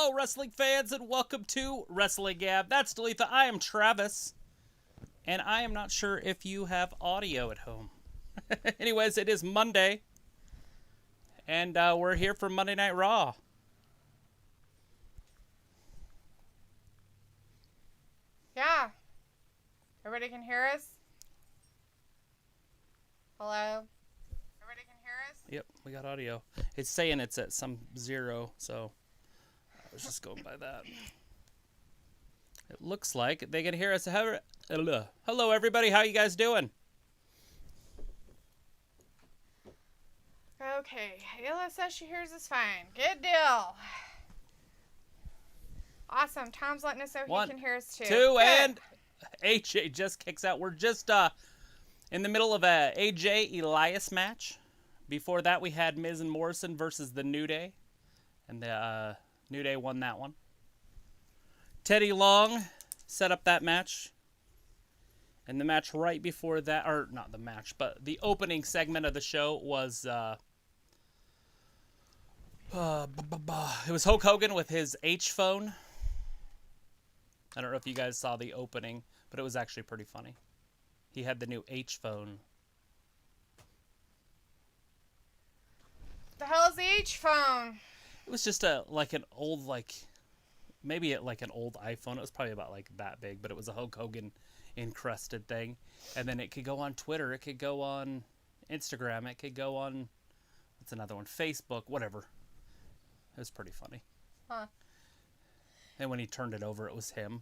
Hello, wrestling fans, and welcome to WrestlingGab. That's Dalethea. I am Travis, and I am not sure if you have audio at home. Anyways, it is Monday, and we're here for Monday Night Raw. Yeah. Everybody can hear us? Hello? Everybody can hear us? Yep, we got audio. It's saying it's at some 0, so I was just going by that. It looks like they can hear us. Hello, everybody. How you guys doing? Okay. Ayla says she hears us fine. Good deal. Awesome. Tom's letting us know he can hear us too. 2, Good. And AJ just kicks out. We're just in the middle of a AJ Elias match. Before that, we had Miz and Morrison versus the New Day. And the New Day won that one. Teddy Long set up that match. And the match right before that, or not the match, but the opening segment of the show was, it was Hulk Hogan with his H phone. I don't know if you guys saw the opening, but it was actually pretty funny. He had the new H phone. The hell is the H phone? It was just like an old, maybe like an old iPhone. It was probably about like that big, but it was a Hulk Hogan encrusted thing. And then it could go on Twitter. It could go on Instagram. It could go on, what's another one? Facebook, whatever. It was pretty funny. Huh. And when he turned it over, it was him.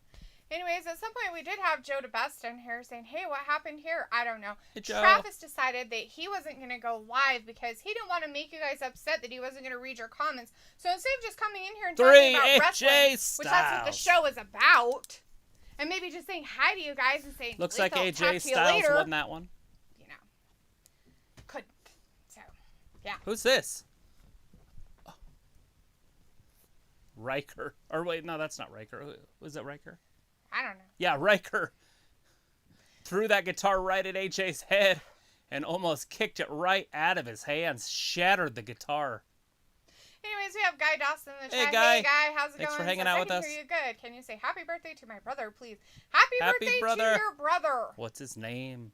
Anyways, at some point we did have Joe DeBest in here saying, hey, what happened here? I don't know. Hey, Joe. Travis decided that he wasn't going to go live because he didn't want to make you guys upset that he wasn't going to read your comments. So instead of just coming in here and talking about wrestling, which that's what the show is about, and maybe just saying hi to you guys and saying, looks like AJ Styles won that one. You know, couldn't. So, yeah. Who's this? Oh. Riker. Or wait, no, that's not Riker. Was it Riker? I don't know. Yeah, Riker threw that guitar right at AJ's head and almost kicked it right out of his hands, shattered the guitar. Anyways, we have Guy Dawson in the chat. Guy. Hey, Guy, how's it Thanks going? for hanging out with us. I can hear you good. Can you say happy birthday to my brother, please? Happy birthday brother. to your brother. What's his name?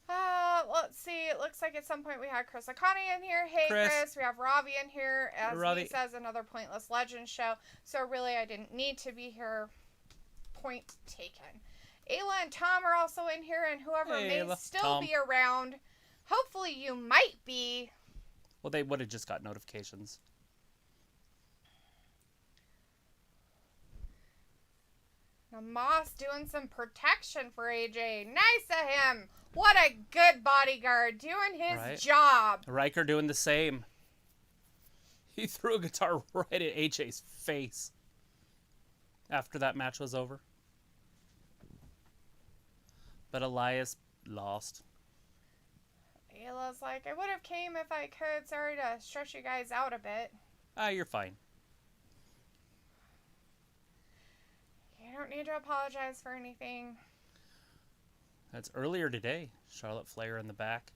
Let's see. It looks like at some point we had Chris Akani in here. Hey, Chris. We have Ravi in here. As he says, another Pointless Legend show. So really, I didn't need to be here. Point taken. Ayla and Tom are also in here, and whoever may still be around. Hopefully you might be. Well, they would have just got notifications. Now, Moss doing some protection for AJ. Nice of him. What a good bodyguard doing his job. Riker doing the same. He threw a guitar right at AJ's face after that match was over. But Elias lost. Ayla's like, I would have came if I could. Sorry to stress you guys out a bit. You're fine. You don't need to apologize for anything. That's earlier today. Charlotte Flair in the back.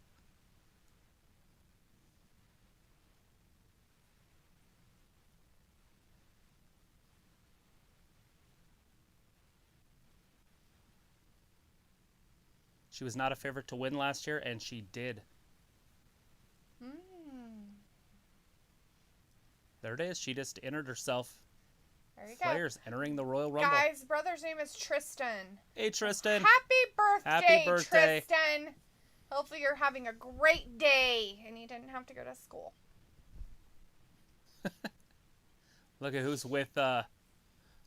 She was not a favorite to win last year, and she did. There it is. She just entered herself. There you Flair's entering the Royal Rumble. Guys, brother's name is Tristan. Hey, Tristan. Happy birthday, Tristan. Hopefully you're having a great day, and you didn't have to go to school. Look at who's with the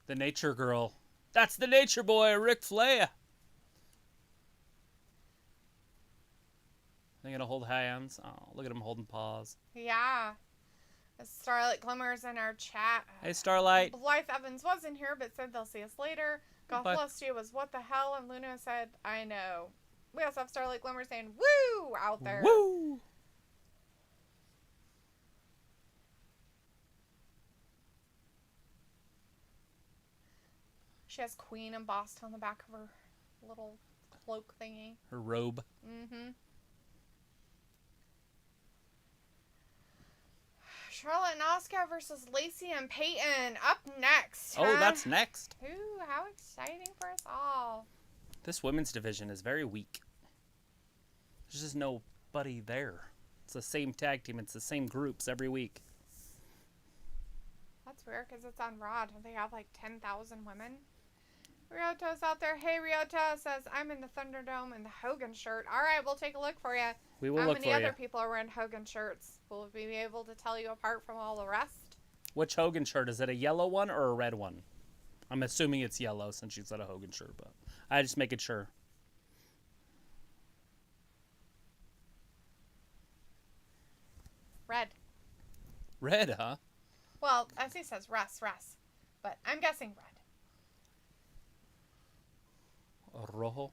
Nature Girl. That's the Nature Boy, Ric Flair. They're going to hold hands. Oh, look at him holding paws. Yeah. Starlight Glimmers in our chat. Hey, Starlight. Blythe Evans was in here, but said they'll see us later. Golflustia was what the hell, and Luna said, I know. We also have Starlight Glimmer saying, woo, out there. Woo! She has Queen embossed on the back of her little cloak thingy. Her robe. Mm-hmm. Charlotte and Asuka versus Lacey and Peyton up next. Oh, that's next. Ooh, how exciting for us all. This women's division is very weak. There's just nobody there. It's the same tag team. It's the same groups every week. That's weird because it's on Raw. Don't they have like 10,000 women? Ryoto's out there. Hey, Ryota says, I'm in the Thunderdome in the Hogan shirt. All right, we'll take a look for you. We will look for you. How many other people are wearing Hogan shirts? Will we be able to tell you apart from all the rest? Which Hogan shirt? Is it a yellow one or a red one? I'm assuming it's yellow since you said a Hogan shirt, but I just making sure. Red. Red, huh? Well, as he says, Russ. But I'm guessing red. Rojo.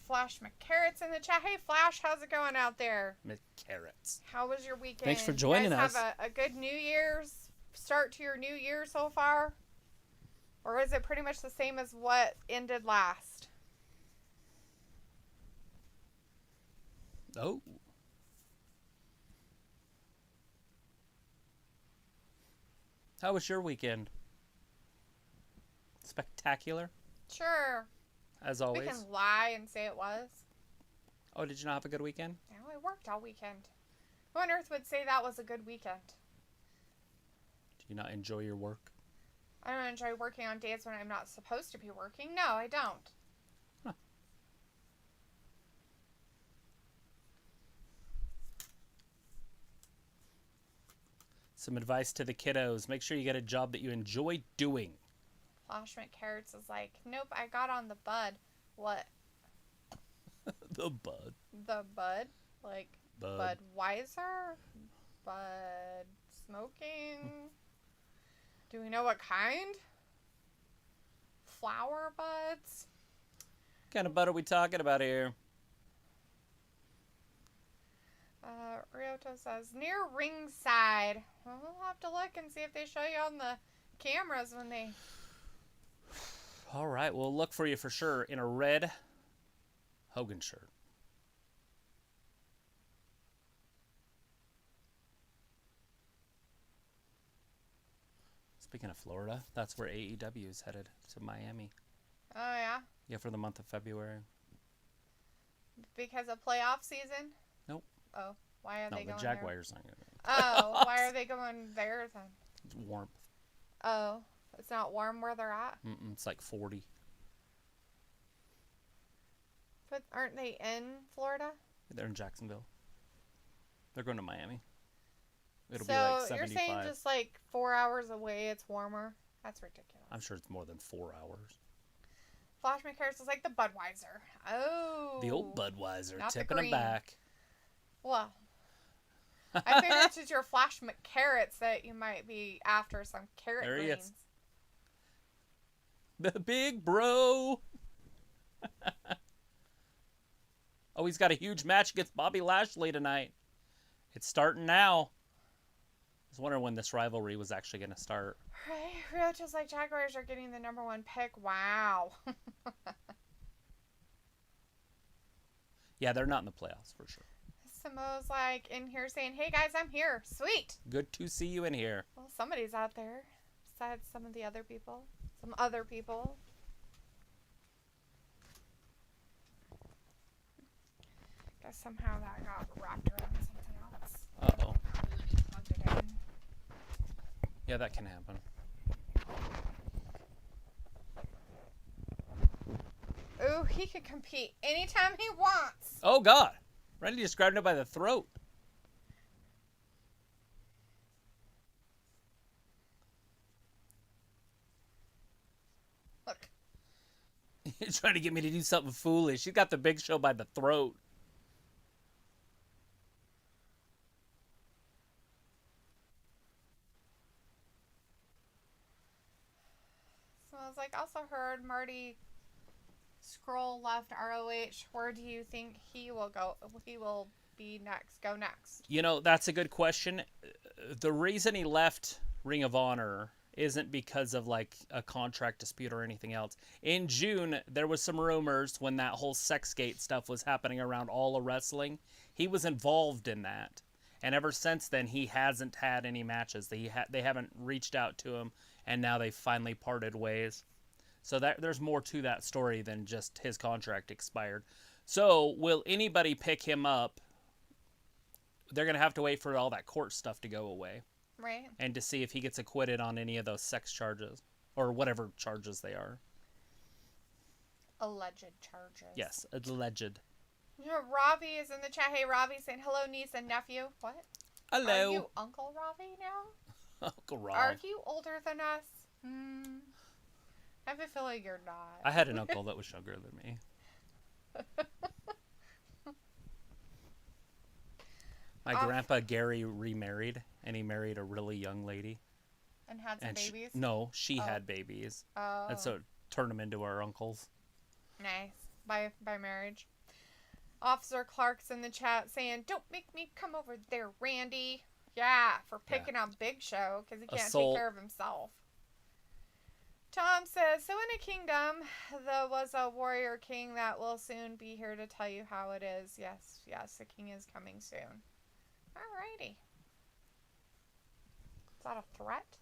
Flash McCarrott's in the chat. Hey, Flash, how's it going out there? McCarrots. How was your weekend? Thanks for joining us. Have a good New Year's start to your new year so far? Or is it pretty much the same as what ended last? Oh. How was your weekend? Spectacular? Sure. As always. We can lie and say it was. Oh, did you not have a good weekend? No, I worked all weekend. Who on earth would say that was a good weekend? Do you not enjoy your work? I don't enjoy working on days when I'm not supposed to be working. No, I don't. Huh. Some advice to the kiddos. Make sure you get a job that you enjoy doing. Flash McCarrots is like, nope, I got on the bud. What? The bud. The bud? Like, Bud. Budweiser? Bud smoking? Do we know what kind? Flower buds? What kind of bud are we talking about here? Ryoto says, near ringside. Well, we'll have to look and see if they show you on the cameras when they... All right, we'll look for you for sure in a red Hogan shirt. Speaking of Florida, that's where AEW is headed, to Miami. Oh, yeah? Yeah, for the month of February. Because of playoff season? Nope. Oh, why are they going there? No, the Jaguars aren't going to. Oh, why are they going there then? It's warmth. Oh, it's not warm where they're at? It's like 40. But aren't they in Florida? They're in Jacksonville. They're going to Miami. It'll so be like 75. So you're saying just like 4 hours away it's warmer? That's ridiculous. I'm sure it's more than 4 hours. Flash McCarrots is like the Budweiser. Oh. The old Budweiser, not tipping them back. Well, I figured it's just your Flash McCarrots that you might be after some carrot there greens. He is. The big bro. Oh, he's got a huge match against Bobby Lashley tonight. It's starting now. I was wondering when this rivalry was actually going to start. Right, just like Jaguars are getting the #1 pick. Wow. Yeah, they're not in the playoffs for sure. Samoa's like in here saying, hey guys, I'm here. Sweet. Good to see you in here. Well, somebody's out there besides some of the other people. Some other people. Guess somehow that got wrapped around something else. Uh-oh. Plugged it in. Yeah, that can happen. Ooh, he could compete anytime he wants. Oh, God. Randy just grabbed it by the throat. Look. You're trying to get me to do something foolish. You got the Big Show by the throat. So I was like, also heard Marty Scroll left ROH. Where do you think he will go? He will be next. Go next. You know, that's a good question. The reason he left Ring of Honor isn't because of like a contract dispute or anything else. In June, there was some rumors when that whole Sexgate stuff was happening around all of wrestling. He was involved in that. And ever since then, he hasn't had any matches. They haven't reached out to him, and now they finally parted ways. So there's more to that story than just his contract expired. So will anybody pick him up? They're going to have to wait for all that court stuff to go away. Right. And to see if he gets acquitted on any of those sex charges. Or whatever charges they are. Alleged charges. Yes, alleged. Ravi is in the chat. Hey, Ravi, saying hello, niece and nephew. What? Hello. Are you Uncle Ravi now? Uncle Ravi. Are you older than us? I have a feeling you're not. I had an uncle that was younger than me. My grandpa Gary remarried, and he married a really young lady. And had some babies? She had babies. Oh. And so it turned them into our uncles. Nice. By marriage. Officer Clark's in the chat saying, "Don't make me come over there, Randy." Yeah, for picking on Big Show because he can't take care of himself. Tom says, "So in a kingdom, there was a warrior king that will soon be here to tell you how it is." Yes, the king is coming soon. Alrighty. Is that a threat?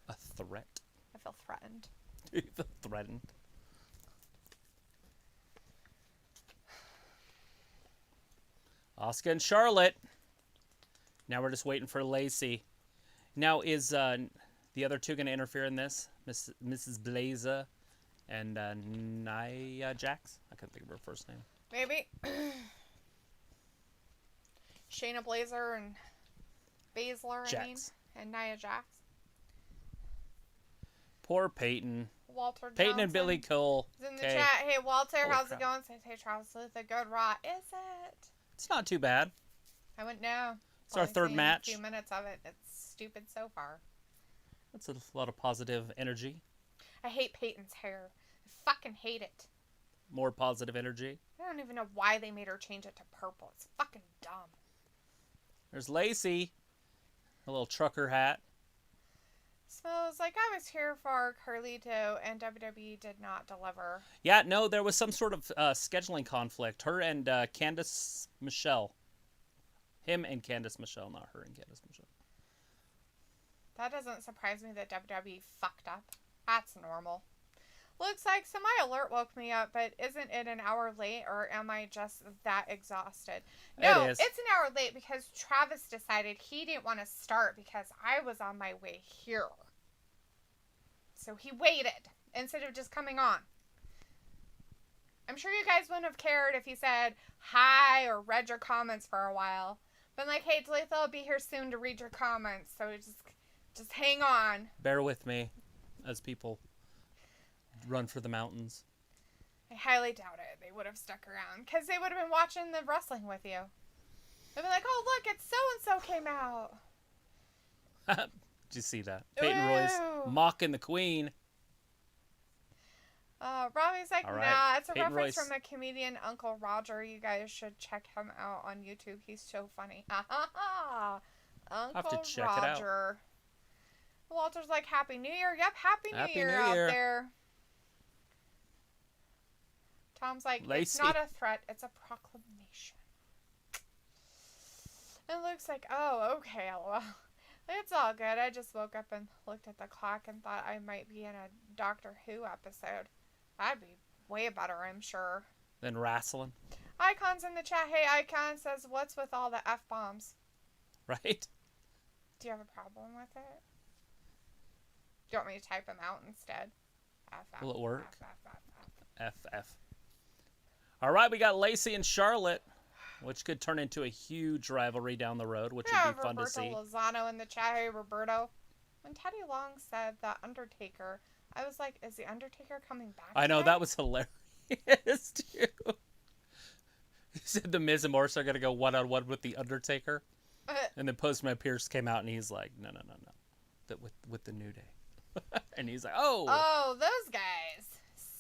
A threat? I feel threatened. You feel threatened? Asuka and Charlotte. Now we're just waiting for Lacey. Now is the other two going to interfere in this? Mrs. Blazer and Nia Jax? I couldn't think of her first name. Maybe. Shayna Blazer and Baszler, and Nia Jax. Poor Peyton. Walter Peyton Johnson and Billy Cole. is in the chat. Hey, Walter, how's it going? Says, hey, Travis with a good raw. Is it? It's not too bad. I wouldn't know. It's our third match. A few minutes of it. It's stupid so far. That's a lot of positive energy. I hate Peyton's hair. I fucking hate it. More positive energy. I don't even know why they made her change it to purple. It's fucking dumb. There's Lacey. A little trucker hat. Smells like I was here for Carlito and WWE did not deliver. Yeah, no, there was some sort of scheduling conflict. Her and Candice Michelle. Him and Candice Michelle, not her and Candice Michelle. That doesn't surprise me that WWE fucked up. That's normal. Looks like so my alert woke me up, but isn't it an hour late or am I just that exhausted? No, it is. It's an hour late because Travis decided he didn't want to start because I was on my way here. So he waited instead of just coming on. I'm sure you guys wouldn't have cared if he said hi or read your comments for a while. But like, hey, Dalethea, I'll be here soon to read your comments. So just hang on. Bear with me as people run for the mountains. I highly doubt it. They would have stuck around because they would have been watching the wrestling with you. They'd be like, oh, look, it's so-and-so came out. Did you see that? Peyton Royce mocking the queen. Robbie's like, right. nah, it's a Peyton reference Royce. from the comedian Uncle Roger. You guys should check him out on YouTube. He's so funny. Uncle I'll have to check Roger. it out. Walter's like, Happy New Year. Yep, Happy New Year New out Year. there. Tom's like, Lacey. It's not a threat, it's a proclamation. It looks like, oh, okay, lol. It's all good. I just woke up and looked at the clock and thought I might be in a Doctor Who episode. That'd be way better, I'm sure. Then wrestling. Icon's in the chat. Hey, Icon says, what's with all the F-bombs? Right? Do you have a problem with it? Do you want me to type them out instead? Will it work? F. FF. All right, we got Lacey and Charlotte, which could turn into a huge rivalry down the road, which would be fun to see. Roberto Lozano in the chat. Hey, Roberto. When Teddy Long said The Undertaker, I was like, is The Undertaker coming back I know, today? that was hilarious, too. He said the Miz and Morrison are going to go one-on-one with The Undertaker. And then Postman Pierce came out, and he's like, no. With the New Day. And he's like, oh. Oh, those guys.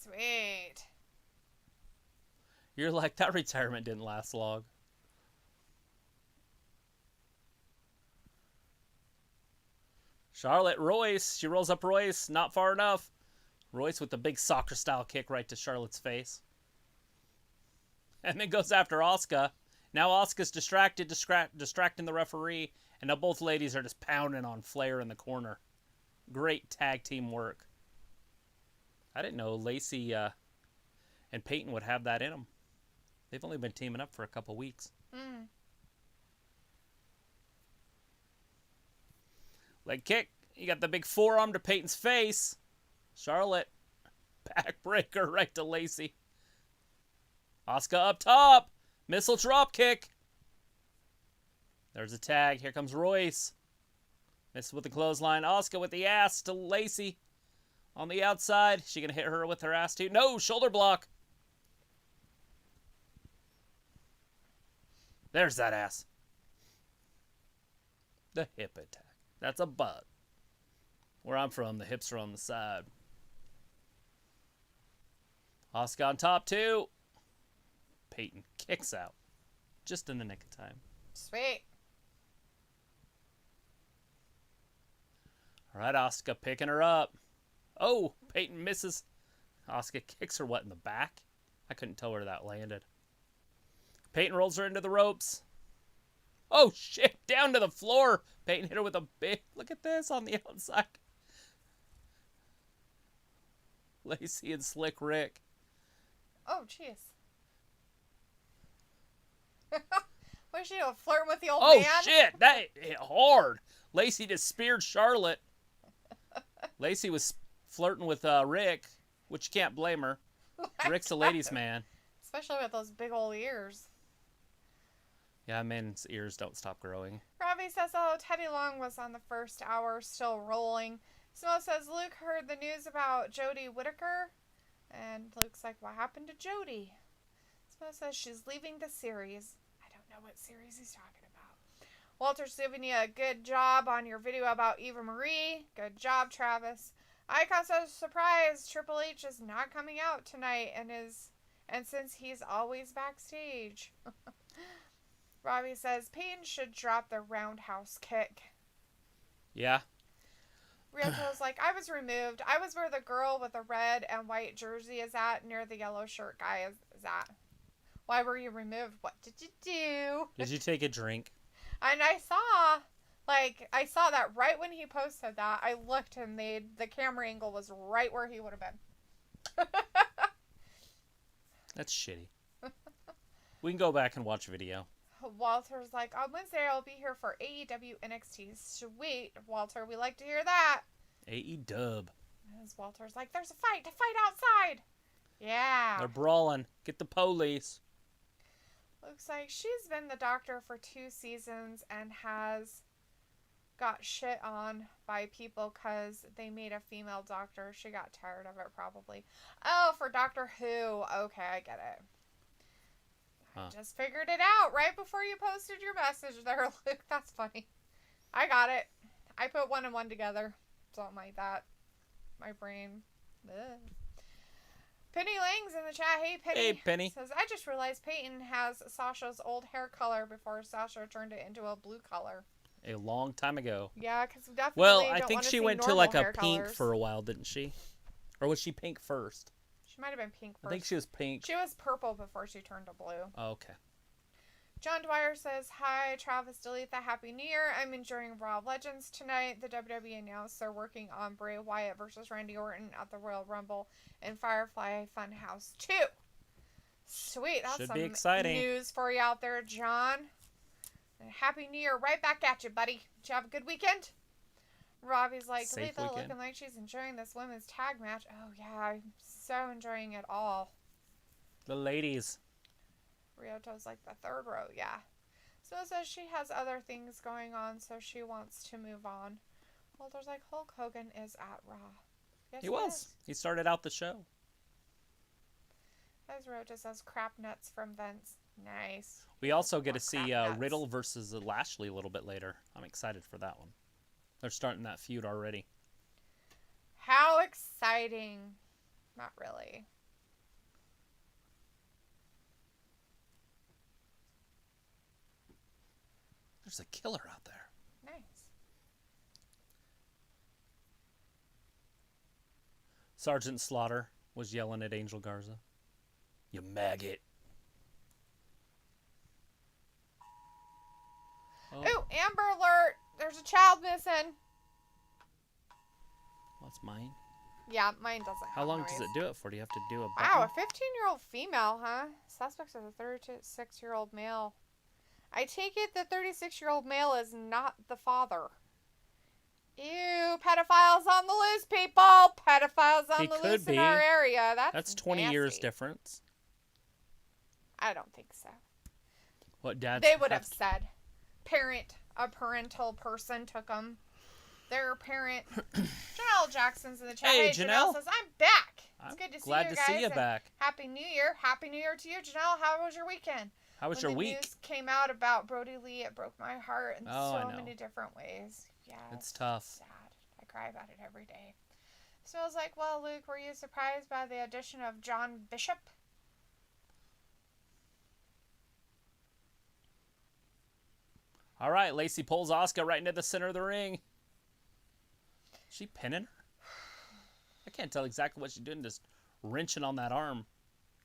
Sweet. You're like, that retirement didn't last long. Charlotte Royce. She rolls up Royce. Not far enough. Royce with the big soccer-style kick right to Charlotte's face. And then goes after Asuka. Now Asuka's distracting the referee, and now both ladies are just pounding on Flair in the corner. Great tag team work. I didn't know Lacey and Peyton would have that in them. They've only been teaming up for a couple weeks. Leg kick. You got the big forearm to Peyton's face. Charlotte. Backbreaker right to Lacey. Asuka up top. Missile drop kick. There's a tag. Here comes Royce. Misses with the clothesline. Asuka with the ass to Lacey. On the outside. She gonna hit her with her ass too? No, shoulder block. There's that ass. The hip attack. That's a butt. Where I'm from, the hips are on the side. Asuka on top too. Peyton kicks out. Just in the nick of time. Sweet. All right, Asuka picking her up. Oh, Peyton misses. Asuka kicks her what, in the back? I couldn't tell where that landed. Peyton rolls her into the ropes. Oh, shit. Down to the floor. Peyton hit her with a big... Look at this on the outside. Lacey and Slick Rick. Oh, jeez. Was she flirting with the old man? Oh, shit. That hit hard. Lacey just speared Charlotte. Lacey was flirting with Rick, which you can't blame her. Rick's a ladies' man. Especially with those big old ears. Yeah, men's ears don't stop growing. Robbie says, oh, Teddy Long was on the first hour, still rolling. Snow says, Luke heard the news about Jodie Whittaker. And Luke's like, what happened to Jodie? Snow says she's leaving the series. I don't know what series he's talking about. Walter's giving you a good job on your video about Eva Marie. Good job, Travis. Icon says, surprise, Triple H is not coming out tonight and since he's always backstage. Robbie says, Peyton should drop the roundhouse kick. Yeah. Rioto's like, I was removed. I was where the girl with the red and white jersey is at, near the yellow shirt guy is at. Why were you removed? What did you do? Did you take a drink? And I saw that right when he posted that. I looked and the camera angle was right where he would have been. That's shitty. We can go back and watch video. Walter's like, on Wednesday I'll be here for AEW NXT. Sweet, Walter, we like to hear that. AE-dub. As Walter's like, there's a fight outside. Yeah. They're brawling. Get the police. Looks like she's been the doctor for 2 seasons and has got shit on by people because they made a female doctor. She got tired of it probably. Oh, for Doctor Who. Okay, I get it. I just figured it out right before you posted your message there, Luke. That's funny. I got it. I put 1 and 1 together. Something like that. My brain. Ugh. Penny Lang's in the chat. Hey, Penny. Hey, Penny. Says, I just realized Peyton has Sasha's old hair color before Sasha turned it into a blue color. A long time ago. Yeah, because definitely Well, don't I think want she to went see to like a normal hair pink colors. for a while, didn't she? Or was she pink first? She might have been pink first. I think she was pink. She was purple before she turned to blue. Oh, okay. John Dwyer says, hi, Travis Dalethea, Happy New Year. I'm enjoying Raw Legends tonight. The WWE announced they're working on Bray Wyatt versus Randy Orton at the Royal Rumble and Firefly Funhouse 2. Sweet. That's Should some be exciting. news for you out there, John. And Happy New Year right back at you, buddy. Did you have a good weekend? Robbie's like, Safe Dalethea weekend. looking like she's enjoying this women's tag match. Oh, yeah. I'm so enjoying it all. The ladies. Ryoto's like the third row, yeah. Snow says she has other things going on, so she wants to move on. Walter's like, Hulk Hogan is at Raw. Yes, He was. is. He started out the show. As Ryoto says, crap nuts from Vince. Nice. We also get More to see crap nuts. Riddle versus Lashley a little bit later. I'm excited for that one. They're starting that feud already. How exciting. Not really. There's a killer out there. Nice. Sergeant Slaughter was yelling at Angel Garza. You maggot. Oh. Ooh, Amber Alert. There's a child missing. What's mine? Yeah, mine doesn't. How long does it do it for? Do you have to do a button? Wow, a 15-year-old female, huh? Suspects is a 36-year-old male. I take it the 36-year-old male is not the father. Ew, pedophiles on the loose, people. Pedophiles on the loose in our area. That's 20 nasty. Years difference. I don't think so. What dad? They would have said, a parental person took them. Their parent, Janelle Jackson's in the chat. Hey, Janelle says, I'm back. It's good to see you guys. Glad to see you back. Happy New Year. Happy New Year to you, Janelle. How was your weekend? How was your week? When the news came out about Brody Lee, it broke my heart in so many different ways. Yeah, it's tough. Sad. I cry about it every day. So I was like, well, Luke, were you surprised by the addition of John Bishop? All right, Lacey pulls Asuka right into the center of the ring. Is she pinning her? I can't tell exactly what she's doing, just wrenching on that arm.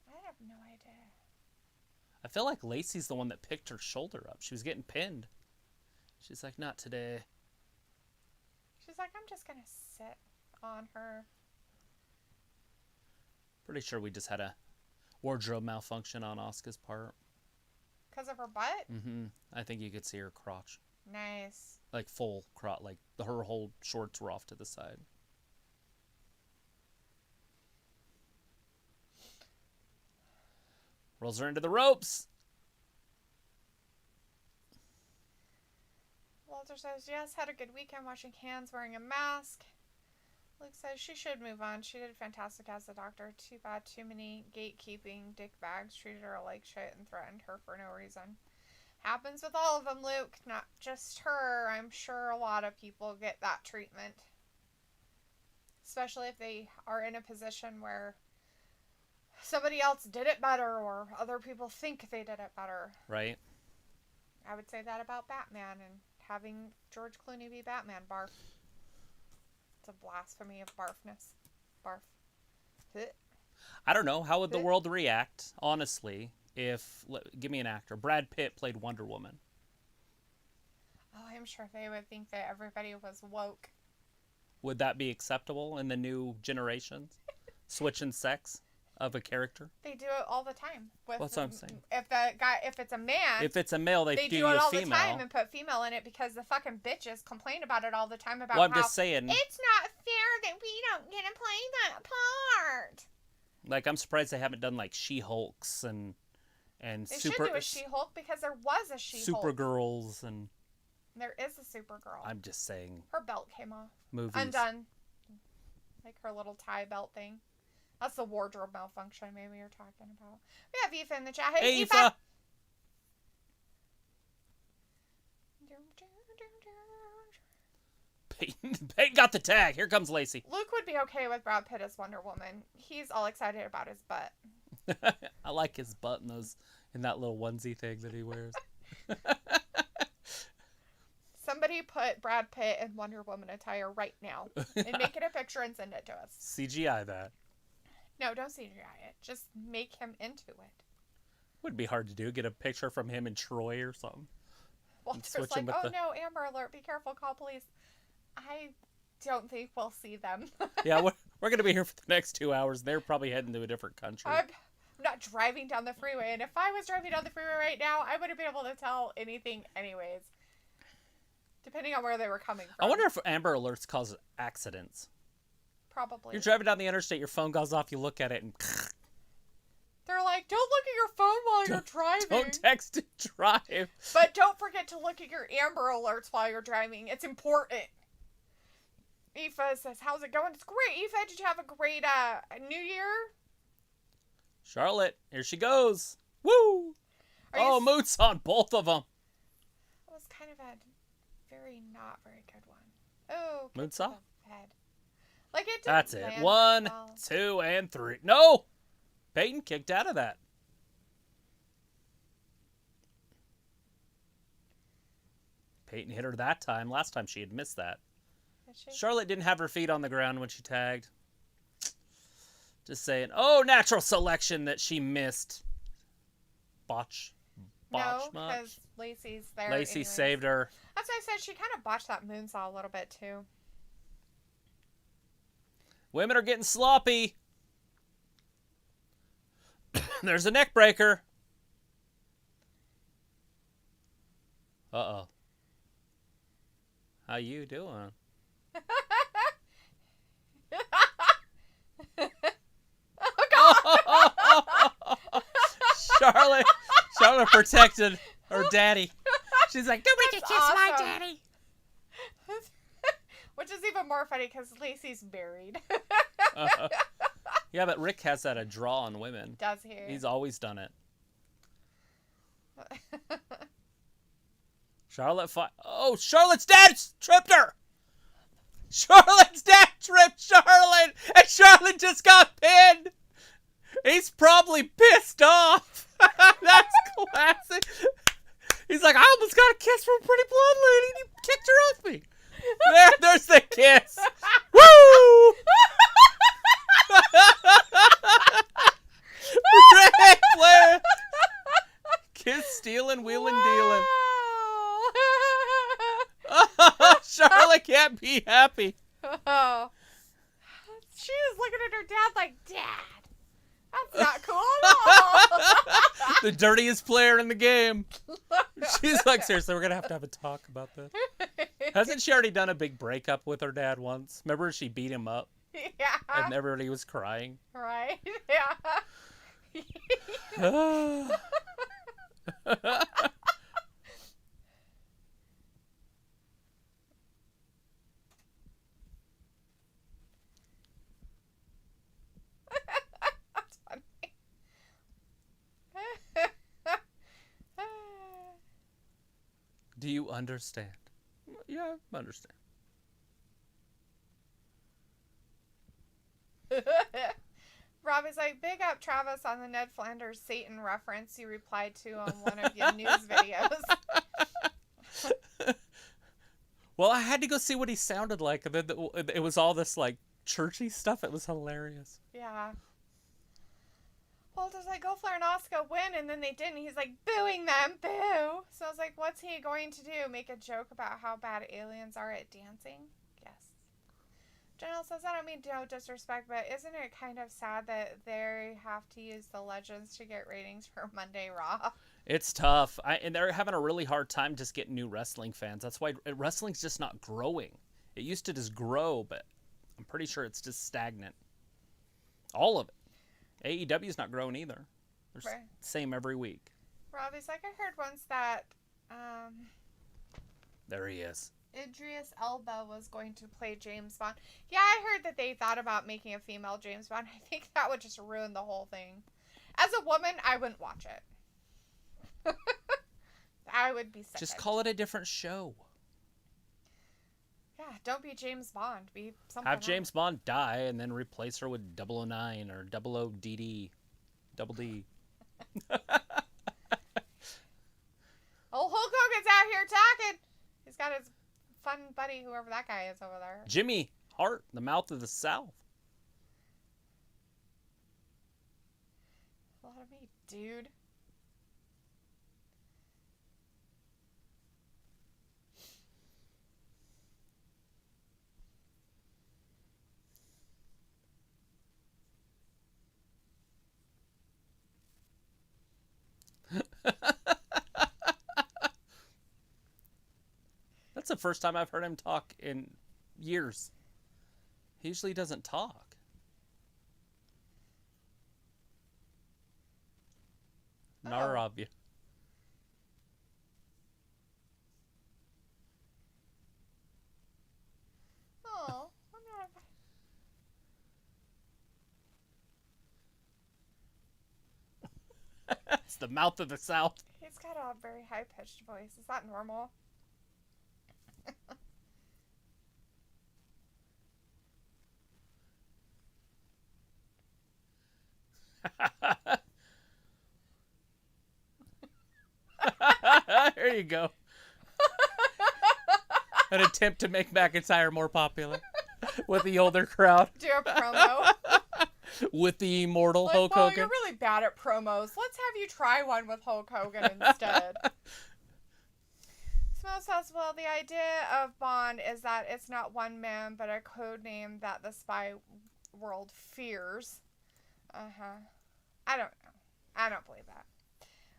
I have no idea. I feel like Lacey's the one that picked her shoulder up. She was getting pinned. She's like, not today. She's like, I'm just going to sit on her. Pretty sure we just had a wardrobe malfunction on Asuka's part. Because of her butt? Mm-hmm. I think you could see her crotch. Nice. Like full crotch. Like her whole shorts were off to the side. Rolls her into the ropes. Walter says, yes, had a good weekend washing hands, wearing a mask. Luke says she should move on. She did fantastic as a doctor. Too bad too many gatekeeping dickbags treated her like shit and threatened her for no reason. Happens with all of them, Luke. Not just her. I'm sure a lot of people get that treatment. Especially if they are in a position where somebody else did it better or other people think they did it better. Right. I would say that about Batman and having George Clooney be Batman. Barf. It's a blasphemy of barfness. Barf. I don't know. How would the world react, honestly, if... Give me an actor. Brad Pitt played Wonder Woman. Oh, I'm sure they would think that everybody was woke. Would that be acceptable in the new generations? Switching sex of a character? They do it all the time. That's what I'm saying. If it's a man, if it's a male, they do it all female. the time and put female in it because the fucking bitches complain about it all the time about I'm just saying, it's not fair that we don't get to play that part. Like, I'm surprised they haven't done like She-Hulks and they should do a She-Hulk because there was a She-Hulk. Supergirls and there is a Supergirl. I'm just saying. Her belt came off. Movies. Undone. Like her little tie belt thing. That's the wardrobe malfunction maybe you're talking about. We have Aoife in the chat. Hey, Aoife! Peyton got the tag. Here comes Lacey. Luke would be okay with Brad Pitt as Wonder Woman. He's all excited about his butt. I like his butt in that little onesie thing that he wears. Somebody put Brad Pitt in Wonder Woman attire right now and make it a picture and send it to us. CGI that. No, don't CGI it. Just make him into it. Would be hard to do. Get a picture from him in Troy or something. Walter's like, oh no, Amber Alert, be careful, call police. I don't think we'll see them. Yeah, we're going to be here for the next 2 hours. They're probably heading to a different country. I'm not driving down the freeway, and if I was driving down the freeway right now, I wouldn't be able to tell anything anyways. Depending on where they were coming from. I wonder if Amber Alerts cause accidents. Probably. You're driving down the interstate, your phone goes off, you look at it, and... They're like, don't look at your phone while you're driving. Don't text and drive. But don't forget to look at your Amber Alerts while you're driving. It's important. Aoife says, how's it going? It's great. Aoife, did you have a great New Year? Charlotte, here she goes. Woo! Moots on both of them. It was kind of a not very good one. Oh, Moonsault? Like it didn't That's it. land 1, well. 2, and 3. No! Peyton kicked out of that. Peyton hit her that time. Last time she had missed that. Charlotte didn't have her feet on the ground when she tagged. Just saying. Oh, natural selection that she missed. Botch. botch much. because Lacey's there. Lacey anyways. saved her. That's why I said she kind of botched that moonsault a little bit, too. Women are getting sloppy. There's a neck breaker. Uh-oh. How you doing? Charlotte protected her daddy. She's like, nobody can kiss my daddy. Which is even more funny because Lacey's married. Yeah, but Rick has that a draw on women. Does he? He's always done it. Charlotte's dad tripped her. Charlotte's dad tripped Charlotte, and Charlotte just got pinned. He's probably pissed off. That's classic. He's like, I almost got a kiss from a pretty blonde lady, and he kicked her off me. There's the kiss. Woo! Ric Flair. Kiss stealing, wheeling, dealing. Charlotte can't be happy. Oh. She was looking at her dad like, Dad, that's not cool at all. The dirtiest player in the game. She's like, seriously, we're going to have a talk about this. Hasn't she already done a big breakup with her dad once? Remember she beat him up? Yeah. And everybody was crying. Right? Yeah. That's funny. Do you understand? Yeah, I understand. Rob is like, big up Travis on the Ned Flanders Satan reference you replied to on one of your news videos. Well, I had to go see what he sounded like. And then it was all this, like, churchy stuff. It was hilarious. Yeah. Well, does like Go Flair and Asuka win, and then they didn't. He's like, booing them, boo. So I was like, what's he going to do? Make a joke about how bad aliens are at dancing? Yes. Janelle says, I don't mean no disrespect, but isn't it kind of sad that they have to use the legends to get ratings for Monday Raw? It's tough. And they're having a really hard time just getting new wrestling fans. That's why wrestling's just not growing. It used to just grow, but I'm pretty sure it's just stagnant. All of it. AEW's not growing either. They're Right. Same every week. Robbie's like, I heard once that There he is. Idris Elba was going to play James Bond. Yeah, I heard that they thought about making a female James Bond. I think that would just ruin the whole thing. As a woman, I wouldn't watch it. I would be sick. Just call it a different show. Yeah, don't be James Bond. Be something Have else. James Bond die and then replace her with 009 or 00DD. Double D. Oh, Hulk Hogan's out here talking. He's got his fun buddy, whoever that guy is over there. Jimmy Hart, the mouth of the South. A lot of me, dude. That's the first time I've heard him talk in years. He usually doesn't talk. Naravia. Oh, It's the mouth of the South. he's got a very high-pitched voice. Is that normal? There you go. An attempt to make McIntyre more popular with the older crowd. Do a promo. With the immortal like, Hulk well, Hogan. You're really bad at promos. Let's have you try one with Hulk Hogan instead. Smoke says, well, the idea of Bond is that it's not one man, but a code name that the spy world fears. I don't know. I don't believe that.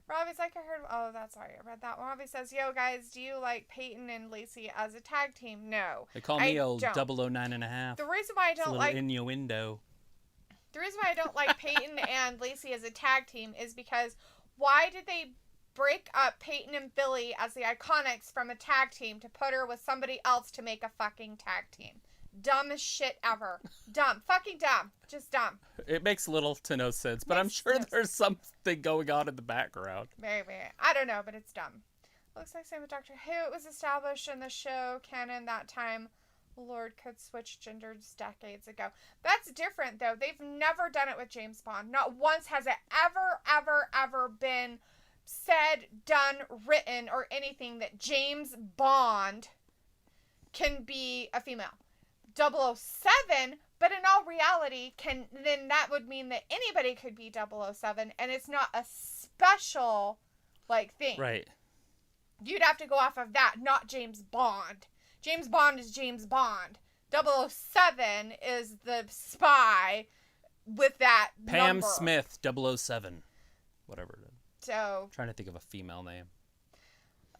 Robbie's like, I heard... Oh, that's right. I read that one. Robbie says, yo, guys, do you like Peyton and Lacey as a tag team? No. They call me old 009.5. The reason why I don't like... innuendo. The reason why I don't like Peyton and Lacey as a tag team is because why did they break up Peyton and Billy as the Iconics from a tag team to put her with somebody else to make a fucking tag team? Dumbest shit ever. Dumb. Fucking dumb. Just dumb. It makes little to no sense, but I'm sure there's something going on in the background. Maybe. I don't know, but it's dumb. Looks like same with Doctor Who. It was established in the show canon that time Lord could switch genders decades ago. That's different, though. They've never done it with James Bond. Not once has it ever been said, done, written, or anything that James Bond can be a female. 007, but in all reality, then that would mean that anybody could be 007, and it's not a special, thing. Right. You'd have to go off of that, not James Bond. James Bond is James Bond. 007 is the spy with that Pam number. Smith, 007. Whatever it is. So. I'm trying to think of a female name.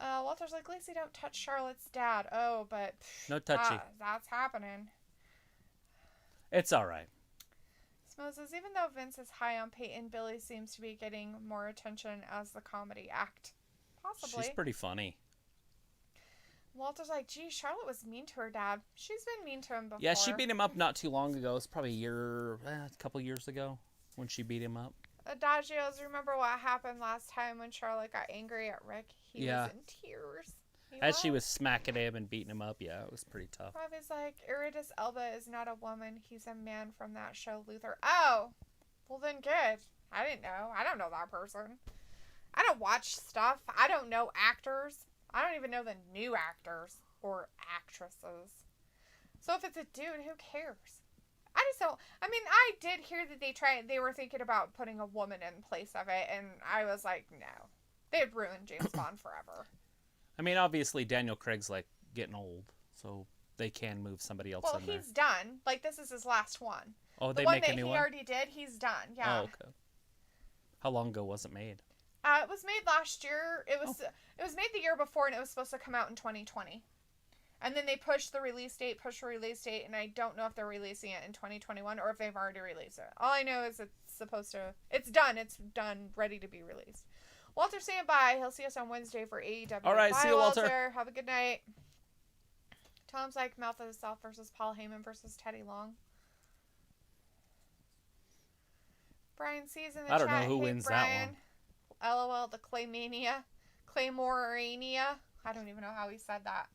Walter's like, Lacey, don't touch Charlotte's dad. Oh, but... No touchy. That's happening. It's alright. Smo says, even though Vince is high on Peyton, Billy seems to be getting more attention as the comedy act. Possibly. She's pretty funny. Walter's like, gee, Charlotte was mean to her dad. She's been mean to him before. Yeah, she beat him up not too long ago. It's probably a couple years ago when she beat him up. Adagios, remember what happened last time when Charlotte got angry at Rick? He was in tears. She was smacking him and beating him up, it was pretty tough. Robbie's like, Iridis Elba is not a woman. He's a man from that show, Luther. Oh, well then good. I didn't know. I don't know that person. I don't watch stuff. I don't know actors. I don't even know the new actors or actresses. So if it's a dude, who cares? I just don't. I mean, I did hear that they were thinking about putting a woman in place of it, and I was like, no. They'd ruin James Bond forever. I mean, obviously, Daniel Craig's, getting old, so they can move somebody else in there. Well, he's done. This is his last one. Oh, they make a new one? The one that he already did, he's done, yeah. Oh, okay. How long ago was it made? It was made last year. It was made the year before, and it was supposed to come out in 2020. And then they pushed the release date, and I don't know if they're releasing it in 2021 or if they've already released it. All I know is it's done, ready to be released. Walter's saying bye. He'll see us on Wednesday for AEW. All right, bye, see you, Walter. Have a good night. Tom's like, Mouth of the South versus Paul Heyman versus Teddy Long. Brian sees in the chat. I don't know who wins Brian, that one. LOL, the Claymania. Claymorania. I don't even know how he said that.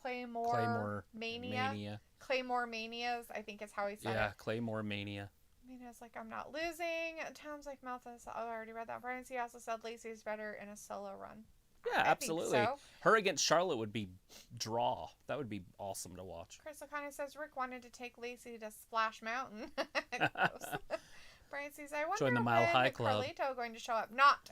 Claymore Mania. Claymore Manias, I think is how he said it. Yeah, Claymore Mania. Mina's like, I'm not losing. Tom's like, Mouth of the South. Oh, I already read that. Brian C. also said Lacey's better in a solo run. Yeah, absolutely. I think so. Her against Charlotte would be draw. That would be awesome to watch. Chris O'Connor says Rick wanted to take Lacey to Splash Mountain. Brian says, I wonder Join the Mile High Club. Carlito going to show up. Not.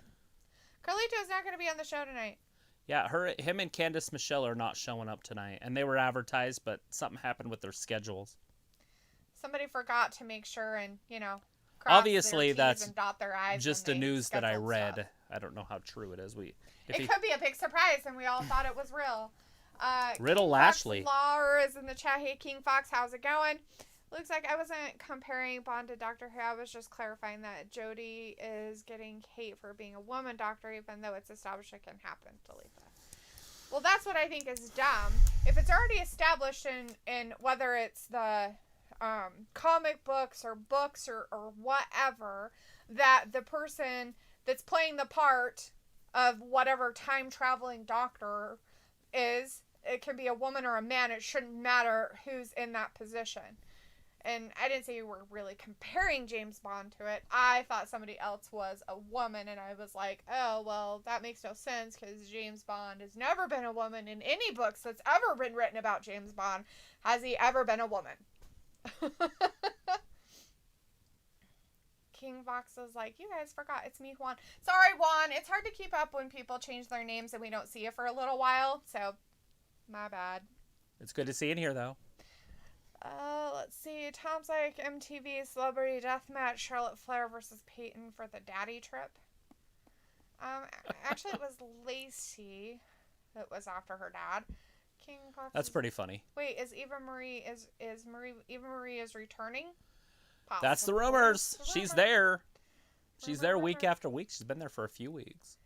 Carlito's not going to be on the show tonight. Yeah, him and Candice Michelle are not showing up tonight. And they were advertised, but something happened with their schedules. Somebody forgot to make sure and, obviously their that's T's and dot their I's just a news that I read. Stuff. I don't know how true it is. It could be a big surprise, and we all thought it was real. Riddle King Lashley. Law is in the chat. Hey, King Fox, how's it going? Looks like I wasn't comparing Bond to Doctor Who. I was just clarifying that Jodie is getting hate for being a woman doctor, even though it's established it can happen. Dalethea. Well, that's what I think is dumb. If it's already established in whether it's the comic books or whatever, that the person that's playing the part of whatever time-traveling doctor is, it can be a woman or a man. It shouldn't matter who's in that position. And I didn't say you were really comparing James Bond to it. I thought somebody else was a woman, and I was like, oh, well, that makes no sense because James Bond has never been a woman in any books that's ever been written about James Bond. Has he ever been a woman? King Vox is like, you guys forgot, it's me, Juan. Sorry, Juan. It's hard to keep up when people change their names and we don't see it for a little while. So, my bad. It's good to see you in here, though. Let's see. Tom's like, MTV Celebrity Deathmatch, Charlotte Flair versus Peyton for the daddy trip. Actually, it was Lacey that was after her dad. King Vox. That's pretty funny. Wait, is Eva Marie Eva Marie is returning? Possibly. That's the rumors. She's there. She's there week after week. She's been there for a few weeks.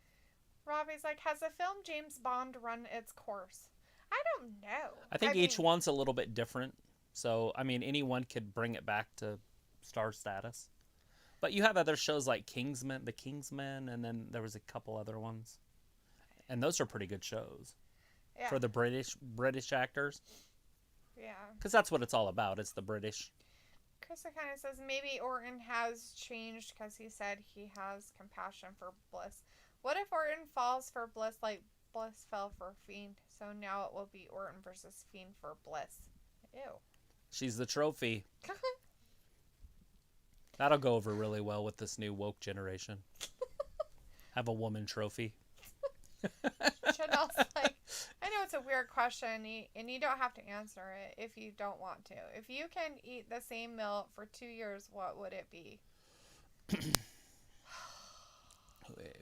Robbie's like, has the film James Bond run its course? I don't know. I think each one's a little bit different. So, I mean, anyone could bring it back to star status. But you have other shows like The Kingsman, and then there was a couple other ones. And those are pretty good shows. Yeah. For the British actors. Yeah. Because that's what it's all about. It's the British. Krista kind of says maybe Orton has changed because he said he has compassion for Bliss. What if Orton falls for Bliss like Bliss fell for Fiend? So now it will be Orton versus Fiend for Bliss. Ew. She's the trophy. That'll go over really well with this new woke generation. Have a woman trophy. Chanel's like, I know it's a weird question, and you don't have to answer it if you don't want to. If you can eat the same meal for 2 years, what would it be? It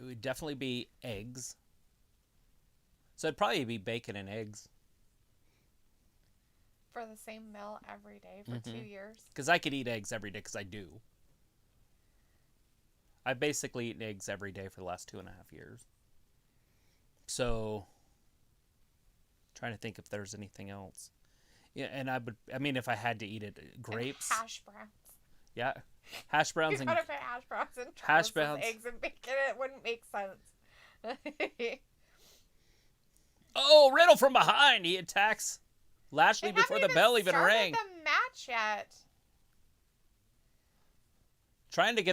would definitely be eggs. So it'd probably be bacon and eggs. For the same meal every day for 2 years? Because I could eat eggs every day, because I do. I've basically eaten eggs every day for the last 2.5 years. So, trying to think if there's anything else. Yeah, and if I had to eat it, grapes. And hash browns. Yeah, hash browns. You gotta put hash browns and hash browns, eggs and bacon. It wouldn't make sense. Oh, Riddle from behind. He attacks Lashley before the bell even rang. The match yet.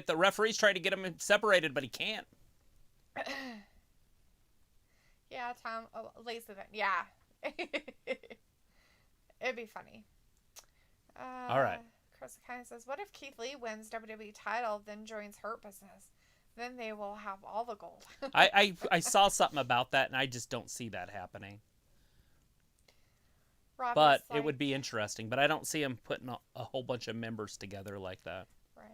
The referee's trying to get him separated, but he can't. Yeah, Tom. Oh, Lacey then. Yeah. It'd be funny. All right. Chris kind of says, what if Keith Lee wins WWE title, then joins Hurt Business? Then they will have all the gold. I saw something about that, and I just don't see that happening. But it would be interesting. But I don't see him putting a whole bunch of members together like that. Right.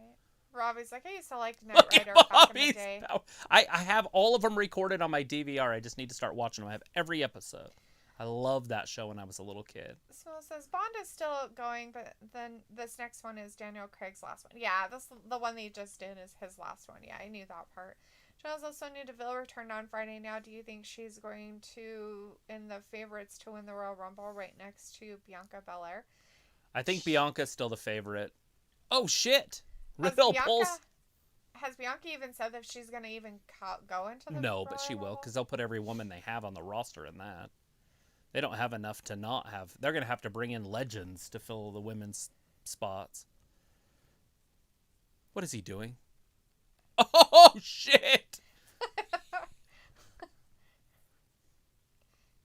Robbie's like, I used to like Knight Rider back in the day. I have all of them recorded on my DVR. I just need to start watching them. I have every episode. I loved that show when I was a little kid. Smell says, Bond is still going, but then this next one is Daniel Craig's last one. Yeah, the one they just did is his last one. Yeah, I knew that part. Charles Sonya Deville returned on Friday. Now, do you think she's going to, in the favorites to win the Royal Rumble, right next to Bianca Belair? I think Bianca's still the favorite. Oh, shit! Riddle pulls. Has Bianca even said that she's going to even go into the No, Royal but she will, Rumble? because they'll put every woman they have on the roster in that. They don't have enough to not have. They're going to have to bring in legends to fill the women's spots. What is he doing? Oh, shit!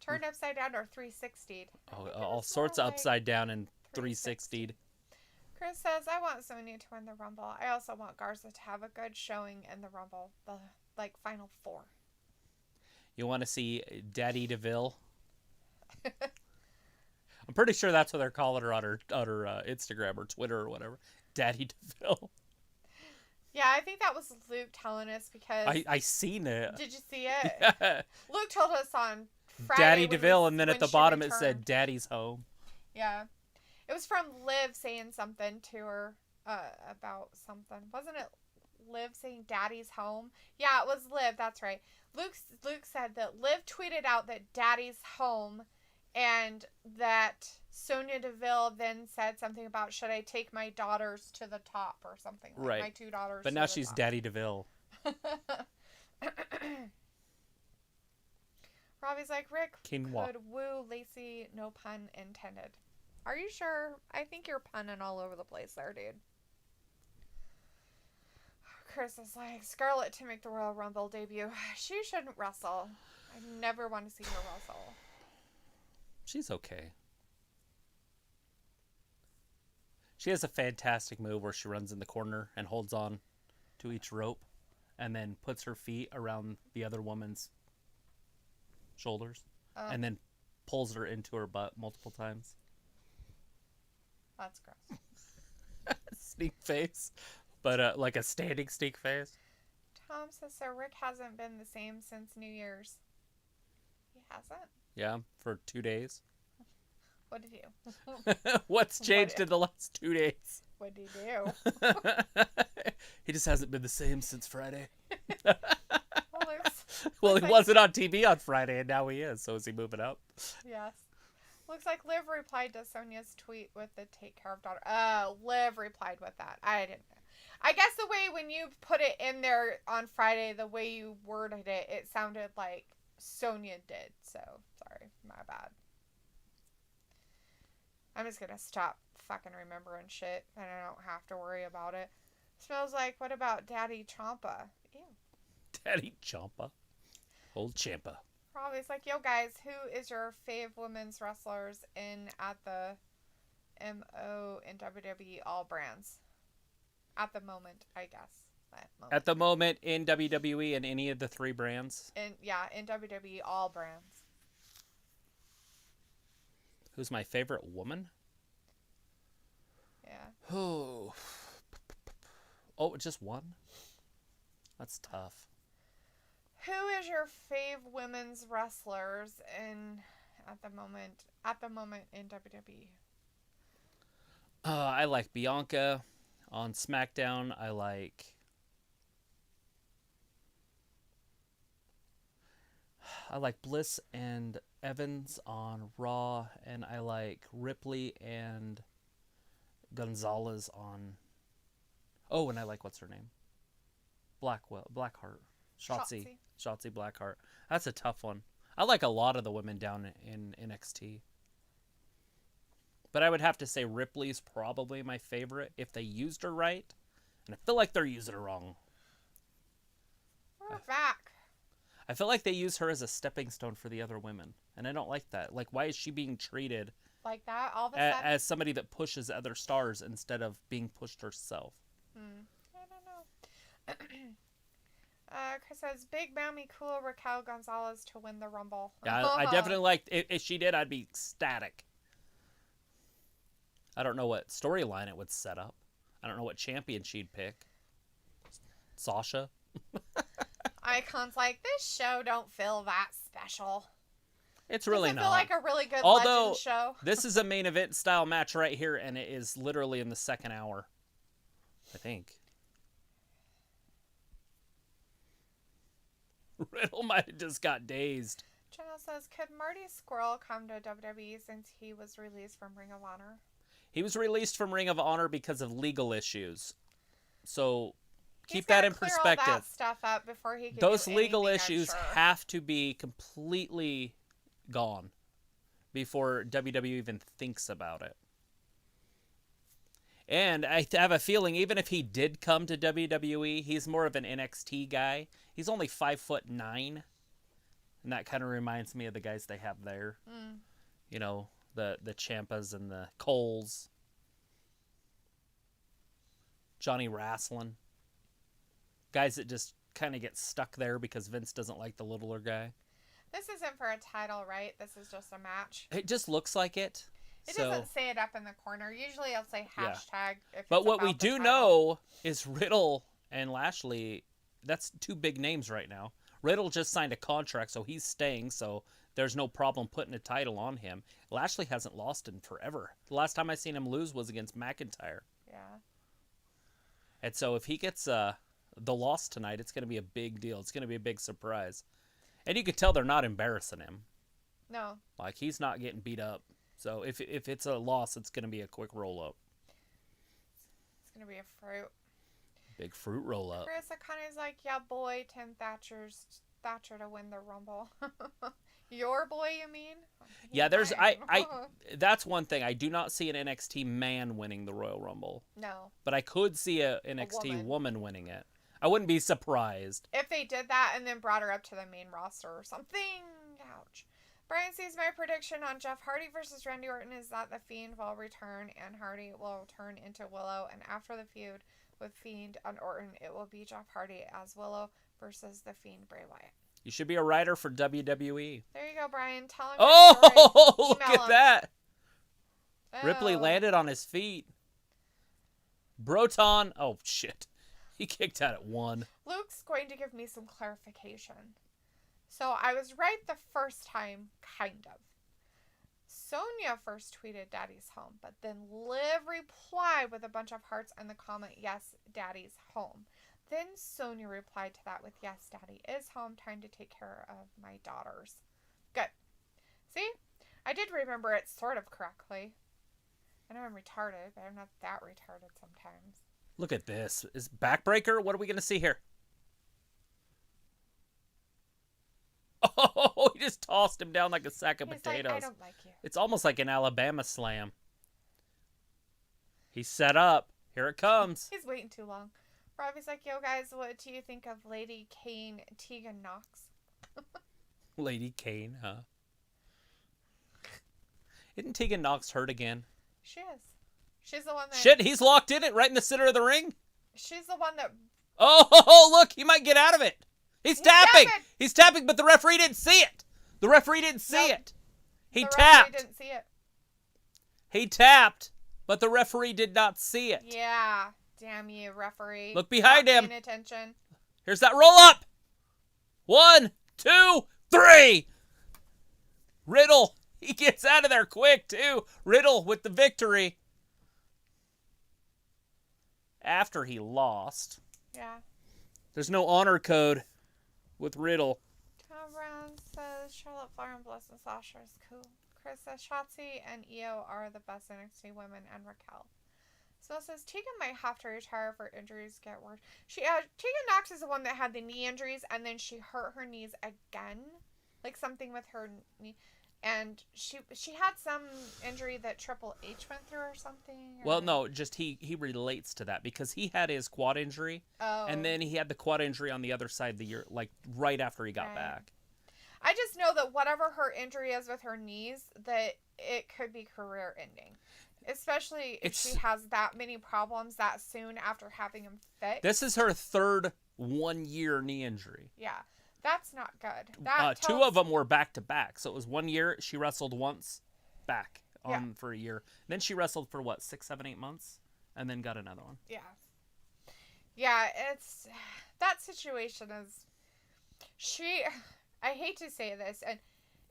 Turned upside down or 360'd. Oh, all sorts of upside down and 360'd. Chris says, I want Sonya to win the Rumble. I also want Garza to have a good showing in the Rumble. The, Final Four. You want to see Daddy DeVille? I'm pretty sure that's what they're calling her on her Instagram or Twitter or whatever. Daddy DeVille. Yeah, I think that was Luke telling us because... I seen it. Did you see it? Yeah. Luke told us on Friday. Daddy DeVille, and then at the bottom it said Daddy's home. Yeah. It was from Liv saying something to her about something. Wasn't it Liv saying Daddy's home? Yeah, it was Liv. That's right. Luke said that Liv tweeted out that Daddy's home, and that Sonya Deville then said something about, should I take my daughters to the top or something. Like right. My 2 daughters But to now the she's top. Daddy DeVille. Robbie's like, Rick Quinoa. could woo Lacey, no pun intended. Are you sure? I think you're punning all over the place there, dude. Chris is like, Scarlett to make the Royal Rumble debut. She shouldn't wrestle. I never want to see her wrestle. She's okay. She has a fantastic move where she runs in the corner and holds on to each rope and then puts her feet around the other woman's shoulders and then pulls her into her butt multiple times. That's gross. Sneak face, but like a standing sneak face. Tom says, so Rick hasn't been the same since New Year's. He hasn't? Yeah, for 2 days. What did he do? What's changed in the last 2 days? What did he do? He just hasn't been the same since Friday. Well, he wasn't on TV on Friday, and now he is. So is he moving up? Yes. Looks like Liv replied to Sonia's tweet with the take care of daughter. Oh, Liv replied with that. I didn't know. I guess the way when you put it in there on Friday, the way you worded it, it sounded like Sonia did. So, sorry. My bad. I'm just going to stop fucking remembering shit, and I don't have to worry about it. Smells like, what about Daddy Champa? Ew. Daddy Champa. Old Champa. Robbie's like, yo guys, who is your fave women's wrestlers at the MO in WWE all brands? At the moment, I guess. At the moment in WWE and any of the 3 brands? In WWE all brands. Who's my favorite woman? Yeah. Oh, just one? That's tough. Who is your fave women's wrestlers at the moment in WWE? I like Bianca on SmackDown. I like Bliss and Evans on Raw, and I like Ripley and Gonzalez on. Oh, and I like what's her name? Blackheart. Shotzi Blackheart. That's a tough one. I like a lot of the women down in NXT. But I would have to say Ripley's probably my favorite if they used her right. And I feel like they're using her wrong. We're back. I feel like they use her as a stepping stone for the other women. And I don't like that. Like, why is she being treated like that all of a sudden? As somebody that pushes other stars instead of being pushed herself? I don't know. Chris says, Big Mammy Cool Raquel Gonzalez to win the Rumble. Yeah, I definitely like, if she did, I'd be ecstatic. I don't know what storyline it would set up. I don't know what champion she'd pick. Sasha? Icon's like, this show don't feel that special. It's really Doesn't not. feel like a really good Although, legend show. This is a main event style match right here, and it is literally in the second hour. I think. Riddle might have just got dazed. Jenna says, could Marty Squirrel come to WWE since he was released from Ring of Honor? He was released from Ring of Honor because of legal issues. So keep that in perspective. All that stuff up before he could Those do legal anything, issues have to be completely gone before WWE even thinks about it. And I have a feeling even if he did come to WWE, he's more of an NXT guy. He's only 5'9", and that kind of reminds me of the guys they have there. You know, the Ciampas and the Coles, Johnny Wrestling, guys that just kind of get stuck there because Vince doesn't like the littler guy. This isn't for a title, right? This is just a match. It just looks like it. It doesn't say it up in the corner. Usually I'll say hashtag. Yeah. But what we do know is Riddle and Lashley, that's 2 big names right now. Riddle just signed a contract, so he's staying, so there's no problem putting a title on him. Lashley hasn't lost in forever. The last time I seen him lose was against McIntyre. Yeah. And so if he gets the loss tonight, it's going to be a big deal. It's going to be a big surprise. And you could tell they're not embarrassing him. No. Like, he's not getting beat up. So if it's a loss, it's going to be a quick roll-up. It's going to be a fruit. Big fruit roll-up. Chris Akane's like, yeah, boy, Tim Thatcher to win the Rumble. Your boy, you mean? Yeah, there's that's one thing. I do not see an NXT man winning the Royal Rumble. No. But I could see a NXT woman winning it. I wouldn't be surprised. If they did that and then brought her up to the main roster or something. Ouch. Brian sees my prediction on Jeff Hardy versus Randy Orton is that The Fiend will return and Hardy will turn into Willow. And after the feud with Fiend and Orton, it will be Jeff Hardy as Willow versus The Fiend Bray Wyatt. You should be a writer for WWE. There you go, Brian. Tell him. Oh, look at that. Oh. Ripley landed on his feet. Broton. Oh, shit. He kicked out at 1. Luke's going to give me some clarification. So I was right the first time, kind of. Sonia first tweeted Daddy's home, but then Liv replied with a bunch of hearts and the comment, yes, Daddy's home. Then Sonia replied to that with, yes, Daddy is home. Time to take care of my daughters. Good. See? I did remember it sort of correctly. I know I'm retarded, but I'm not that retarded sometimes. Look at this. Is backbreaker? What are we going to see here? Oh, he just tossed him down like a sack of potatoes. Like, I don't like you. It's almost like an Alabama slam. He's set up. Here it comes. He's waiting too long. Robbie's like, yo, guys, what do you think of Lady Kane Tegan Knox? Lady Kane, huh? Isn't Tegan Knox hurt again? She is. She's the one that... Shit, he's locked in it right in the center of the ring. She's the one that... Oh, look, he might get out of it. He's tapping. He's tapping, but the referee didn't see it. The referee didn't see it. He tapped. The referee didn't see it. He tapped, but the referee did not see it. Yeah. Damn you, referee. Look behind him. Paying attention. Here's that roll up. 1, 2, 3. Riddle. He gets out of there quick, too. Riddle with the victory. After he lost. Yeah. There's no honor code with Riddle. Tom Brown says Charlotte Flair and Bliss and Sasha is cool. Chris says Shotzi and Io are the best NXT women, and Raquel. Snow says Tegan might have to retire if her injuries get worse. Tegan Knox is the one that had the knee injuries, and then she hurt her knees again. Like something with her knee. And she had some injury that Triple H went through or something. Or... Well, no, just he relates to that because he had his quad injury. Oh. And then he had the quad injury on the other side of the year, like right after he got back. I just know that whatever her injury is with her knees, that it could be career ending. Especially if she has that many problems that soon after having them fixed. This is her third 1-year knee injury. Yeah. That's not good. 2 of them were back-to-back. So it was 1 year. She wrestled once back for a year. Then she wrestled for, 6, 7, 8 months? And then got another one. Yeah. Yeah, it's... That situation is... I hate to say this,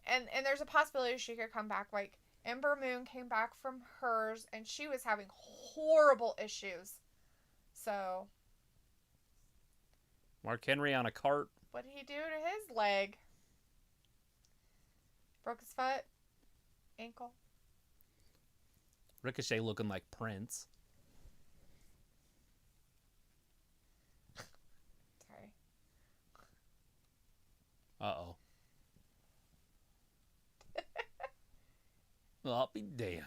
and there's a possibility she could come back. Like, Ember Moon came back from hers, and she was having horrible issues. So... Mark Henry on a cart. What did he do to his leg? Broke his foot? Ankle? Ricochet looking like Prince. Sorry. Uh-oh. Well, I'll be damned.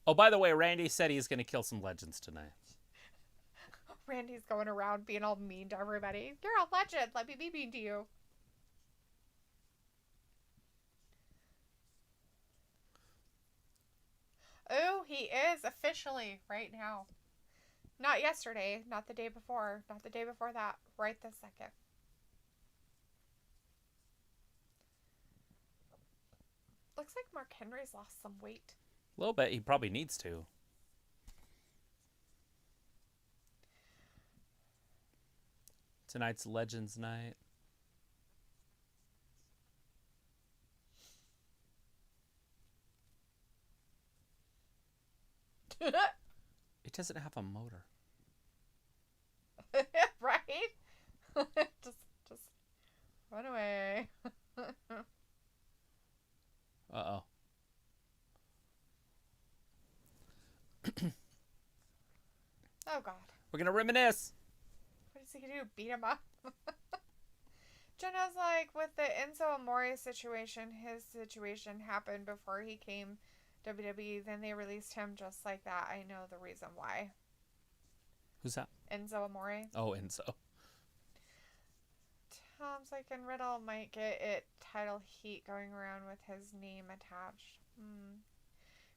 Oh, by the way, Randy said he's going to kill some legends tonight. Randy's going around being all mean to everybody. You're a legend. Let me be mean to you. Oh, he is officially right now. Not yesterday. Not the day before. Not the day before that. Right this second. Looks like Mark Henry's lost some weight. A little bit. He probably needs to. Tonight's Legends Night. It doesn't have a motor. Right? just run away. Uh-oh. Oh, God. We're going to reminisce. What is he going to do? Beat him up? Jenna's like, with the Enzo Amore situation, his situation happened before he came WWE. Then they released him just like that. I know the reason why. Who's that? Enzo Amore. Oh, Enzo. Tom's like, and Riddle might get it title heat going around with his name attached.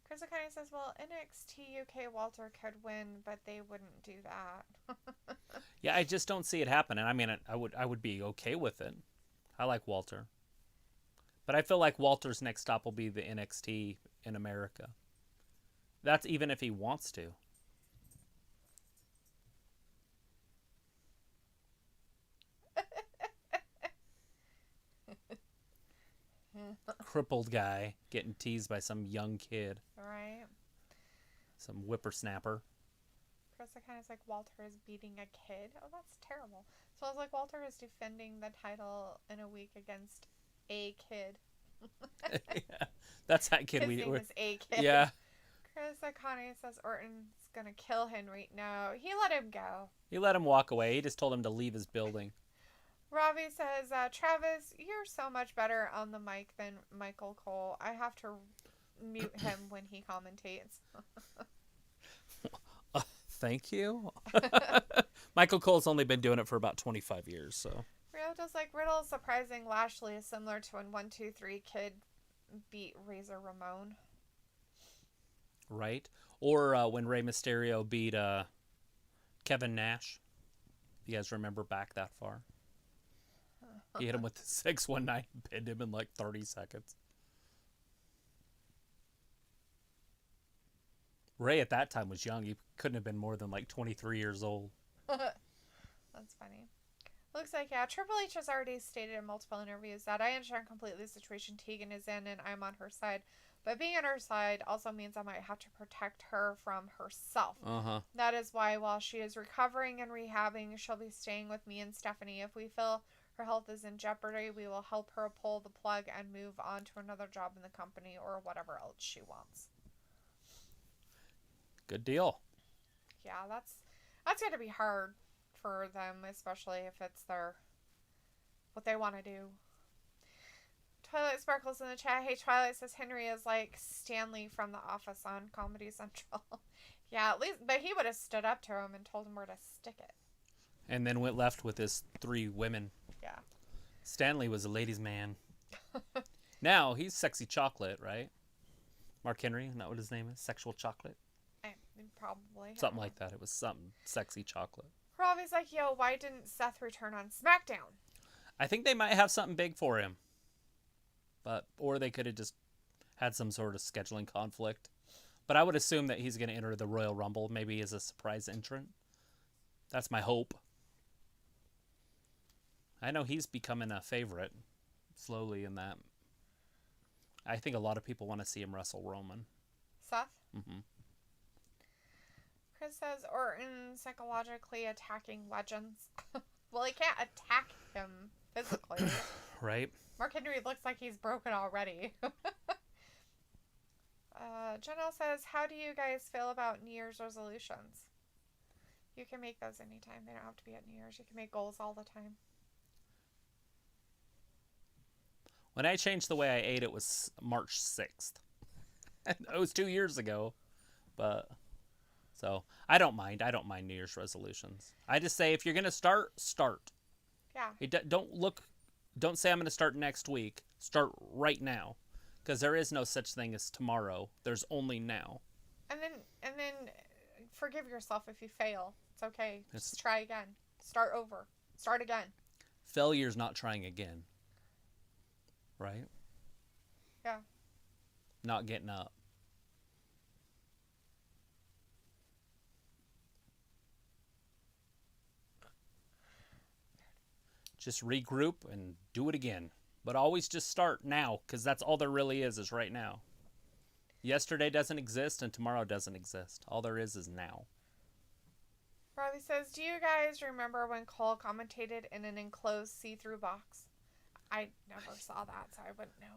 Chris O'Connor says, well, NXT UK Walter could win, but they wouldn't do that. Yeah, I just don't see it happening. I mean, I would be okay with it. I like Walter. But I feel like Walter's next stop will be the NXT in America. That's even if he wants to. Crippled guy getting teased by some young kid. Right. Some whippersnapper. Chris kind of like, Walter is beating a kid. Oh, that's terrible. So I was like, Walter is defending the title in a week against a kid. Yeah, that's that kid. His name is a kid. Yeah. Chris Connie says Orton's gonna kill Henry. No, he let him go. He let him walk away. He just told him to leave his building. Robbie says, Travis, you're so much better on the mic than Michael Cole. I have to mute him when he commentates. Thank you. Michael Cole's only been doing it for about 25 years, so. Riota's like, Riddle surprising Lashley is similar to when 1-2-3 Kid beat Razor Ramon. Right. Or when Rey Mysterio beat Kevin Nash. If you guys remember back that far. He hit him with the 619 and pinned him in like 30 seconds. Ray at that time was young. He couldn't have been more than like 23 years old. That's funny. Looks like, yeah, Triple H has already stated in multiple interviews that I understand completely the situation Tegan is in and I'm on her side. But being on her side also means I might have to protect her from herself. That is why while she is recovering and rehabbing, she'll be staying with me and Stephanie. If we feel her health is in jeopardy, we will help her pull the plug and move on to another job in the company or whatever else she wants. Good deal. Yeah, that's going to be hard for them, especially if it's what they want to do. Twilight Sparkles in the chat. Hey, Twilight says Henry is like Stanley from The Office on Comedy Central. Yeah, at least, but he would have stood up to him and told him where to stick it. And then went left with his 3 women. Yeah. Stanley was a ladies' man. Now he's Sexy Chocolate, right? Mark Henry, isn't that what his name is? Sexual Chocolate? Probably. Something like that. It was something Sexy Chocolate. Robbie's like, yo, why didn't Seth return on SmackDown? I think they might have something big for him. Or they could have just had some sort of scheduling conflict. But I would assume that he's going to enter the Royal Rumble, maybe as a surprise entrant. That's my hope. I know he's becoming a favorite slowly in that. I think a lot of people want to see him wrestle Roman. Seth? Mm-hmm. Chris says Orton psychologically attacking legends. Well, he can't attack him physically. Right. Mark Henry looks like he's broken already. Janelle says, how do you guys feel about New Year's resolutions? You can make those anytime. They don't have to be at New Year's. You can make goals all the time. When I changed the way I ate, it was March 6th. It was 2 years ago. So I don't mind. I don't mind New Year's resolutions. I just say if you're going to start. Yeah. Don't say I'm going to start next week. Start right now. Because there is no such thing as tomorrow. There's only now. And then forgive yourself if you fail. It's okay. Just try again. Start over. Start again. Failure's not trying again. Right? Yeah. Not getting up. Just regroup and do it again. But always just start now, because that's all there really is right now. Yesterday doesn't exist, and tomorrow doesn't exist. All there is now. Riley says, do you guys remember when Cole commentated in an enclosed see-through box? I never saw that, so I wouldn't know.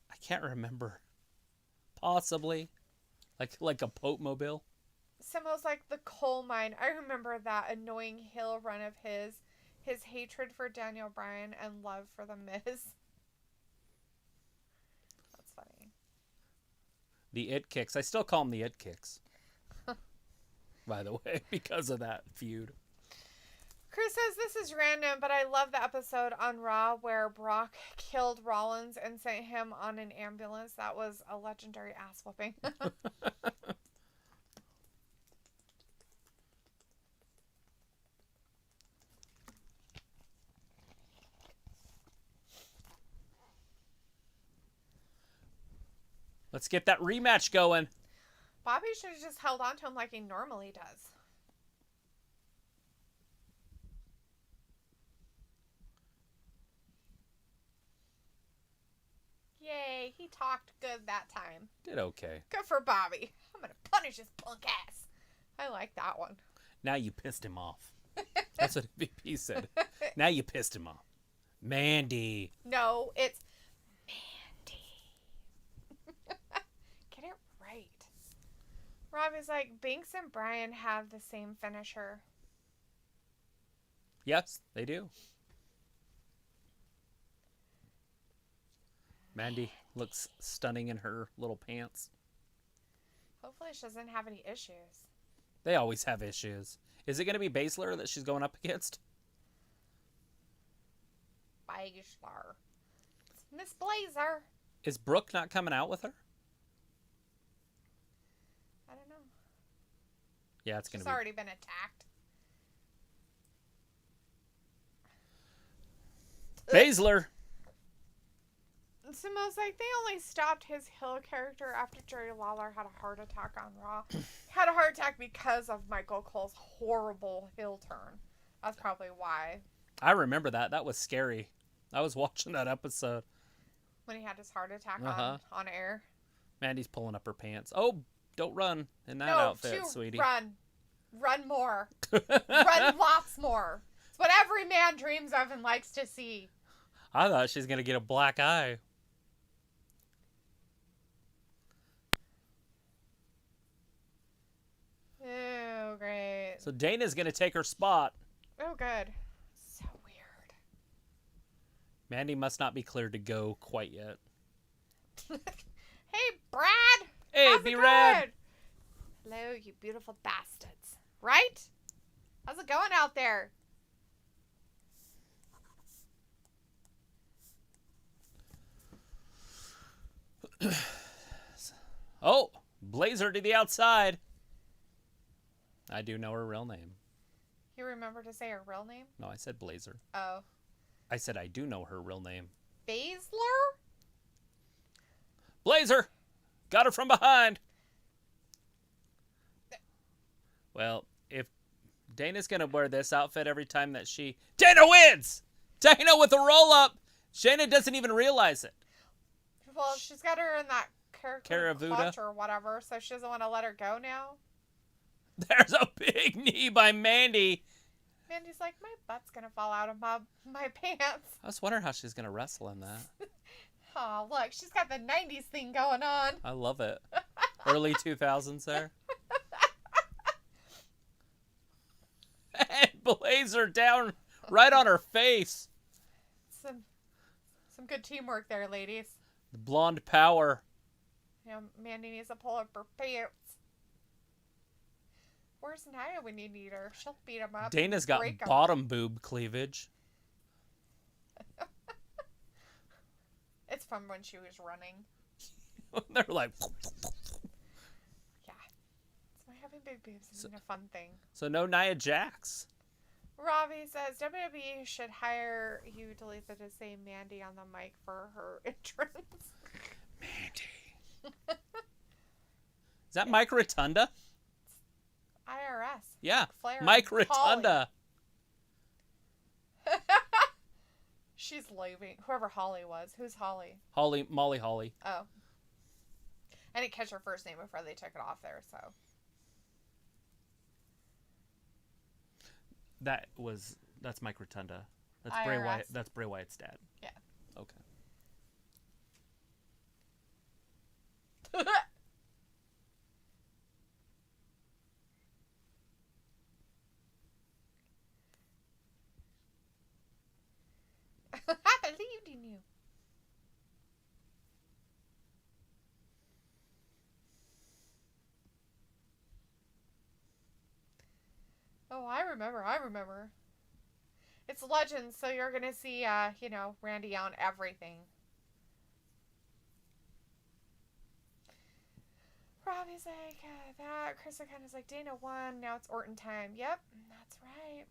I can't remember. Possibly. Like a Pope mobile? Similar's like the coal mine. I remember that annoying hill run of his hatred for Daniel Bryan and love for The Miz. That's funny. The It Kicks. I still call them the It Kicks. By the way, because of that feud. Chris says, this is random, but I love the episode on Raw where Brock killed Rollins and sent him on an ambulance. That was a legendary ass whooping. Let's get that rematch going. Bobby should have just held on to him like he normally does. Yay, he talked good that time. Did okay. Good for Bobby. I'm going to punish his punk ass. I like that one. Now you pissed him off. That's what MVP said. Now you pissed him off. Mandy. No, it's Mandy. Get it right. Robbie's like, Binks and Brian have the same finisher. Yes, they do. Mandy looks stunning in her little pants. Hopefully she doesn't have any issues. They always have issues. Is it going to be Baszler that she's going up against? Baszler. Miss Blazer. Is Brooke not coming out with her? I don't know. Yeah, it's going to be. She's already been attacked. Baszler. Simo's like, they only stopped his heel character after Jerry Lawler had a heart attack on Raw. Had a heart attack because of Michael Cole's horrible heel turn. That's probably why. I remember that. That was scary. I was watching that episode. When he had his heart attack on air. Mandy's pulling up her pants. Oh, don't run in that outfit, sweetie. Run. Run more. Run lots more. It's what every man dreams of and likes to see. I thought she was going to get a black eye. Oh, great. So Dana's going to take her spot. Oh, good. So weird. Mandy must not be cleared to go quite yet. Hey, Brad. Hey, how's be it rad. going? Hello, you beautiful bastards. Right? How's it going out there? Oh, Blazer to the outside. I do know her real name. You remember to say her real name? No, I said Blazer. Oh. I said I do know her real name. Baszler? Blazer! Got her from behind. Well, if Dana's going to wear this outfit every time that she... Dana wins! Dana with a roll-up! Shayna doesn't even realize it. Well, she's got her in that Caravuda clutch or whatever, so she doesn't want to let her go now. There's a big knee by Mandy. Mandy's like, my butt's going to fall out of my pants. I was wondering how she's going to wrestle in that. Oh, look, she's got the 90s thing going on. I love it. Early 2000s there. And Blazer down right on her face. Some good teamwork there, ladies. The blonde power. Yeah, Mandy needs to pull up her pants. Where's Nia when you need her? She'll beat him up. Dana's got bottom boob cleavage. It's from when she was running. They're like... Yeah. So having big boobs isn't a fun thing. So no Nia Jax. Robbie says, WWE should hire you, Dalethea, to say Mandy on the mic for her entrance. Mandy. Is that Mike Rotunda? IRS. Yeah. Flair Mike Rotunda. She's leaving. Whoever Holly was. Who's Holly? Molly Holly. Oh. I didn't catch her first name before they took it off there, so. That's Mike Rotunda. That's IRS. Bray Wyatt. That's Bray Wyatt's dad. Yeah. Okay. I believed in you. Oh, I remember. It's Legends, so you're going to see, Randy on everything. Robbie's like, that. Chris kind of like, Dana won. Now it's Orton time. Yep, that's right.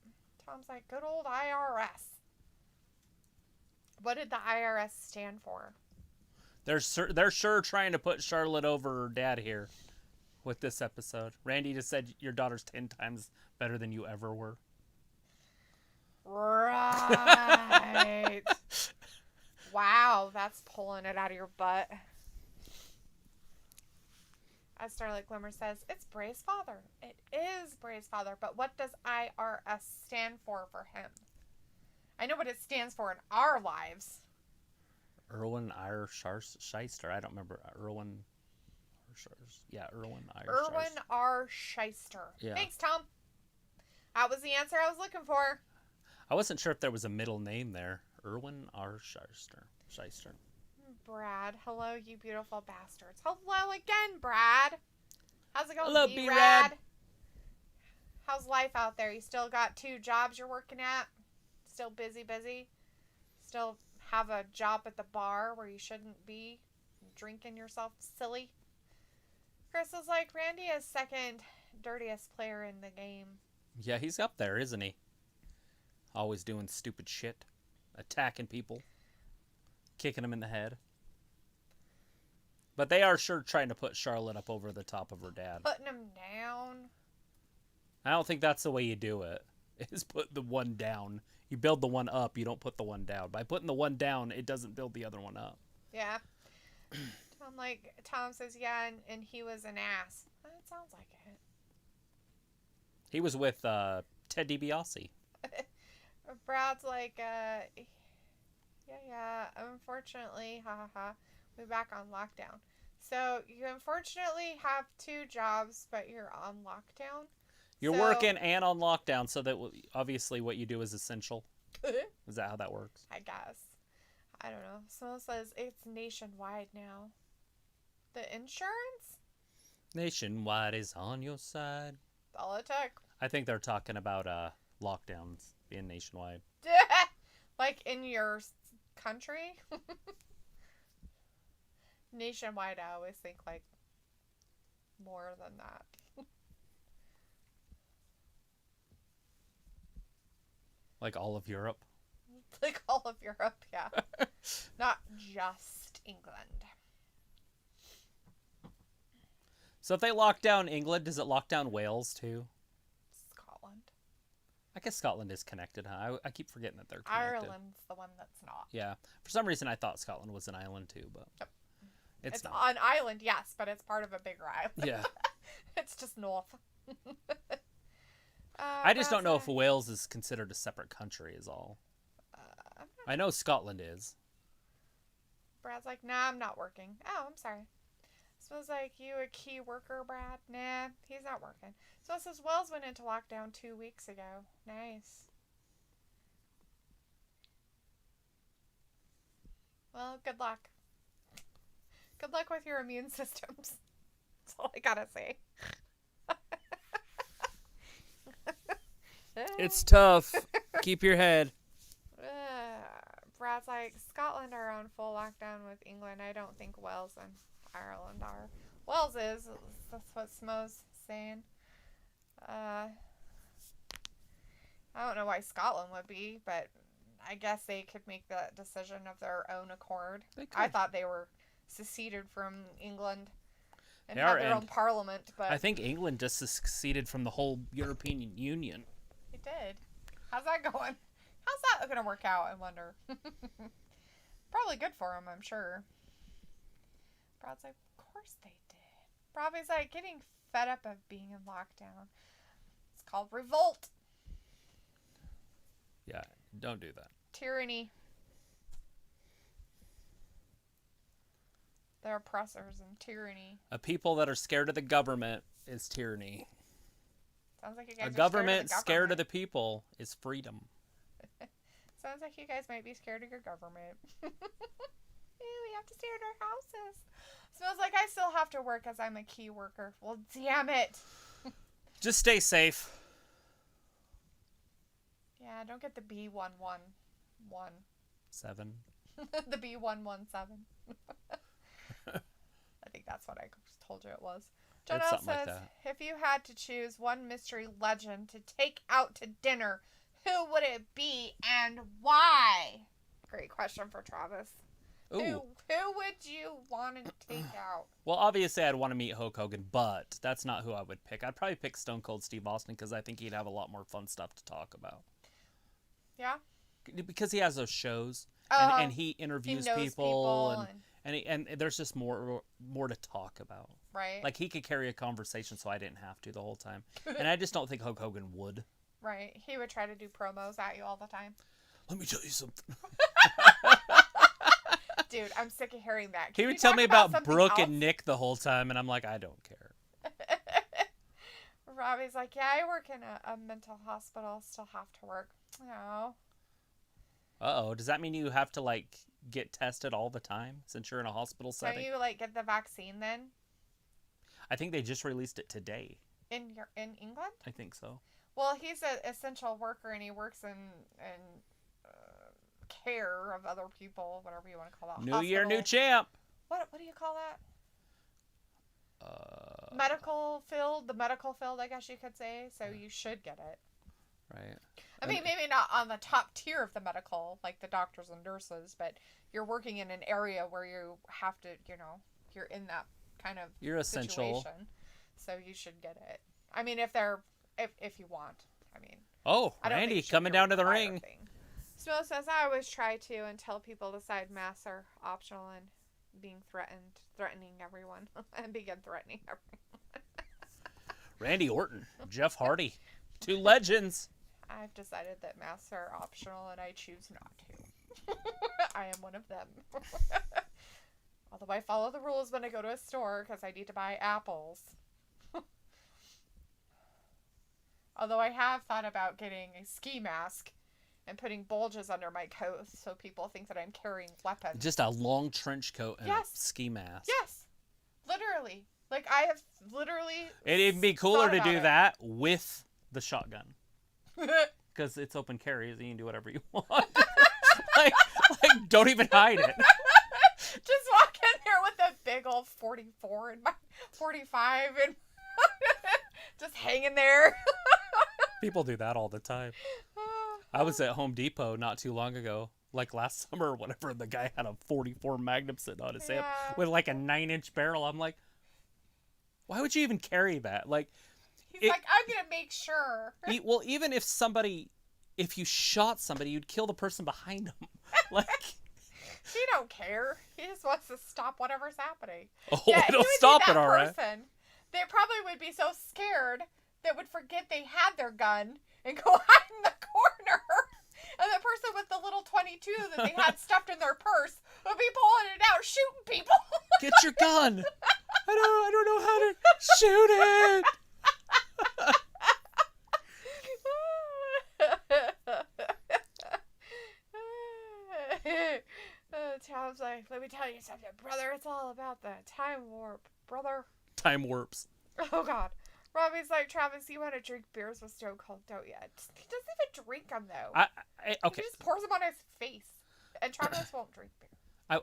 Tom's like, good old IRS. What did the IRS stand for? They're sure trying to put Charlotte over her dad here with this episode. Randy just said your daughter's 10 times better than you ever were. Right. Wow, that's pulling it out of your butt. As Starlight Glimmer says, it's Bray's father. It is Bray's father, but what does IRS stand for him? I know what it stands for in our lives. Irwin R. Shyster. I don't remember. Irwin R. Shyster. Yeah. Thanks, Tom. That was the answer I was looking for. I wasn't sure if there was a middle name there. Irwin R. Shyster. Brad. Hello, you beautiful bastards. Hello again, Brad. How's it going, Hello, B-Rad? How's life out there? You still got 2 jobs you're working at? Still busy? Still have a job at the bar where you shouldn't be drinking yourself silly? Chris is like, Randy is second dirtiest player in the game. Yeah, he's up there, isn't he? Always doing stupid shit. Attacking people. Kicking them in the head. But they are sure trying to put Charlotte up over the top of her dad. Putting him down. I don't think that's the way you do it. Is put the one down. You build the one up, you don't put the one down. By putting the one down, it doesn't build the other one up. Yeah. Tom says, yeah, and he was an ass. That sounds like it. He was with Ted DiBiase. Brad's like, yeah, unfortunately, we're back on lockdown. So you unfortunately have 2 jobs, but you're on lockdown. You're working and on lockdown, so that obviously what you do is essential. Is that how that works? I guess. I don't know. Someone says it's nationwide now. The insurance? Nationwide is on your side. All it took. I think they're talking about lockdowns being nationwide. Like in your country? Nationwide, I always think like more than that. Like all of Europe? Like all of Europe, yeah. Not just England. So if they lock down England, does it lock down Wales too? Scotland. I guess Scotland is connected, huh? I keep forgetting that they're connected. Ireland's the one that's not. Yeah. For some reason, I thought Scotland was an island too, but yep. It's not. An island, yes, but it's part of a bigger island. Yeah. It's just north. I just don't know if Wales is considered a separate country is all. I know Scotland is. Brad's like, nah, I'm not working. Oh, I'm sorry. Smells like you a key worker, Brad? Nah, he's not working. So it says Wells went into lockdown 2 weeks ago. Nice. Well, good luck. Good luck with your immune systems. That's all I gotta say. It's tough. Keep your head. Brad's like, Scotland are on full lockdown with England. I don't think Wales and Ireland are. Wales is. That's what Smo's saying. I don't know why Scotland would be, but I guess they could make that decision of their own accord. I thought they were seceded from England and had their own parliament. But I think England just seceded from the whole European Union. It did. How's that going? How's that going to work out, I wonder? Probably good for them, I'm sure. Brad's like, of course they did. Robbie's like, getting fed up of being in lockdown. It's called revolt. Yeah, don't do that. Tyranny. They're oppressors and tyranny. A people that are scared of the government is tyranny. Sounds like you guys a government scared of the people is freedom. Sounds like you guys might be scared of your government. Ew, we have to stay at our houses. Smells like I still have to work as I'm a key worker. Well, damn it. Just stay safe. Yeah. Yeah, don't get the B111. 7. The B117. I think that's what I told you it was. Jonelle says, if you had to choose one mystery legend to take out to dinner, who would it be and why? Great question for Travis. Ooh. Who would you want to take out? Well, obviously I'd want to meet Hulk Hogan, but that's not who I would pick. I'd probably pick Stone Cold Steve Austin because I think he'd have a lot more fun stuff to talk about. Yeah? Because he has those shows, and he interviews people and there's just more to talk about. Right. Like, he could carry a conversation, so I didn't have to the whole time. And I just don't think Hulk Hogan would. Right. He would try to do promos at you all the time. Let me tell you something. Dude, I'm sick of hearing that. He would tell me about Brooke and Nick the whole time, and I'm like, I don't care. Robbie's like, yeah, I work in a mental hospital. Still have to work. Oh. Uh-oh. Does that mean you have to, like, get tested all the time since you're in a hospital setting? Don't you, like, get the vaccine then? I think they just released it today. In England? I think so. Well, he's an essential worker, and he works in care of other people, whatever you want to call that. New year, new champ. What do you call that? Medical field, the medical field, I guess you could say. So you should get it. Right. I mean, maybe not on the top tier of the medical, like the doctors and nurses, but you're working in an area where you have to, you're in that kind of you're essential situation. So you should get it. I mean, if you want. I mean. Oh, Randy coming down to the ring. Snow says, I always try to until people decide masks are optional and being threatening everyone, and begin threatening everyone. Randy Orton, Jeff Hardy, 2 legends. I've decided that masks are optional, and I choose not to. I am one of them. Although I follow the rules when I go to a store because I need to buy apples. Although I have thought about getting a ski mask and putting bulges under my coat so people think that I'm carrying weapons. Just a long trench coat and a ski mask. Yes. Literally. Like, I have literally It'd be cooler to do that with the shotgun. Because it's open carry, so you can do whatever you want. like, don't even hide it. Just walk in there with a big old 44 and my 45 and just hanging there. People do that all the time. I was at Home Depot not too long ago, like last summer or whatever, the guy had a 44 Magnum sitting on his hip with like a 9-inch barrel. I'm like, why would you even carry that? Like, he's like, I'm going to make sure. Well, even if you shot somebody, you'd kill the person behind him. Like, he don't care. He just wants to stop whatever's happening. Oh, yeah, it'll stop it, all right. They probably would be so scared that would forget they had their gun and go hide in the corner. And the person with the little 22 that they had stuffed in their purse would be pulling it out, shooting people. Get your gun. I don't know how to shoot it. Tom's like, let me tell you something, brother. It's all about the time warp, brother. Time warps. Oh, God. Robbie's like, Travis, you want to drink beers with Stone Cold? Don't you? He doesn't even drink them, though. Okay. He just pours them on his face. And Travis won't drink beer.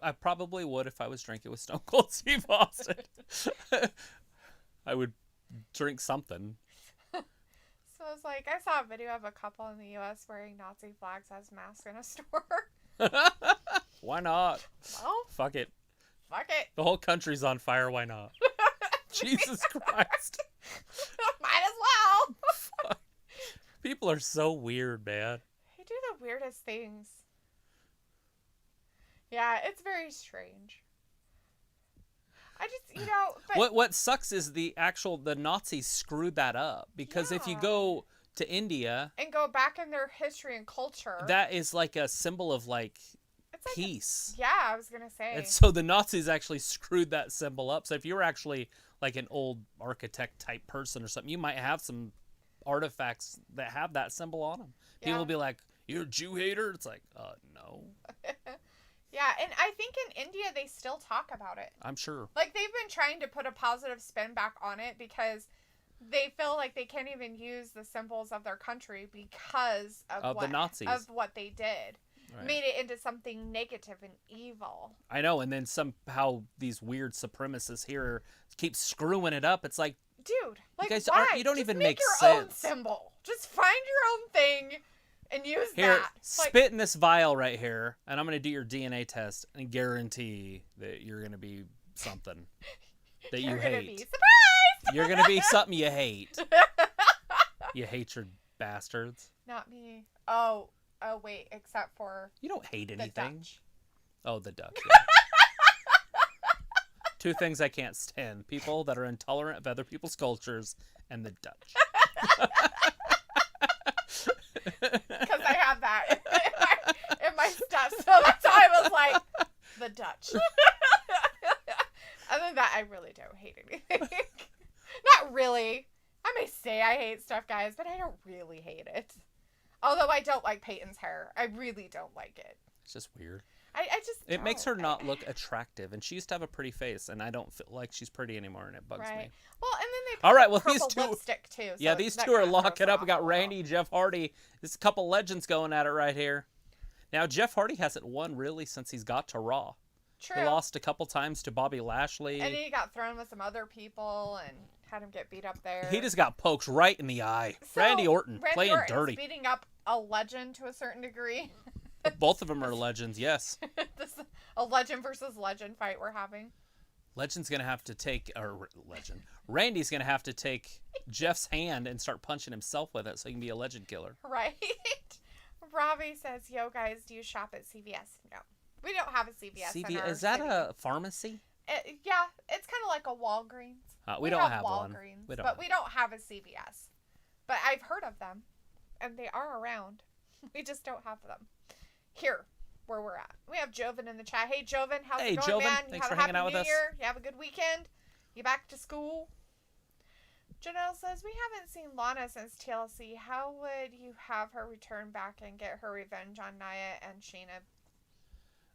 I probably would if I was drinking with Stone Cold Steve Austin. I would drink something. So I was like, I saw a video of a couple in the U.S. wearing Nazi flags as masks in a store. Why not? Well, fuck it. Fuck it. The whole country's on fire. Why not? Jesus Christ. Might as well. Fuck. People are so weird, man. They do the weirdest things. Yeah, it's very strange. I just, But what sucks is the Nazis screwed that up. Because if you go to India... and go back in their history and culture... that is like a symbol of, like peace. I was going to say. And so the Nazis actually screwed that symbol up. So if you were actually like an old architect type person or something, you might have some artifacts that have that symbol on them. Yeah. People will be like, you're a Jew hater? It's like, no. Yeah, and I think in India they still talk about it. I'm sure. Like, they've been trying to put a positive spin back on it because they feel like they can't even use the symbols of their country because of the Nazis. Of what they did. Right. Made it into something negative and evil. I know, and then somehow these weird supremacists here keep screwing it up. It's like, dude, like, you guys why? you don't Just even make make your sense. own symbol. Just find your own thing and use here, that. Spit in this vial right here, and I'm going to do your DNA test and guarantee that you're going to be something that you hate. Be surprised! You're going to be something you hate. You hatred bastards. Not me. Oh, wait, except for... You don't hate anything. The Dutch. Oh, the Dutch. Yeah. Two things I can't stand. People that are intolerant of other people's cultures and the Dutch. Because I have that in my stuff. So that's why I was like, the Dutch. Other than that, I really don't hate anything. Not really. I may say I hate stuff, guys, but I don't really hate it. Although I don't like Peyton's hair. I really don't like it. It's just weird. It makes her not look attractive, and she used to have a pretty face, and I don't feel like she's pretty anymore, and it bugs me. Well, and then they put all right, well, purple these two, lipstick too. Yeah, these two are locking up. We got Randy, Jeff Hardy. There's a couple legends going at it right here. Now Jeff Hardy hasn't won really since he's got to Raw. True. He lost a couple times to Bobby Lashley, and he got thrown with some other people and had him get beat up there. He just got poked right in the eye. So, Randy Orton playing dirty, beating up a legend to a certain degree. Both of them are legends, yes. This is a legend versus legend fight we're having. Randy's going to have to take Jeff's hand and start punching himself with it so he can be a legend killer. Right. Robbie says, yo, guys, do you shop at CVS? No. We don't have a CVS in our Is that city. a pharmacy? Yeah, it's kind of like a Walgreens. We don't have Walgreens, one. We don't have a CVS. But I've heard of them, and they are around. We just don't have them here where we're at. We have Joven in the chat. Hey, Joven, how's it going, man? Thanks for hanging out with us. Year. You have a good weekend. You back to school? Janelle says, we haven't seen Lana since TLC. How would you have her return back and get her revenge on Nia and Shayna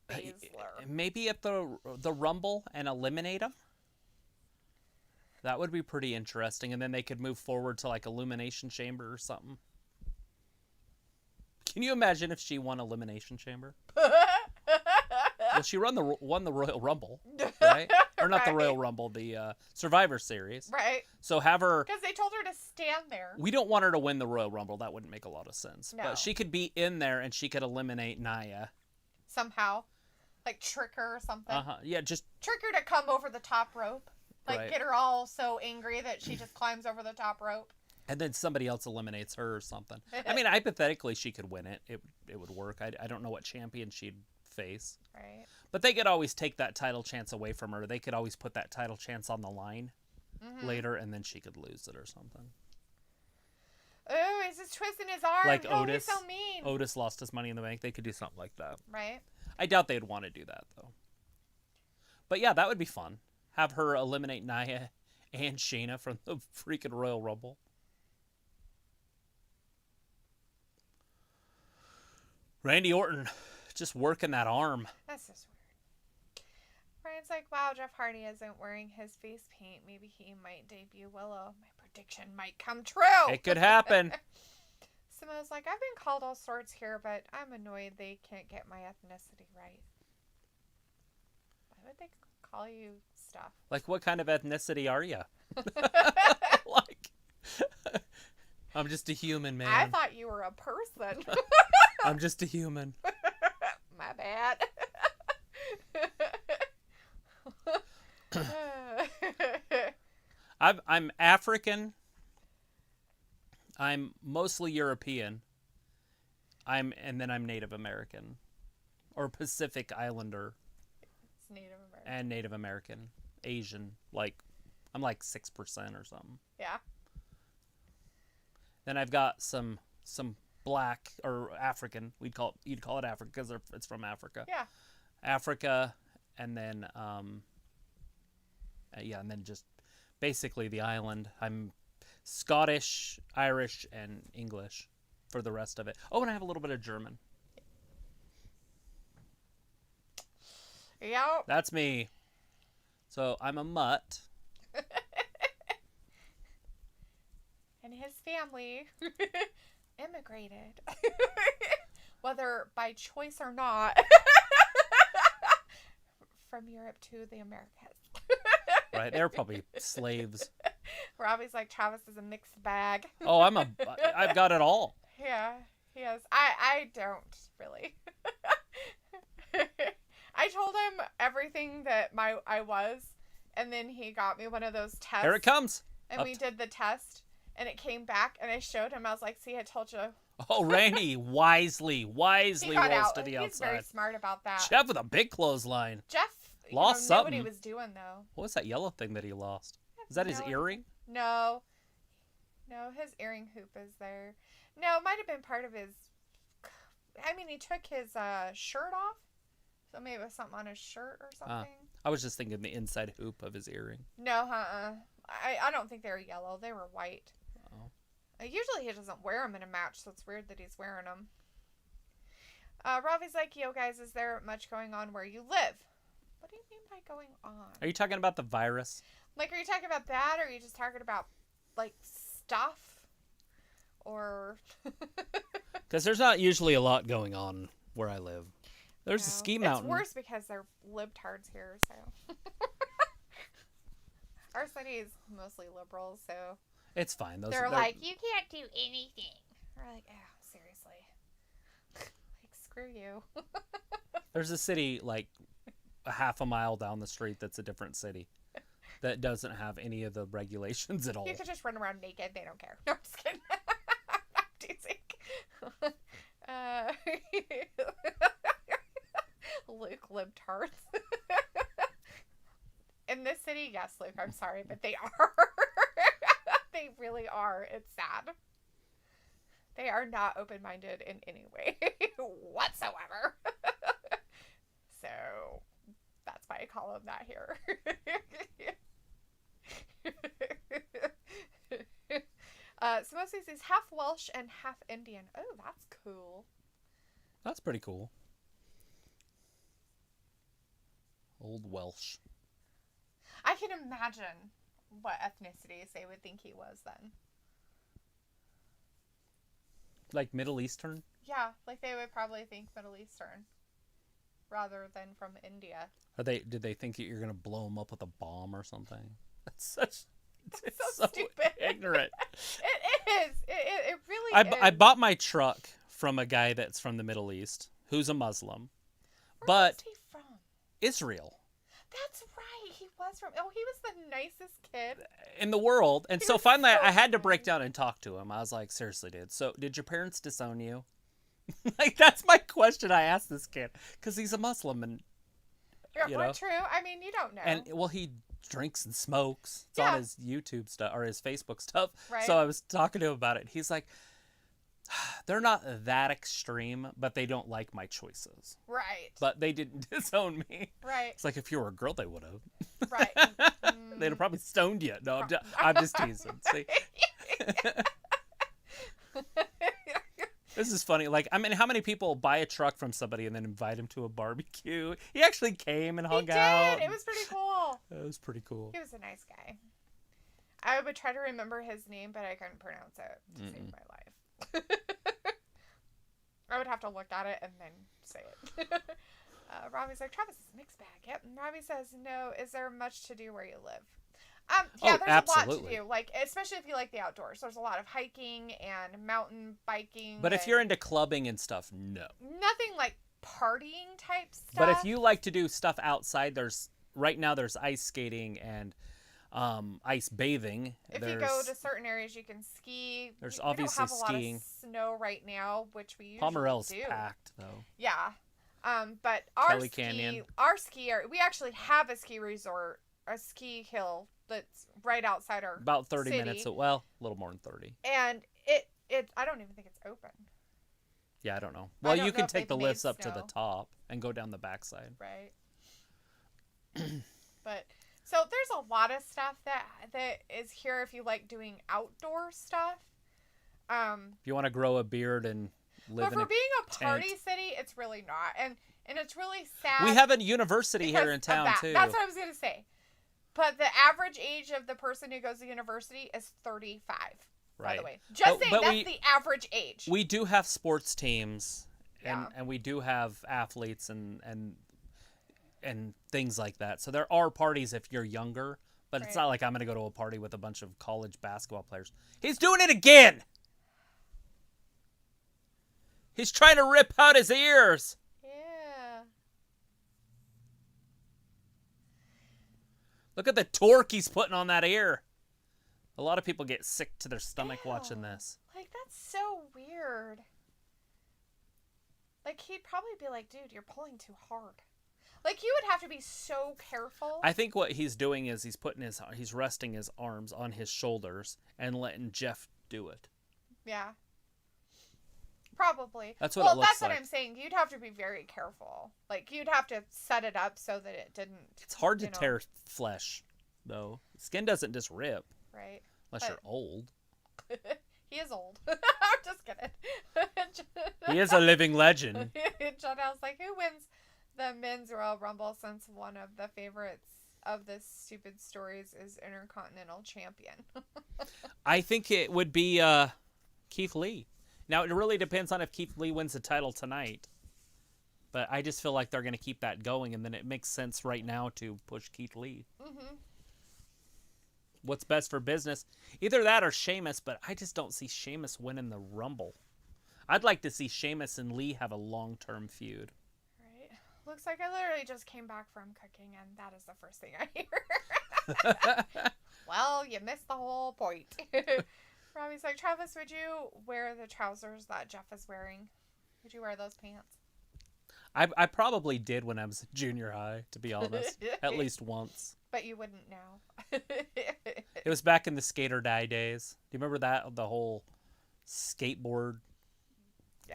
Baszler? Maybe at the Rumble and eliminate them. That would be pretty interesting, and then they could move forward to like Elimination Chamber or something. Can you imagine if she won Elimination Chamber? Well, she won the Royal Rumble, right? Or not the Royal Rumble, the Survivor Series. Right. So have her... Because they told her to stand there. We don't want her to win the Royal Rumble. That wouldn't make a lot of sense. No. But she could be in there, and she could eliminate Nia. Somehow. Like trick her or something. Yeah, just... Trick her to come over the top rope. Like, right. Get her all so angry that she just climbs over the top rope. And then somebody else eliminates her or something. I mean, hypothetically, she could win it. It would work. I don't know what champion she'd face. Right. But they could always take that title chance away from her. They could always put that title chance on the line later, and then she could lose it or something. Oh, he's just twisting his arm. Like oh, Otis. He's so mean. Otis lost his Money in the Bank. They could do something like that. Right. I doubt they'd want to do that, though. But yeah, that would be fun. Have her eliminate Nia and Shayna from the freaking Royal Rumble. Randy Orton just working that arm. That's just weird. Brian's like, wow, Jeff Hardy isn't wearing his face paint. Maybe he might debut Willow. My prediction might come true. It could happen. Simona's like, I've been called all sorts here, but I'm annoyed they can't get my ethnicity right. Why would they call you stuff? Like, what kind of ethnicity are you? I'm just a human, man. I thought you were a person. I'm just a human. My bad. I'm African. I'm mostly European. And then I'm Native American. Or Pacific Islander. It's Native American. And Native American. Asian. I'm like 6% or something. Yeah. Then I've got some black or African. You'd call it Africa because it's from Africa. Yeah. Africa, and then and then just basically the island. I'm Scottish, Irish, and English for the rest of it. Oh, and I have a little bit of German. Yep. That's me. So I'm a mutt. and his family immigrated, whether by choice or not, from Europe to the Americas. Right, they were probably slaves. Robbie's like, Travis is a mixed bag. Oh, I've got it all. Yeah, he is. I don't really. I told him everything that I was, and then he got me one of those tests. Here it comes. And we did the test, and it came back, and I showed him. I was like, see, I told you. Oh, Randy wisely rolls to the outside. He's very smart about that. Jeff with a big clothesline. Jeff lost knew something. what he was doing, though. What was that yellow thing that he lost? Is that his earring? No, his earring hoop is there. No, it might have been part of his. I mean, he took his shirt off, so maybe it was something on his shirt or something. I was just thinking the inside hoop of his earring. No, I don't think they were yellow. They were white. Oh. Usually he doesn't wear them in a match, so it's weird that he's wearing them. Ravi's like, yo, guys, is there much going on where you live? What do you mean by going on? Are you talking about the virus? Like, are you talking about that, or are you just talking about, like, stuff? Or... Because there's not usually a lot going on where I live. There's a ski mountain. It's worse because they're libtards here, so... Our city is mostly liberals, so... It's fine. They're like, you can't do anything. We're like, oh, seriously. Like, screw you. There's a city, like, a half a mile down the street that's a different city that doesn't have any of the regulations at all. You could just run around naked. They don't care. No, I'm just kidding. I'm teasing. Luke libtards. In this city, yes, Luke, I'm sorry, but they are. They really are. It's sad. They are not open-minded in any way whatsoever. So, that's why I call them that here. So most of these is half Welsh and half Indian. Oh, that's cool. That's pretty cool. Old Welsh. I can imagine what ethnicities they would think he was then. Like Middle Eastern? Yeah, like they would probably think Middle Eastern rather than from India. Did they think that you're gonna blow them up with a bomb or something? It's so stupid. Ignorant. It is. It really is. I bought my truck from a guy that's from the Middle East who's a Muslim. Where was he from? Israel. That's right. He was from... Oh, he was the nicest kid in the world. And so finally I had to break down and talk to him. I was like, seriously, dude. So did your parents disown you? Like, that's my question I asked this kid. Because he's a Muslim and... You know. True. I mean, you don't know. And, well, he drinks and smokes. It's on his YouTube stuff or his Facebook stuff. Right. So I was talking to him about it. He's like, they're not that extreme, but they don't like my choices. Right. But they didn't disown me. Right. It's like, if you were a girl, they would have. Right. They'd have probably stoned you. No, I'm just teasing. See? This is funny. Like, I mean, how many people buy a truck from somebody and then invite him to a barbecue? He actually came and hung out. It was pretty cool. It was pretty cool. He was a nice guy. I would try to remember his name, but I couldn't pronounce it to save my life. I would have to look at it and then say it. Robbie's like, Travis is a mixed bag. Yep. And Robbie says, no, is there much to do where you live? Yeah, there's absolutely. a lot to do. Like, especially if you like the outdoors. There's a lot of hiking and mountain biking. But if you're into clubbing and stuff, no. Nothing like partying type stuff. But if you like to do stuff outside, right now there's ice skating and ice bathing. If you go to certain areas, you can ski. There's obviously skiing. We don't have a lot of snow right now, which we usually Pomerel's do. packed though. Yeah. But Kelly Canyon. Our ski area, we actually have a ski resort, a ski hill that's right outside our about 30 city. minutes. Well, a little more than 30. And it I don't even think it's open. Yeah, I don't know. Well, you can take the lifts up snow. to the top and go down the backside. Right. But so there's a lot of stuff that is here if you like doing outdoor stuff. If you want to grow a beard and live but in for being a party tent. city, it's really not. And it's really sad. We have a university here in town too. That's what I was gonna say. But the average age of the person who goes to university is 35. By the way, just saying that's the average age. We do have sports teams, and we do have athletes and things like that. So there are parties if you're younger, but it's not like I'm going to go to a party with a bunch of college basketball players. He's doing it again. He's trying to rip out his ears. Yeah. Look at the torque he's putting on that ear. A lot of people get sick to their stomach watching this. Like, that's so weird. Like, he'd probably be like, dude, you're pulling too hard. Like, he would have to be so careful. I think what he's doing is he's resting his arms on his shoulders and letting Jeff do it. Yeah. Probably. That's what it looks like. Well, that's what I'm saying. You'd have to be very careful. Like, you'd have to set it up so that it didn't... It's hard to tear flesh, though. Skin doesn't just rip. Right. Unless you're old. He is old. I'm just kidding. He is a living legend. Janelle's like, who wins the men's Royal Rumble, since one of the favorites of this stupid stories is Intercontinental Champion? I think it would be Keith Lee. Now, it really depends on if Keith Lee wins the title tonight. But I just feel like they're going to keep that going, and then it makes sense right now to push Keith Lee. Mm-hmm. What's best for business? Either that or Sheamus, but I just don't see Sheamus winning the Rumble. I'd like to see Sheamus and Lee have a long-term feud. Right. Looks like I literally just came back from cooking, and that is the first thing I hear. Well, you missed the whole point. Robbie's like, Travis, would you wear the trousers that Jeff is wearing? Would you wear those pants? I probably did when I was in junior high, to be honest. At least once. But you wouldn't now. It was back in the Skater Die days. Do you remember that? The whole skateboard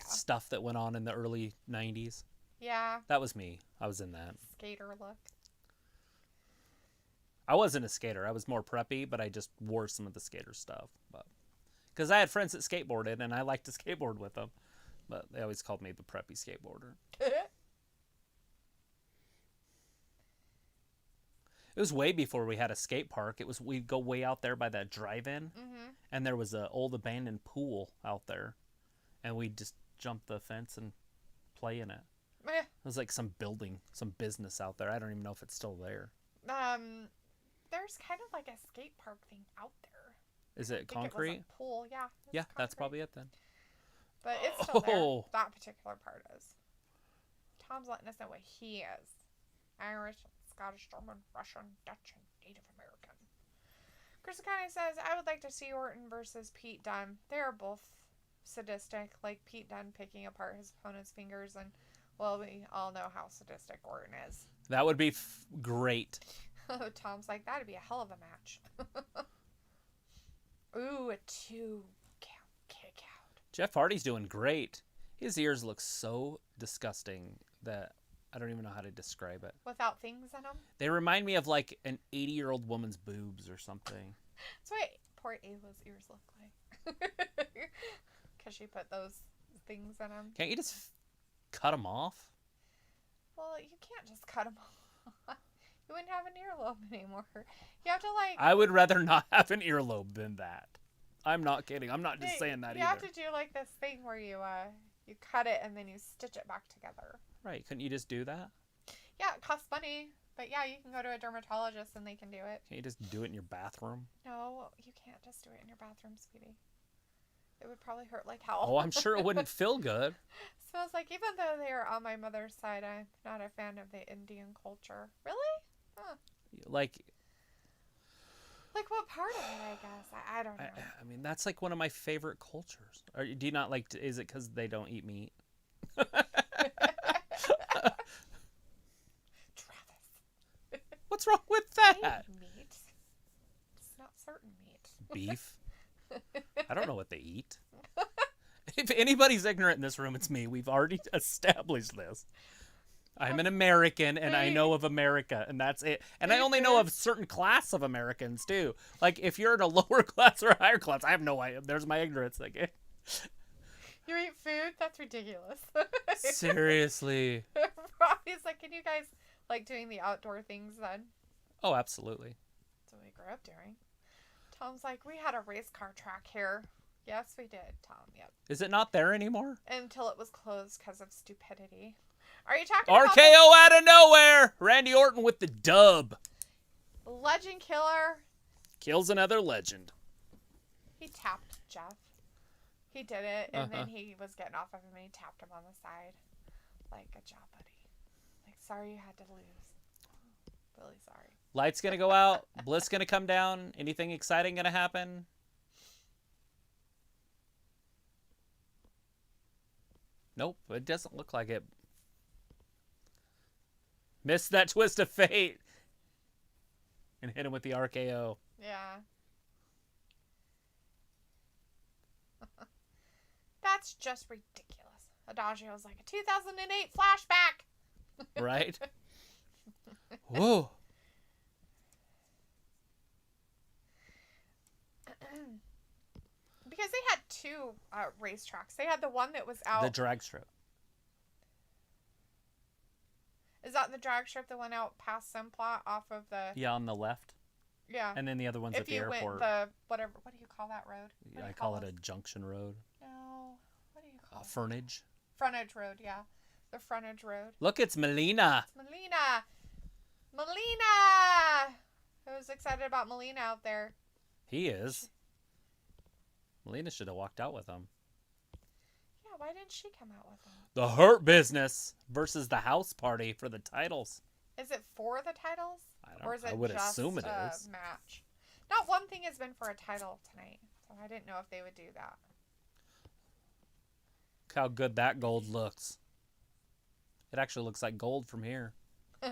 stuff that went on in the early 90s? Yeah. That was me. I was in that. Skater look. I wasn't a skater. I was more preppy, but I just wore some of the skater stuff. Because I had friends that skateboarded, and I liked to skateboard with them. But they always called me the preppy skateboarder. It was way before we had a skate park. We'd go way out there by that drive-in, and there was an old abandoned pool out there, and we'd just jump the fence and play in it. It was like some building, some business out there. I don't even know if it's still there. There's kind of like a skate park thing out there. Is it concrete? It was a pool, yeah. Yeah, that's probably it then. But it's still there. That particular part is. Tom's letting us know what he is. Irish, Scottish, German, Russian, Dutch, and Native American. Chris Akane says, I would like to see Orton versus Pete Dunne. They are both sadistic, like Pete Dunne picking apart his opponent's fingers, and, well, we all know how sadistic Orton is. That would be great. Tom's like, that'd be a hell of a match. Ooh, a 2-count kick out. Jeff Hardy's doing great. His ears look so disgusting that I don't even know how to describe it. Without things in them? They remind me of like an 80-year-old woman's boobs or something. That's what poor Ayla's ears look like. Because she put those things in them. Can't you just cut them off? Well, you can't just cut them off. You wouldn't have an earlobe anymore. You have to like... I would rather not have an earlobe than that. I'm not kidding. I'm not just saying that either. You have to do like this thing where you cut it and then you stitch it back together. Right. Couldn't you just do that? Yeah, it costs money. But yeah, you can go to a dermatologist and they can do it. Can't you just do it in your bathroom? No, you can't just do it in your bathroom, sweetie. It would probably hurt like hell. Oh, I'm sure it wouldn't feel good. So it's like, even though they are on my mother's side, I'm not a fan of the Indian culture. Really? Huh. Like what part of it, I guess? I don't know. I mean, that's like one of my favorite cultures. Do you not like, is it because they don't eat meat? Travis. What's wrong with that? They eat meat. It's not certain meat. Beef? I don't know what they eat. If anybody's ignorant in this room, it's me. We've already established this. I'm an American, and I know of America, and that's it. And I only know of a certain class of Americans, too. Like, if you're in a lower class or a higher class, I have no idea. There's my ignorance. Like, you eat food? That's ridiculous. Seriously. Robbie's like, can you guys like doing the outdoor things then? Oh, absolutely. That's what we grew up doing. Tom's like, we had a race car track here. Yes, we did, Tom. Yep. Is it not there anymore? Until it was closed because of stupidity. Are you talking RKO about RKO out of nowhere? Randy Orton with the dub. Legend Killer. Kills another legend. He tapped Jeff. He did it, and then he was getting off of him, and he tapped him on the side. Like, good job, buddy. Like, sorry you had to lose. Really sorry. Light's going to go out. Bliss going to come down. Anything exciting going to happen? Nope, it doesn't look like it. Missed that twist of fate. And hit him with the RKO. Yeah. That's just ridiculous. Adagio's like a 2008 flashback. Right? Whoa. Because they had two racetracks. They had the one that was out. The drag strip. Is that the drag strip that went out past Simplot off of the... Yeah, on the left. Yeah. And then the other one's at the airport. If you went the... Whatever. What do you call that road? I call it a junction road. No. What do you call it? Frontage. Frontage road, yeah. The frontage road. Look, it's Melina. It's Melina. Melina! Who's excited about Melina out there? He is. Melina should have walked out with him. Yeah, why didn't she come out with him? The Hurt Business versus the House Party for the titles. Is it for the titles? Or is it I would just assume it is. Match? Not one thing has been for a title tonight, so I didn't know if they would do that. Look how good that gold looks. It actually looks like gold from here. He's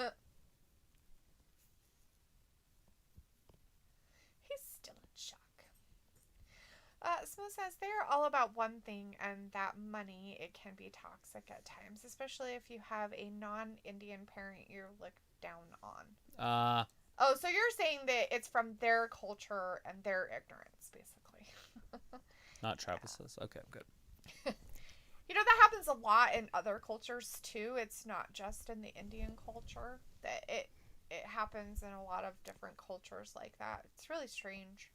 still in shock. Smo says they're all about one thing, and that money, it can be toxic at times, especially if you have a non-Indian parent you look down on. Oh, so you're saying that it's from their culture and their ignorance, basically. Not Travis's. Okay, good. You know, that happens a lot in other cultures, too. It's not just in the Indian culture. That it happens in a lot of different cultures like that. It's really strange.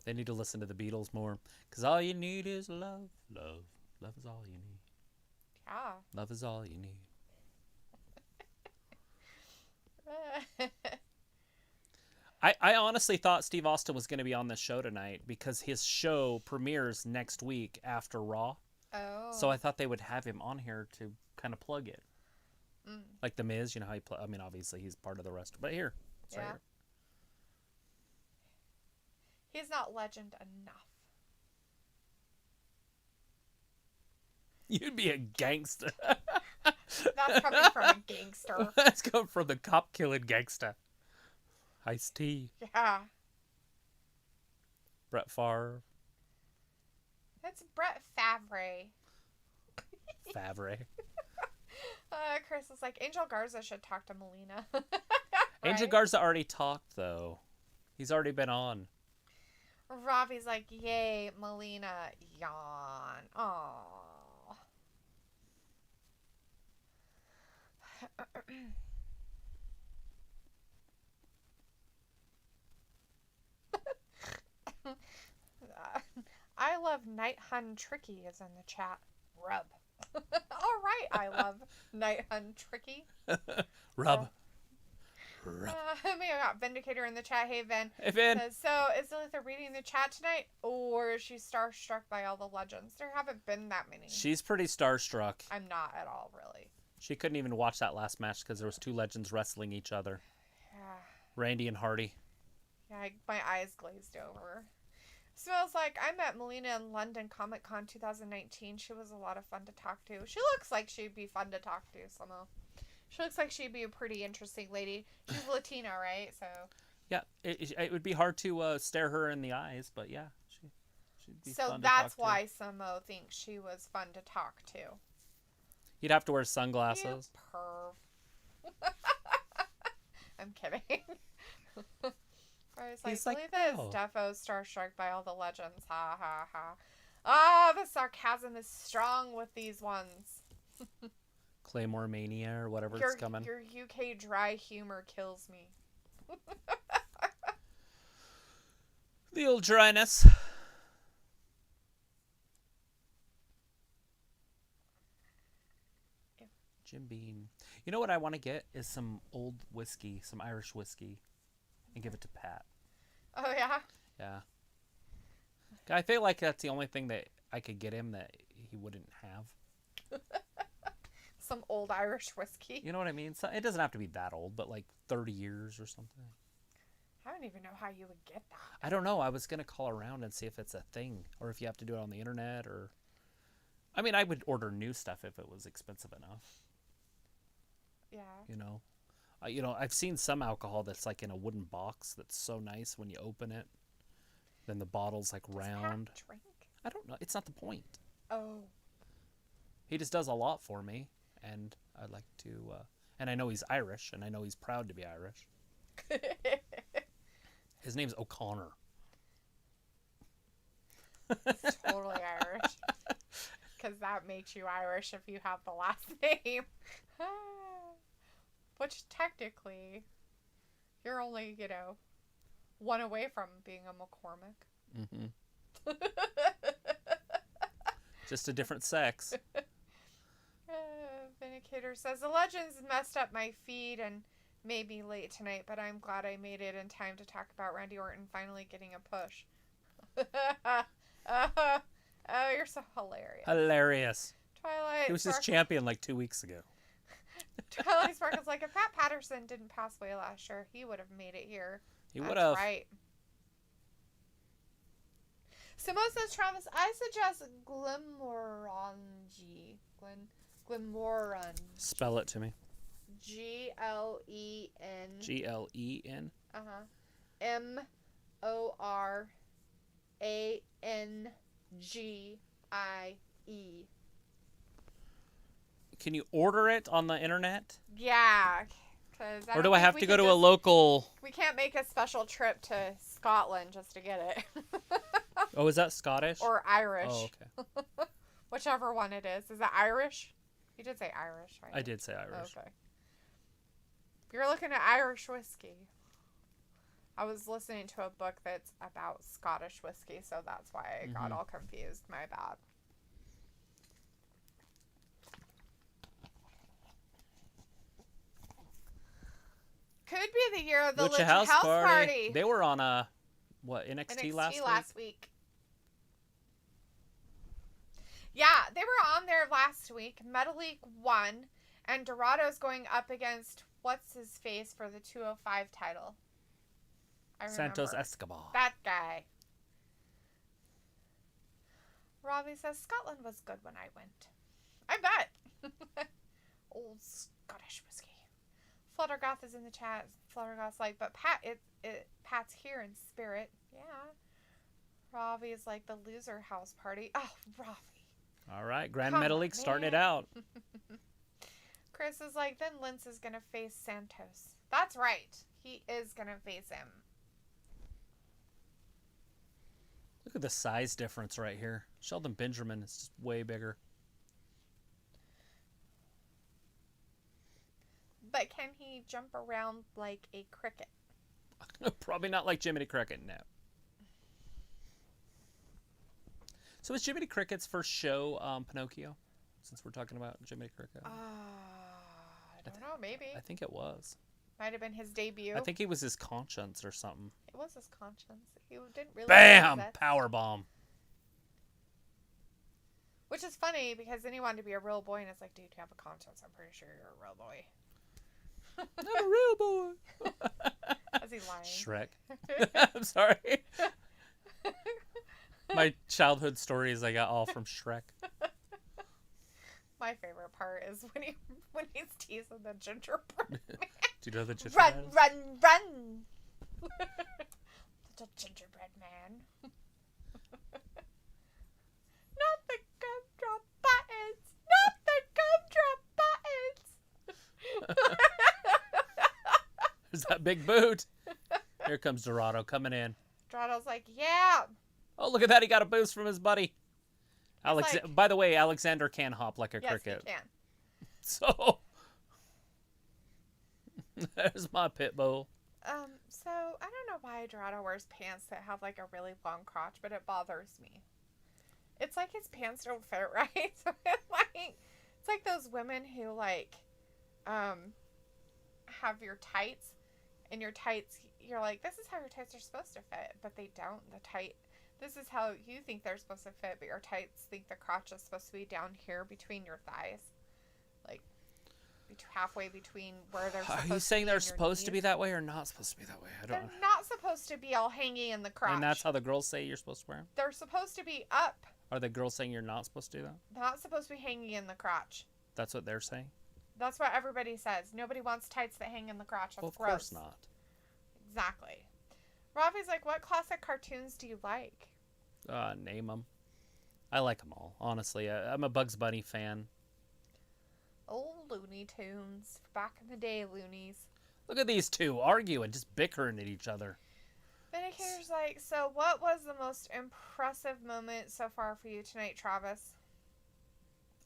They need to listen to the Beatles more. Because all you need is love. Love. Love is all you need. Yeah. Love is all you need. I honestly thought Steve Austin was going to be on this show tonight because his show premieres next week after Raw. Oh. So I thought they would have him on here to kind of plug it. Mm. Like The Miz, you know how he play. I mean, obviously he's part of the rest. But here. It's right here. He's not legend enough. You'd be a gangster. That's coming from a gangster. That's coming from the cop-killing gangster. Ice-T. Yeah. Brett Favre. That's Brett Favre. Favre. Chris is like, Angel Garza should talk to Melina. Right? Angel Garza already talked, though. He's already been on. Ravi's like, yay, Melina, yawn. Aww. I love Night Hun Tricky is in the chat. Rub. All right, I love Night Hun Tricky. Rub. We got Vindicator in the chat. Hey, Vin. Hey, Vin. Says, so, is Dalethea reading the chat tonight, or is she starstruck by all the legends? There haven't been that many. She's pretty starstruck. I'm not at all, really. She couldn't even watch that last match because there was two legends wrestling each other. Yeah. Randy and Hardy. Yeah, my eyes glazed over. Smells like I met Melina in London Comic Con 2019. She was a lot of fun to talk to. She looks like she'd be fun to talk to somehow. She looks like she'd be a pretty interesting lady. She's Latina, right? So. Yeah, it would be hard to stare her in the eyes, but yeah, she'd be fun to talk to. So that's why Samo thinks she was fun to talk to. You'd have to wear sunglasses. You perv. I'm kidding. I was He's like, like, believe no. this defo starstruck by all the legends. Ha ha ha. Ah, the sarcasm is strong with these ones. Claymore Mania or whatever it's coming. Your UK dry humor kills me. The old dryness. Jim Beam. You know what I want to get is some old whiskey, some Irish whiskey, and give it to Pat. Oh, yeah? Yeah. I feel like that's the only thing that I could get him that he wouldn't have. Some old Irish whiskey. You know what I mean? So, it doesn't have to be that old, but like 30 years or something. I don't even know how you would get that. I don't know. I was going to call around and see if it's a thing or if you have to do it on the internet or... I mean, I would order new stuff if it was expensive enough. Yeah. You know, I've seen some alcohol that's like in a wooden box that's so nice when you open it. Then the bottle's like round. Does Pat drink? I don't know. It's not the point. Oh. He just does a lot for me, and I'd like to... and I know he's Irish, and I know he's proud to be Irish. His name's O'Connor. It's totally Irish. Because that makes you Irish if you have the last name. Which technically, you're only, one away from being a McCormick. Mm-hmm. Just a different sex. Vindicator says, the Legends messed up my feed and made me late tonight, but I'm glad I made it in time to talk about Randy Orton finally getting a push. Oh, you're so hilarious. Hilarious. Twilight. He was his champion like 2 weeks ago. Twilight Sparkle's like, if Pat Patterson didn't pass away last year, he would have made it here. He would have. Right. Simone says, Travis, I suggest Glimmorangi. Glimmorangi. Spell it to me. Glen. Glen? Morangie. Can you order it on the internet? Yeah. Or do I have to go to a local... We can't make a special trip to Scotland just to get it. Oh, is that Scottish? Or Irish. Oh, okay. Whichever one it is. Is it Irish? You did say Irish, right? I did say Irish. Okay. If you're looking at Irish whiskey, I was listening to a book that's about Scottish whiskey, so that's why I got all confused. My bad. Could be the year of the Lucha House Party. They were on NXT last week? Yeah, they were on there last week. Metal League won, and Dorado's going up against what's his face for the 205 title. Santos Escobar. That guy. Robbie says Scotland was good when I went. I bet. Old Scottish whiskey. Fluttergoth is in the chat. Fluttergoth's like, but Pat's here in spirit. Yeah. Robbie is like the loser house party. Oh, Robbie. All right, Grand Metal League starting it out. Chris is like, then Lince is going to face Santos. That's right. He is going to face him. Look at the size difference right here. Sheldon Benjamin is just way bigger. But can he jump around like a cricket? Probably not like Jiminy Cricket, no. So was Jiminy Cricket's first show Pinocchio? Since we're talking about Jiminy Cricket. I don't know, maybe. I think it was. Might have been his debut. I think he was his conscience or something. It was his conscience. He didn't really. Bam! Powerbomb. Which is funny because then he wanted to be a real boy, and it's like, dude, you have a conscience. I'm pretty sure you're a real boy. Not a real boy. Is he lying? Shrek. I'm sorry. My childhood stories I got all from Shrek. My favorite part is when he's teasing the gingerbread man. Do you know the gingerbread man? Run! The gingerbread man. Not the gumdrop buttons! Not the gumdrop buttons! There's that big boot. Here comes Dorado coming in. Dorado's like, yeah. Oh, look at that. He got a boost from his buddy. By the way, Alexander can hop like a cricket. Yes, he can. So, there's my pit bull. So So, I don't know why Dorado wears pants that have, like, a really long crotch, but it bothers me. It's like his pants don't fit right. It's like those women who, like, have your tights, and your tights, you're like, this is how your tights are supposed to fit, but they don't. This is how you think they're supposed to fit, but your tights think the crotch is supposed to be down here between your thighs. Like, halfway between where they're supposed to be. Are you saying they're supposed to be that way or not supposed to be that way? They're not supposed to be all hanging in the crotch. And that's how the girls say you're supposed to wear them? They're supposed to be up. Are the girls saying you're not supposed to do that? Not supposed to be hanging in the crotch. That's what they're saying? That's what everybody says. Nobody wants tights that hang in the crotch. That's well, of gross. Course not. Exactly. Ravi's like, what classic cartoons do you like? Name them. I like them all, honestly. I'm a Bugs Bunny fan. Old Looney Tunes. Back in the day, Loonies. Look at these two arguing, just bickering at each other. Vindicator's like, so what was the most impressive moment so far for you tonight, Travis?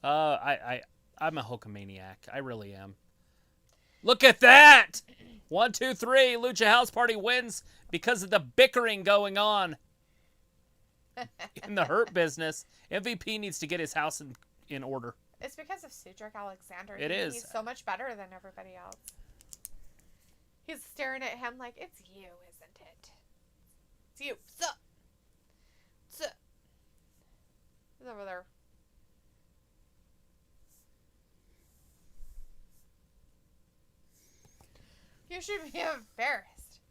I'm a Hulkamaniac. I really am. Look at that! 1, 2, 3. Lucha House Party wins because of the bickering going on in the Hurt business. MVP needs to get his house in order. It's because of Cedric Alexander. It is. He's so much better than everybody else. He's staring at him like, it's you, isn't it? It's you. Sup. He's over there. You should be embarrassed.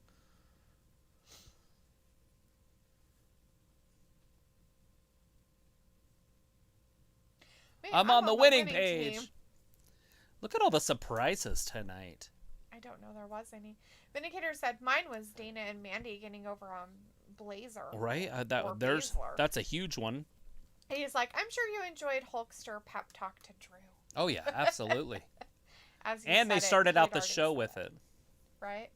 Man, I'm on the winning page. Team. Look at all the surprises tonight. I don't know there was any. Vindicator said mine was Dana and Mandy getting over on Blazer. Right? That's a huge one. He's like, I'm sure you enjoyed Hulkster pep talk to Drew. Oh yeah, absolutely. And they started out the show with it. Right?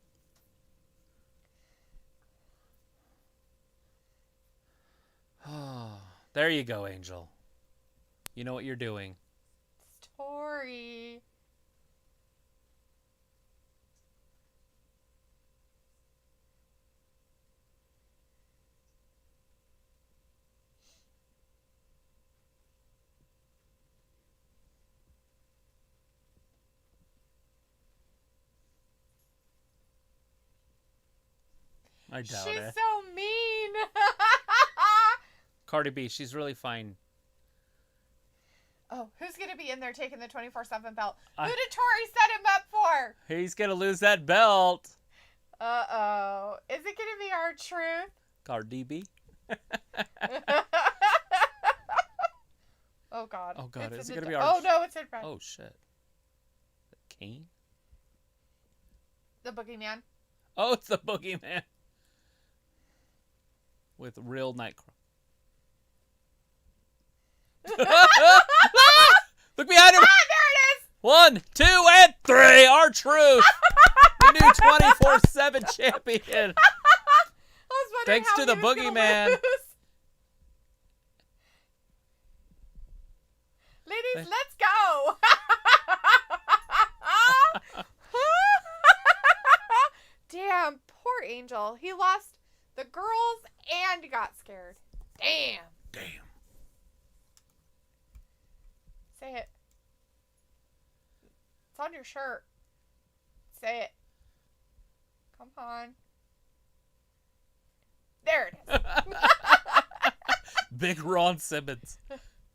There you go, Angel. You know what you're doing. Story. I doubt She's it. so mean. Cardi B, she's really fine. Oh, who's going to be in there taking the 24/7 belt? Who did Tori set him up for? He's going to lose that belt. Uh-oh. Is it going to be R-Truth? Cardi B. Oh, God. Oh, God. Is it going to be R? Oh, no, it's in red. Oh, shit. Kane? The Boogeyman. Oh, it's the Boogeyman. With real Nightcrawler. Look behind him. Ah, there it is. 1, 2, and 3. R-Truth. The new 24/7 champion. Thanks to the Boogeyman. Ladies, let's go. Damn, poor Angel. He lost the girls and got scared. Damn. Say it. It's on your shirt. Say it. Come on. There it is. Big Ron Simmons.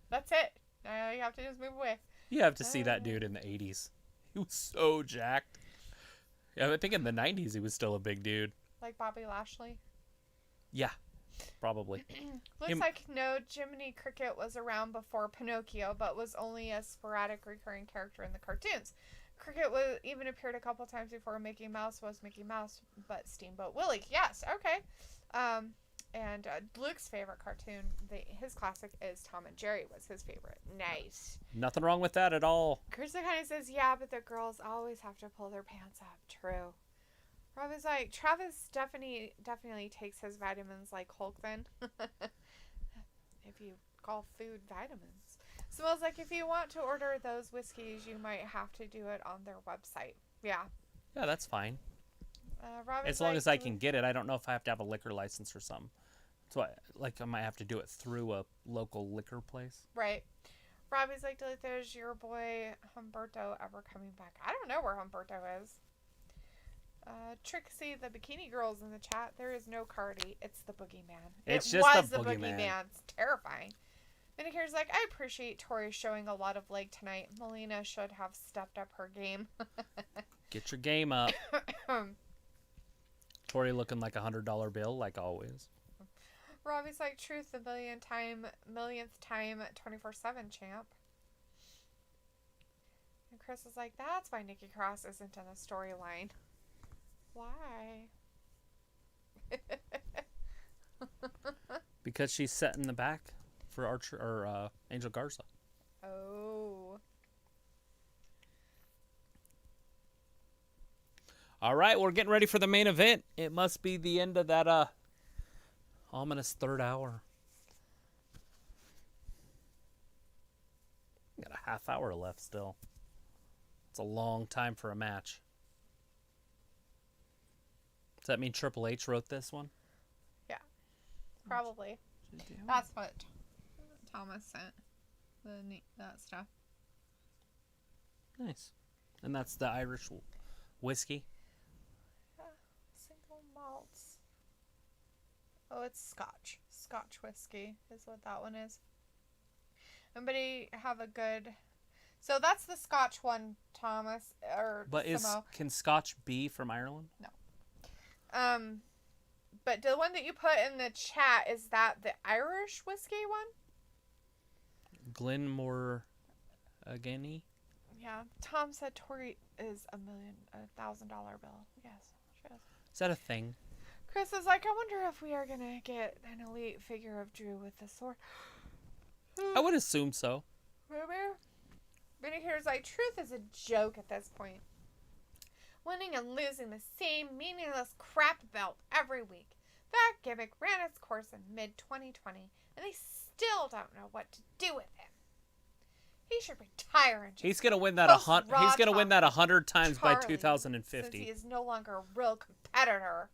That's it. Now you have to just move away. You have to see that dude in the 80s. He was so jacked. Yeah, I think in the 90s he was still a big dude. Like Bobby Lashley? Yeah, probably. Looks like no Jiminy Cricket was around before Pinocchio, but was only a sporadic recurring character in the cartoons. Cricket even appeared a couple times before Mickey Mouse was Mickey Mouse, but Steamboat Willie. Yes, okay. And Luke's favorite cartoon, his classic is Tom and Jerry was his favorite. Nice. Nothing wrong with that at all. Krista kind of says, yeah, but the girls always have to pull their pants up. True. Rob is like, Travis definitely takes his vitamins like Hulk then. If you call food vitamins. Smells like if you want to order those whiskeys, you might have to do it on their website. Yeah. Yeah, that's fine. As long as I can get it. I don't know if I have to have a liquor license or something. So I might have to do it through a local liquor place. Right. Robbie's like, Dalethea, is your boy Humberto ever coming back? I don't know where Humberto is. Trixie, the bikini girl's in the chat. There is no Cardi. It's the boogeyman. It's it just was the boogeyman. It's terrifying. And here's like, I appreciate Tori showing a lot of leg tonight. Melina should have stepped up her game. Get your game up. Tori looking like $100 bill, like always. Robbie's like, truth, the millionth time 24/7 champ. And Chris is like, that's why Nikki Cross isn't in the storyline. Why? Because she's set in the back for Archer or Angel Garza. Oh. All right, we're getting ready for the main event. It must be the end of that ominous third hour. Got a half hour left still. It's a long time for a match. Does that mean Triple H wrote this one? Yeah, probably. That's what Thomas sent. That stuff. Nice. And that's the Irish whiskey? Yeah, single malts. Oh, it's Scotch. Scotch whiskey is what that one is. Anybody have a good... So that's the Scotch one, Thomas. But can Scotch be from Ireland? No. But the one that you put in the chat, is that the Irish whiskey one? Glenmore Ageni? Yeah. Tom said Tori is $1,000 bill. Yes, she is. Is that a thing? Chris is like, I wonder if we are going to get an elite figure of Drew with the sword. I would assume so. Maybe. But here's like, truth is a joke at this point. Winning and losing the same meaningless crap belt every week. That gimmick ran its course in mid-2020, and they still don't know what to do with him. He should retire and just He's gonna win that 100 times by 2050. Since he is no longer a real competitor.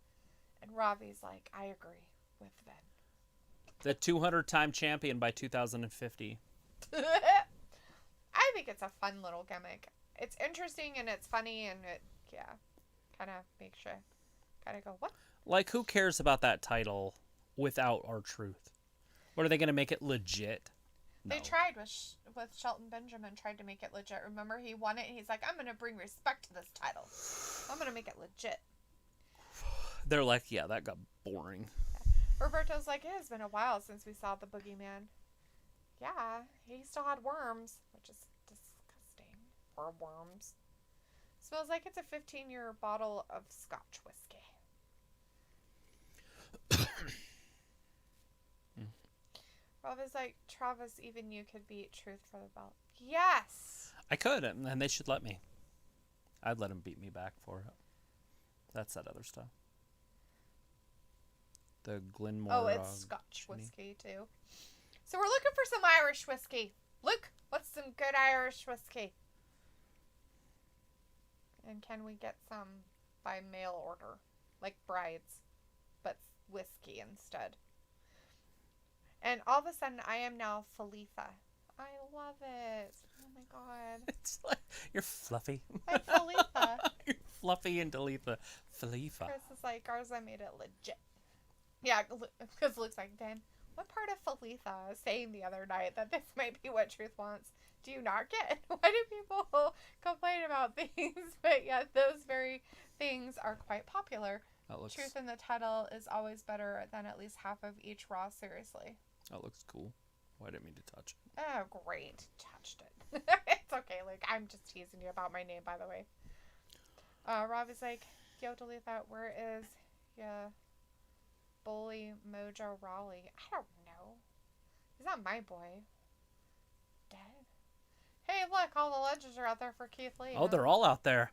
And Ravi's like, I agree with Ben. The 200-time champion by 2050. I think it's a fun little gimmick. It's interesting and it's funny and it, kind of makes you kind of go, what? Like, who cares about that title without R-Truth? What, are they going to make it legit? No. They tried with Shelton Benjamin, tried to make it legit. Remember, he won it and he's like, I'm going to bring respect to this title. I'm going to make it legit. They're like, yeah, that got boring. Roberto's like, it has been a while since we saw the boogeyman. Yeah, he still had worms, which is disgusting. Poor worms. Smells like it's a 15-year bottle of Scotch whiskey. Rob is like, Travis, even you could beat Truth for the belt. Yes! I could, and they should let me. I'd let him beat me back for it. That's that other stuff. The Glenmore... Oh, it's Scotch whiskey, too. So we're looking for some Irish whiskey. Luke, what's some good Irish whiskey? And can we get some by mail order? Like Bride's, but whiskey instead. And all of a sudden, I am now Falitha. I love it. Oh my god. It's like, you're fluffy. I'm Falitha. You're fluffy and Falitha. Falitha. Chris is like, Garza made it legit. Yeah, because Luke's like, Dan, what part of Falitha is saying the other night that this might be what Truth wants? Do you not get? Why do people complain about things? But yeah, those very things are quite popular. Truth in the title is always better than at least half of each Raw, seriously. That looks cool. Oh, I didn't mean to touch it. Oh, great. Touched it. It's okay. Like, I'm just teasing you about my name, by the way. Rob is like, yo, Dalethea, where is ya bully Mojo Rawley? I don't know. He's not my boy. Dead? Hey, look, all the legends are out there for Keith Lee. Oh, they're all out there.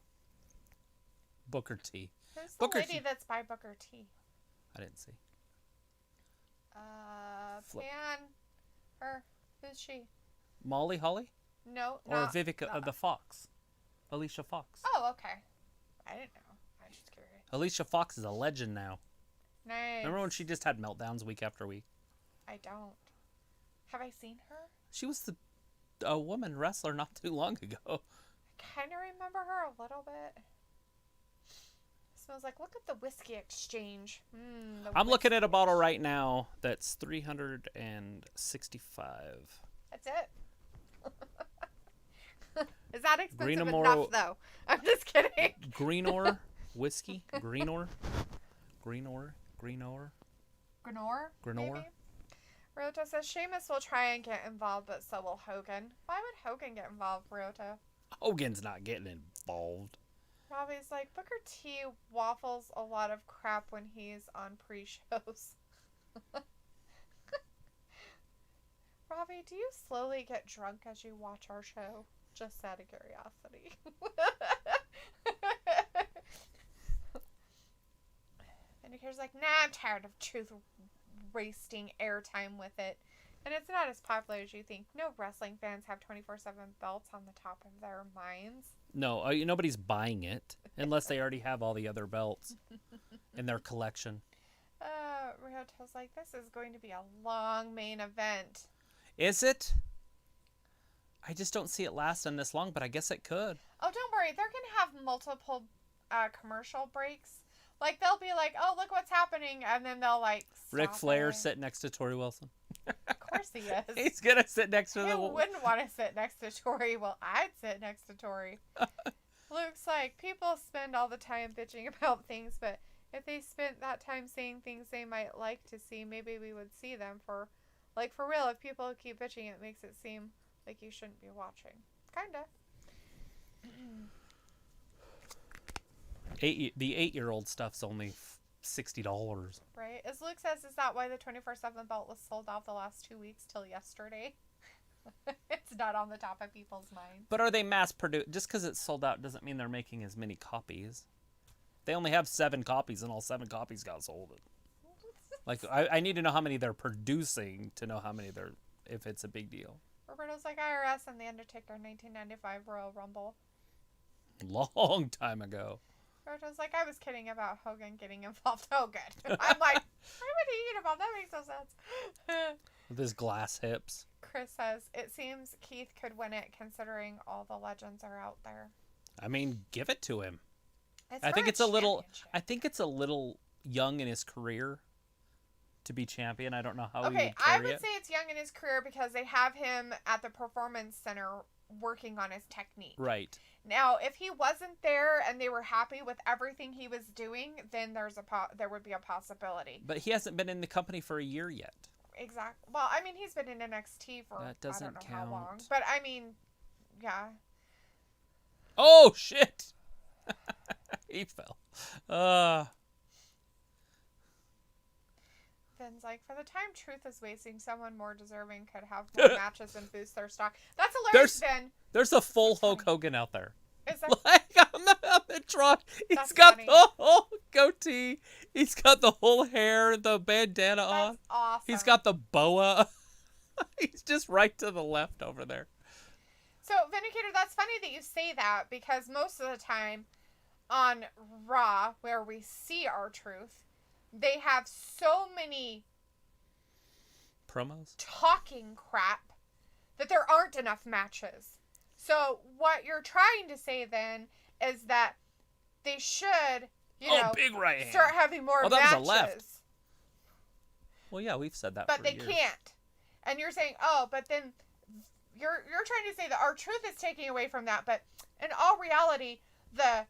Booker T. Who's the lady that's by Booker T? I didn't see. Pan. Her. Who's she? Molly Holly? No. Or Vivica of the Fox. Alicia Fox. Oh, okay. I didn't know. I was just curious. Alicia Fox is a legend now. Nice. Remember when she just had meltdowns week after week? I don't. Have I seen her? She was a woman wrestler not too long ago. I kind of remember her a little bit. Smells like, look at the whiskey exchange. I'm looking at a bottle right now that's $365. That's it. Is that expensive enough, though? I'm just kidding. Greenore whiskey? Greenore? Ryota says Sheamus will try and get involved, but so will Hogan. Why would Hogan get involved, Ryota? Hogan's not getting involved. Robbie's like, Booker T waffles a lot of crap when he's on pre-shows. Robbie, do you slowly get drunk as you watch our show? Just out of curiosity. Vindicator's like, nah, I'm tired of truth wasting airtime with it. And it's not as popular as you think. No wrestling fans have 24/7 belts on the top of their minds. No, nobody's buying it unless they already have all the other belts in their collection. Ryoto's like, this is going to be a long main event. Is it? I just don't see it lasting this long, but I guess it could. Oh, don't worry. They're going to have multiple commercial breaks. Like, they'll be like, oh, look what's happening. And then they'll, like, Ric Flair sit next to Tori Wilson. Of course he is. He's going to sit next to Who wouldn't want to sit next to Tori? Well, I'd sit next to Tori. Luke's like, people spend all the time bitching about things, but if they spent that time saying things they might like to see, maybe we would see them for real. If people keep bitching, it makes it seem like you shouldn't be watching. Kinda. The 8-year-old stuff's only $60. Right. As Luke says, is that why the 24/7 belt was sold out the last 2 weeks till yesterday? It's not on the top of people's minds. But are they mass produced? Just because it's sold out doesn't mean they're making as many copies. They only have 7 copies, and all 7 copies got sold. Like, I need to know how many they're producing to know how many if it's a big deal. Roberto's like IRS and The Undertaker 1995 Royal Rumble. Long time ago. Roberto's like, I was kidding about Hogan getting involved. Oh, good. I'm like, why would he get involved? That makes no sense. With his glass hips. Chris says, it seems Keith could win it considering all the legends are out there. I mean, give it to him. I think it's a little young in his career to be champion. I don't know how he would carry I would say it's young in his career because they have him at the Performance Center working on his technique. Right. Now, if he wasn't there and they were happy with everything he was doing, then there would be a possibility. But he hasn't been in the company for a year yet. Exactly. Well, I mean, he's been in NXT for I don't know how long. But, I mean, yeah. Oh, shit! He fell. Finn's like, for the time Truth is wasting, someone more deserving could have more matches and boost their stock. That's hilarious, Finn. There's a full Hulk Hogan out there. Is that? Like, on the truck. He's got the whole goatee. He's got the whole hair, the bandana on. That's awesome. He's got the boa. He's just right to the left over there. So, Vindicator, that's funny that you say that because most of the time on Raw, where we see R-Truth, they have so many promos talking crap that there aren't enough matches. So what you're trying to say then is that they should, big right hand. Start having more matches. That was a left. Well, yeah, we've said that. But for they years. can't. And you're saying, but then you're trying to say that R-Truth is taking away from that. But in all reality, the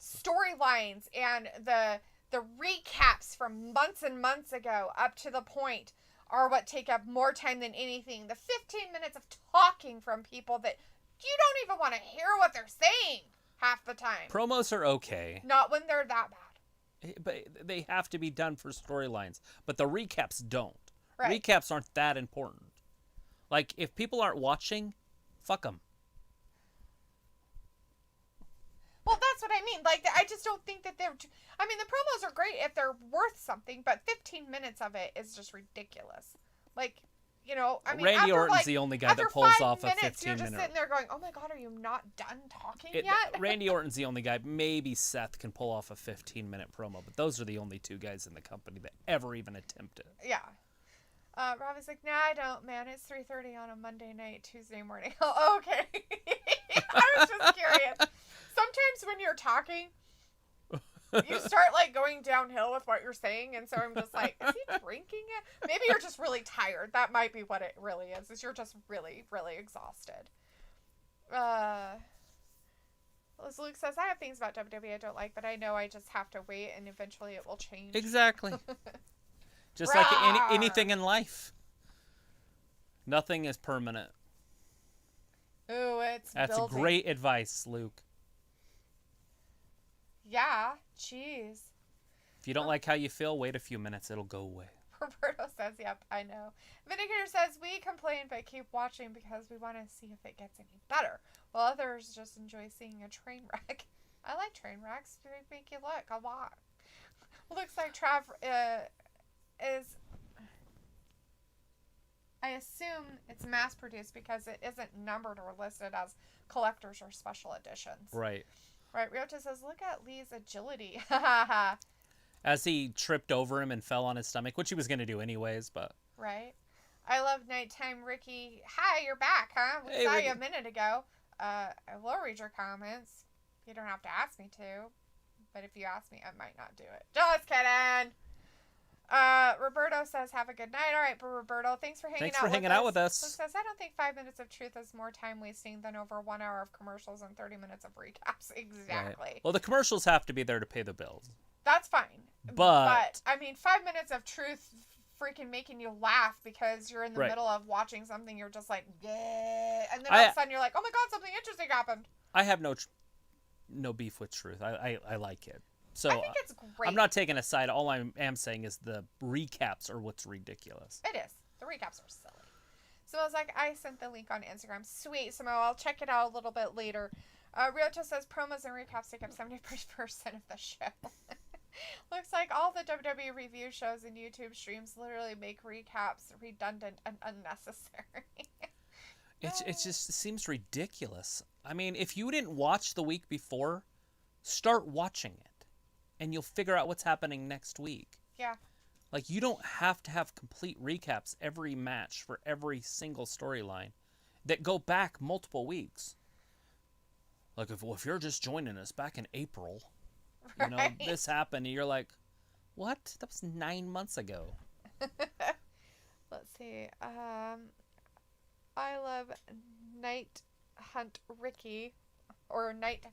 storylines and the recaps from months and months ago up to the point are what take up more time than anything. The 15 minutes of talking from people that you don't even want to hear what they're saying half the time. Promos are okay. Not when they're that bad. But they have to be done for storylines. But the recaps don't. Right. Recaps aren't that important. Like, if people aren't watching, fuck them. Well, that's what I mean. Like, I just don't think that they're... I mean, the promos are great if they're worth something, but 15 minutes of it is just ridiculous. Like, you know, I mean, Randy after, Orton's the only guy that pulls off a 15-minute. You're just sitting there going, "Oh my God, are you not done talking yet?" Randy Orton's the only guy. Maybe Seth can pull off a 15-minute promo, but those are the only two guys in the company that ever even attempt it. Yeah. Robbie's like, "Nah, I don't, man. It's 3:30 on a Monday night, Tuesday morning." Oh, okay. I was just curious. Sometimes when you're talking, you start like going downhill with what you're saying, and so I'm just like, is he drinking it? Maybe you're just really tired. That might be what it really is you're just really, really exhausted. As Luke says, I have things about WWE I don't like, but I know I just have to wait, and eventually it will change. Exactly. Just like anything in life. Nothing is permanent. Ooh, it's That's building. Great advice, Luke. Yeah, jeez. If you don't like how you feel, wait a few minutes. It'll go away. Roberto says, yep, I know. Vindicator says, we complain but keep watching because we want to see if it gets any better, while others just enjoy seeing a train wreck. I like train wrecks. They make you look a lot. Looks like Trav is... I assume it's mass-produced because it isn't numbered or listed as collectors or special editions. Right. Right, Ryota says, look at Lee's agility. As he tripped over him and fell on his stomach, which he was going to do anyways, but... Right. I love Nighttime Ricky. Hi, you're back, huh? We saw you a minute ago. I will read your comments. You don't have to ask me to. But if you ask me, I might not do it. Just kidding! Roberto says, have a good night. All right, but Roberto, thanks for hanging out with us. Luke says, I don't think 5 minutes of truth is more time wasting than over 1 hour of commercials and 30 minutes of recaps. Exactly. Right. Well, the commercials have to be there to pay the bills. That's fine. But I mean, 5 minutes of truth freaking making you laugh because you're in the middle of watching something, you're just like, yeah. And then all of a sudden you're like, oh my God, something interesting happened. I have no beef with truth. I like it. So I think it's great. I'm not taking a side. All I am saying is the recaps are what's ridiculous. It is. The recaps are silly. So I was like, I sent the link on Instagram. Sweet, Samo. I'll check it out a little bit later. Ryota says promos and recaps take up 70% of the show. Looks like all the WWE review shows and YouTube streams literally make recaps redundant and unnecessary. It just seems ridiculous. I mean, if you didn't watch the week before, start watching it. And you'll figure out what's happening next week. Yeah. Like, you don't have to have complete recaps every match for every single storyline that go back multiple weeks. Like, if you're just joining us back in April, you know, this happened, and you're like, what? That was 9 months ago. Let's see. I love Night Hunt Ricky, or Night...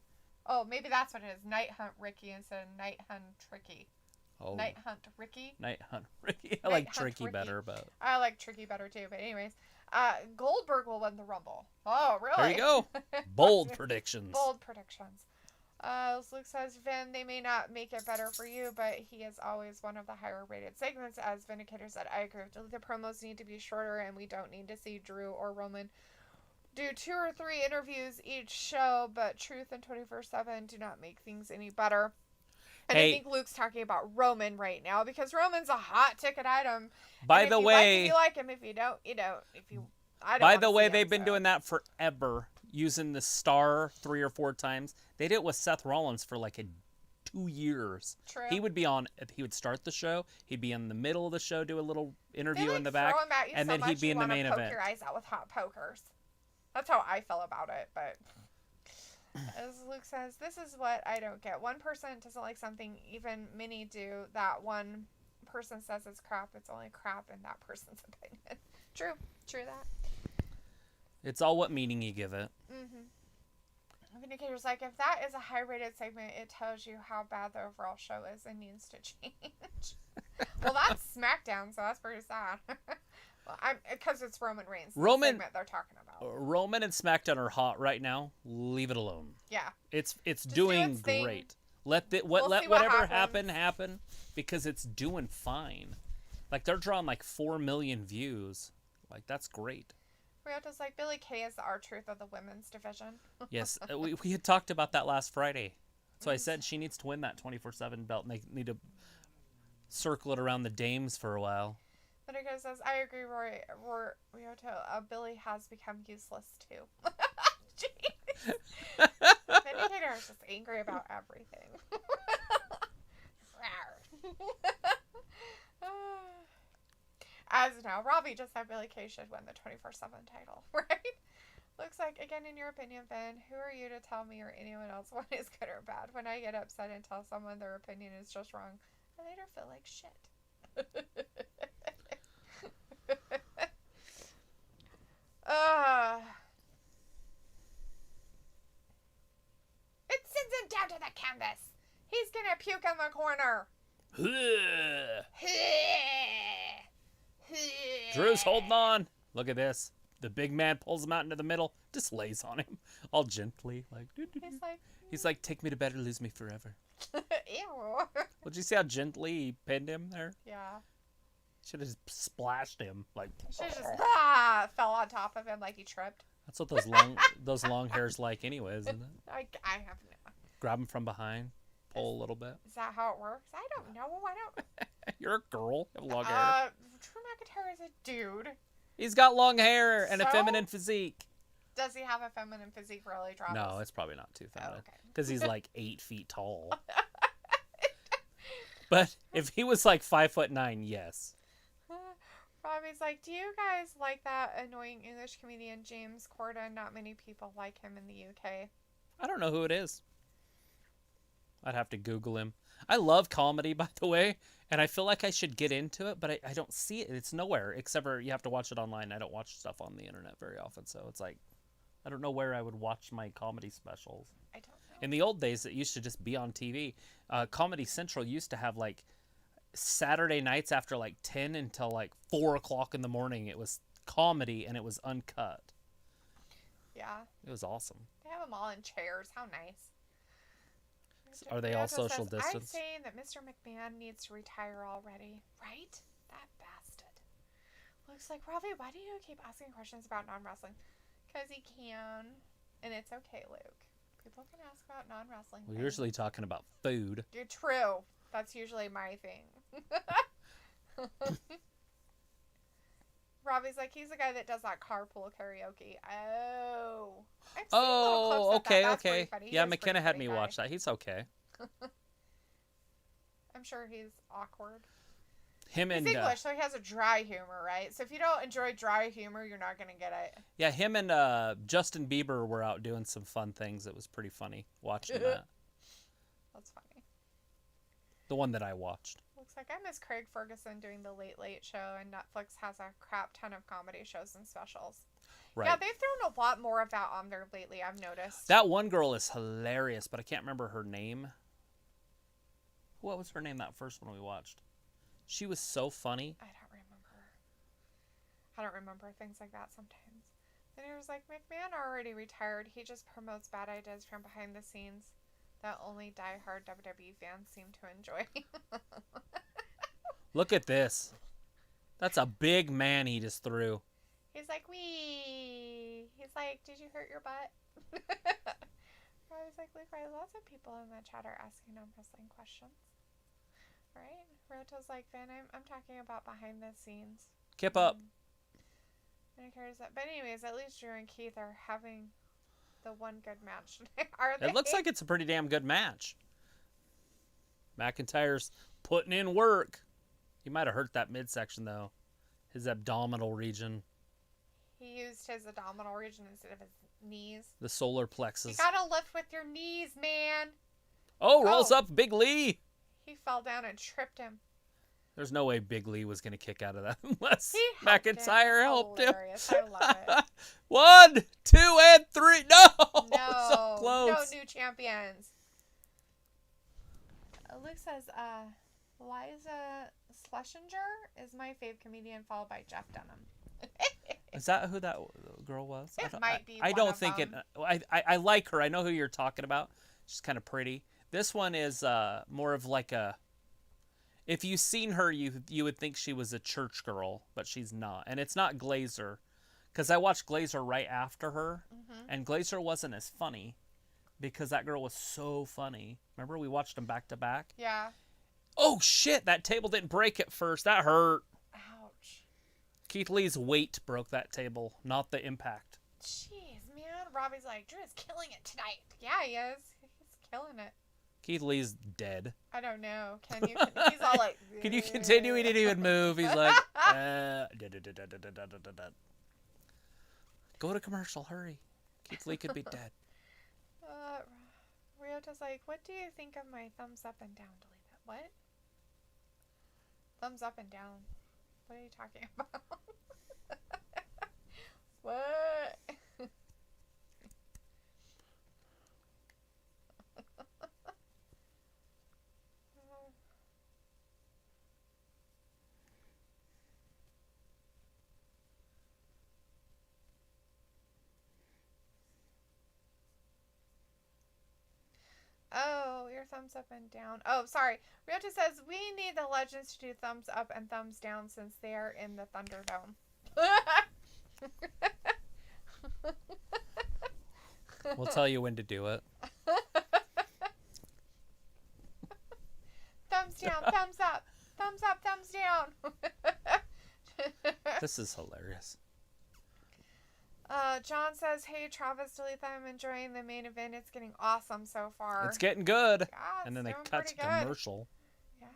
Oh, maybe that's what it is. Night Hunt Ricky instead of Night Hunt Tricky. Oh. Night Hunt Ricky? Night Hunt Ricky. I like Tricky better, but... I like Tricky better, too. But anyways, Goldberg will win the Rumble. Oh, really? There you go. Bold predictions. Bold predictions. Luke says, Vin, they may not make it better for you, but he is always one of the higher-rated segments. As Vindicator said, I agree. The promos need to be shorter, and we don't need to see Drew or Roman do 2 or 3 interviews each show, but Truth and 24/7 do not make things any better. And I think Luke's talking about Roman right now because Roman's a hot ticket item. By the way, you like him. If you don't, you don't. By the way, they've been doing that forever, using the star 3 or 4 times. They did it with Seth Rollins for like 2 years. True. He would start the show. He'd be in the middle of the show, do a little interview in the back, and then he'd be in the main event. Poke your eyes out with hot pokers. That's how I feel about it, but as Luke says, this is what I don't get. One person doesn't like something, even many do. That one person says it's crap. It's only crap in that person's opinion. True that. It's all what meaning you give it. Mm-hmm. Vindicator's like, if that is a high-rated segment, it tells you how bad the overall show is and needs to change. Well, that's SmackDown, so that's pretty sad. Well, because it's Roman Reigns. The segment they're talking about. Roman and SmackDown are hot right now. Leave it alone. Yeah. It's doing great. Let whatever happen because it's doing fine. Like they're drawing like 4 million views. Like that's great. Ryota's like Billie Kay is the R-Truth of the women's division. Yes, we had talked about that last Friday. So I said she needs to win that 24/7 belt, and they need to circle it around the dames for a while. But Chris says, I agree, Ryoto. Billy has become useless too. Jeez. Vindicator is just angry about everything. As now, Robbie just said Billy Kay should win the 24/7 title, right? Looks like, again, in your opinion, Finn, who are you to tell me or anyone else what is good or bad? When I get upset and tell someone their opinion is just wrong, I later feel like shit. It sends him down to the canvas. He's gonna puke in the corner. Drew's holding on. Look at this. The big man pulls him out into the middle, just lays on him, all gently, like. He's like, take me to bed or lose me forever. Ew. Well, did you see how gently he pinned him there? Yeah. Should have just splashed him, like. Should have just fell on top of him like he tripped. That's what those long hairs like, anyways, isn't it? I have no. Grab him from behind, pull a little bit. Is that how it works? I don't know. I don't. You're a girl. You have long hair. Drew McIntyre is a dude. He's got long hair and a feminine physique. Does he have a feminine physique, really, Travis? No, it's probably not too feminine. Because he's like 8 feet tall. But if he was like 5'9", yes. Robbie's like, do you guys like that annoying English comedian James Corden? Not many people like him in the UK. I don't know who it is. I'd have to Google him. I love comedy, by the way, and I feel like I should get into it, but I don't see it. It's nowhere, except for you have to watch it online. I don't watch stuff on the internet very often, so it's like, I don't know where I would watch my comedy specials. I don't know. In the old days, it used to just be on TV. Comedy Central used to have, like, Saturday nights after, like, 10 until, like, 4 o'clock in the morning. It was comedy, and it was uncut. Yeah. It was awesome. They have them all in chairs. How nice. Are they all social distance? I'm saying that Mr. McMahon needs to retire already. Right? That bastard. Looks like, Robbie, why do you keep asking questions about non-wrestling? Because he can. And it's okay, Luke. People can ask about non-wrestling We're usually talking about food. You're true. That's usually my thing. Robbie's like, he's the guy that does that carpool karaoke. Oh. I've seen little clips of okay, that. That's okay. funny. Yeah, McKenna had me watch that. He's okay. I'm sure he's awkward. He's English, so he has a dry humor, right? So if you don't enjoy dry humor, you're not going to get it. Yeah, him and Justin Bieber were out doing some fun things. It was pretty funny watching that. That's funny. The one that I watched. Looks like I miss Craig Ferguson doing the Late Late Show, and Netflix has a crap ton of comedy shows and specials. Right. Yeah, they've thrown a lot more of that on there lately, I've noticed. That one girl is hilarious, but I can't remember her name. What was her name that first one we watched? She was so funny. I don't remember things like that sometimes. Then he was like, McMahon already retired. He just promotes bad ideas from behind the scenes that only diehard WWE fans seem to enjoy. Look at this. That's a big man he just threw. He's like, wee. He's like, did you hurt your butt? I was like, Luke, right, lots of people in the chat are asking wrestling questions. Right? Roto's like, Van, I'm talking about behind the scenes. Kip up. But anyways, at least Drew and Keith are having the one good match today. Are they? It looks like it's a pretty damn good match. McIntyre's putting in work. He might have hurt that midsection, though. His abdominal region. He used his abdominal region instead of his knees. The solar plexus. You gotta lift with your knees, man. Oh, rolls up Big Lee. He fell down and tripped him. There's no way Big Lee was going to kick out of that unless McIntyre helped him. I love it. 1, 2, and 3. No! So close. No new champions. Luke says, Liza Schlesinger is my fave comedian, followed by Jeff Dunham. Is that who that girl was? It might be. I don't think it. I like her. I know who you're talking about. She's kind of pretty. This one is more of like a. If you've seen her, you would think she was a church girl, but she's not. And it's not Glazer, because I watched Glazer right after her, and Glazer wasn't as funny, because that girl was so funny. Remember, we watched them back to back. Yeah. Oh shit! That table didn't break at first. That hurt. Ouch. Keith Lee's weight broke that table, not the impact. Jeez, man. Robbie's like, Drew is killing it tonight. Yeah, he is. He's killing it. Keith Lee's dead. I don't know. Can you? He's all like... Can you continue? He didn't even move. He's like... Go to commercial. Hurry. Keith Lee could be dead. Ryota's like, what do you think of my thumbs up and down, Dalethea? What? Thumbs up and down. What are you talking about? What? Oh, your thumbs up and down. Oh, sorry. Ryota says, we need the legends to do thumbs up and thumbs down since they are in the Thunderdome. We'll tell you when to do it. Thumbs down, thumbs up. Thumbs up, thumbs down. This is hilarious. John says, hey, Travis, Dalethea, I'm enjoying the main event. It's getting awesome so far. It's getting good. Yeah, and then they cut to commercial. Yeah.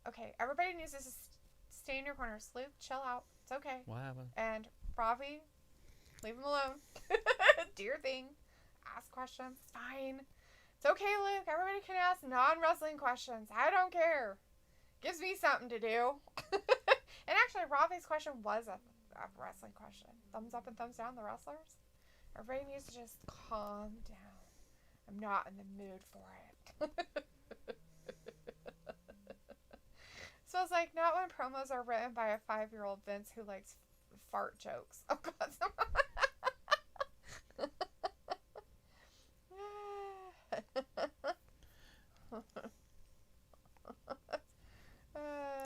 Okay, everybody needs to stay in your corner. Sloop, chill out. It's okay. What happened? And Ravi, leave him alone. Do your thing. Ask questions. It's fine. It's okay, Luke. Everybody can ask non-wrestling questions. I don't care. Gives me something to do. And actually, Ravi's question was a wrestling question. Thumbs up and thumbs down, the wrestlers. Everybody needs to just calm down. I'm not in the mood for it. So it's like, not when promos are written by a 5-year-old Vince who likes fart jokes. Oh, God.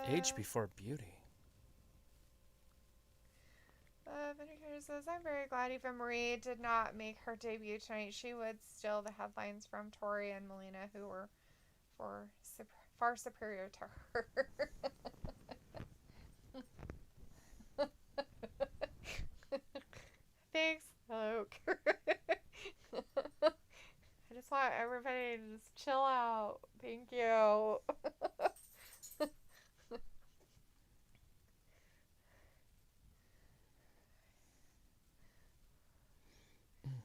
Age before beauty. Vinegar says, I'm very glad even Marie did not make her debut tonight. She would steal the headlines from Tori and Melina, who were far superior to her. Thanks, Luke. I just want everybody to just chill out. Thank you.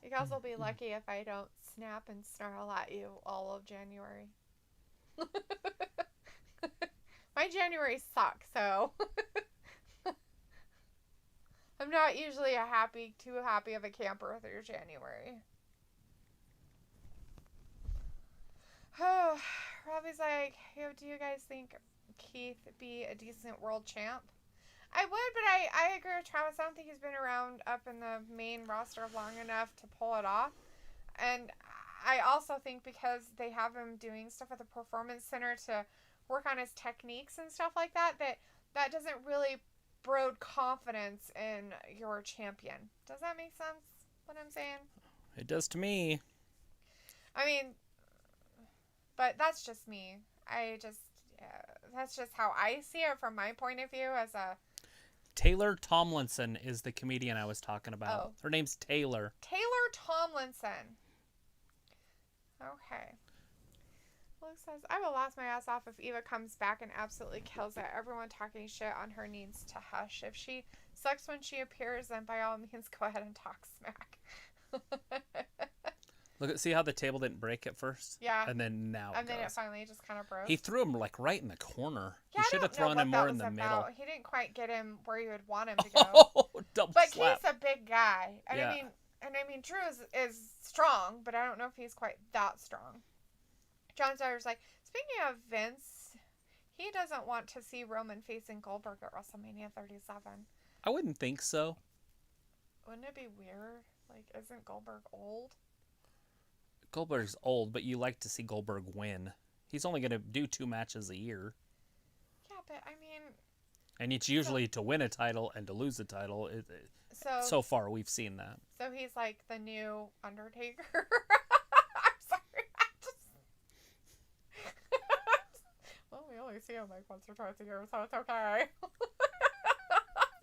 You guys will be lucky if I don't snap and snarl at you all of January. My January sucks, so I'm not usually too happy of a camper through January. Oh, Robbie's like, do you guys think Keith be a decent world champ? I would, but I agree with Travis. I don't think he's been around up in the main roster long enough to pull it off. And I also think because they have him doing stuff at the Performance Center to work on his techniques and stuff like that, that doesn't really broad confidence in your champion. Does that make sense, what I'm saying? It does to me. I mean, but that's just me. That's just how I see it from my point of view as a... Taylor Tomlinson is the comedian I was talking about. Oh. Her name's Taylor. Taylor Tomlinson. Okay. Luke says, I will laugh my ass off if Eva comes back and absolutely kills it. Everyone talking shit on her needs to hush. If she sucks when she appears, then by all means go ahead and talk smack. See how the table didn't break at first? Yeah. And then now And then it finally just kind of broke. He threw him like right in the corner. Yeah, he should have thrown him more in the middle. He didn't quite get him where you would want him to go. Oh, double but slap. Keith's a big guy. And yeah. I mean Drew is strong, but I don't know if he's quite that strong. John Dyer's like, speaking of Vince, he doesn't want to see Roman facing Goldberg at WrestleMania 37. I wouldn't think so. Wouldn't it be weird? Like, isn't Goldberg old? Goldberg's old, but you like to see Goldberg win. He's only going to do 2 matches a year. Yeah, but I mean... And it's usually to win a title and to lose a title. So far, we've seen that. So he's like the new Undertaker? I'm sorry. Well, we only see him like once or twice a year, so it's okay.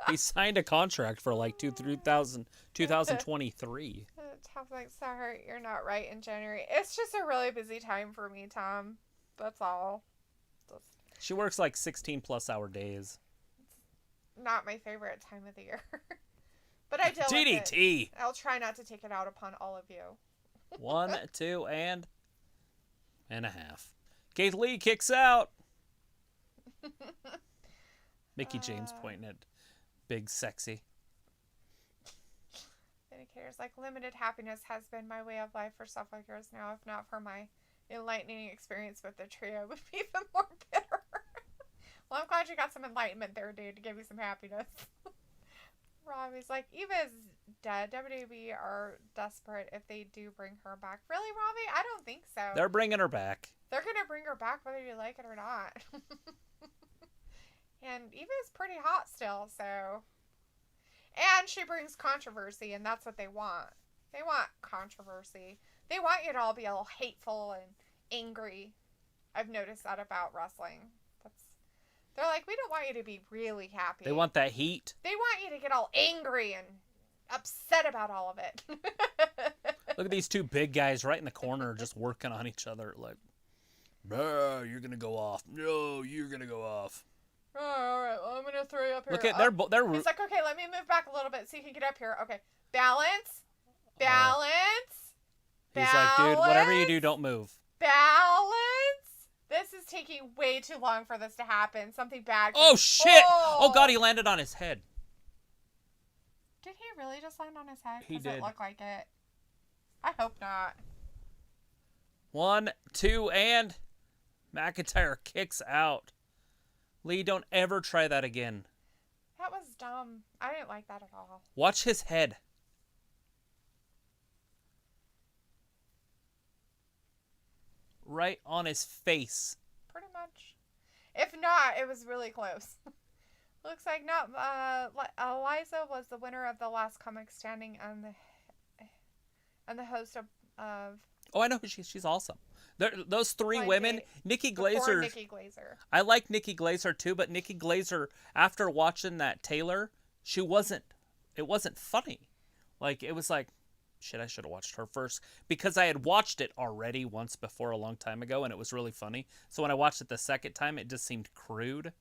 He signed a contract for like 2023. Tom's like, sorry, you're not right in January. It's just a really busy time for me, Tom. That's all. She works like 16+ hour days. Not my favorite time of the year. But I deal with it. I'll try not to take it out upon all of you. 1, 2, and a half. Keith Lee kicks out. Mickey James pointing at Big Sexy. Vindicator's like, limited happiness has been my way of life for several years now. If not for my enlightening experience with the trio, I would be even more bitter. Well, I'm glad you got some enlightenment there, dude, to give you some happiness. Robbie's like, Eva's dead. WWE are desperate if they do bring her back. Really, Robbie? I don't think so. They're bringing her back. They're going to bring her back whether you like it or not. And Eva's pretty hot still, so... And she brings controversy, and that's what they want. They want controversy. They want you to all be all hateful and angry. I've noticed that about wrestling. They're like, we don't want you to be really happy. They want that heat. They want you to get all angry and upset about all of it. Look at these two big guys right in the corner just working on each other. Like, you're going to go off. No, you're going to go off. Oh, all right, well, I'm going to throw you up here. Look at, they're... He's like, okay, let me move back a little bit so you can get up here. Okay, balance. Balance. He's like, dude, whatever you do, don't move. Balance. This is taking way too long for this to happen. Something bad. Oh, shit! Oh, God, he landed on his head. Did he really just land on his head? He did. Does it look like it? I hope not. 1, 2, and McIntyre kicks out. Lee, don't ever try that again. That was dumb. I didn't like that at all. Watch his head. Right on his face. Pretty much. If not, it was really close. Looks like not. Eliza was the winner of the last comic standing and the host of. Oh, I know who she's awesome. Those three women. Nikki Glazer. Nikki Glazer. I like Nikki Glazer too, but Nikki Glazer, after watching that Taylor, it wasn't funny. Like, it was like, shit, I should have watched her first, because I had watched it already once before a long time ago, and it was really funny. So when I watched it the second time, it just seemed crude.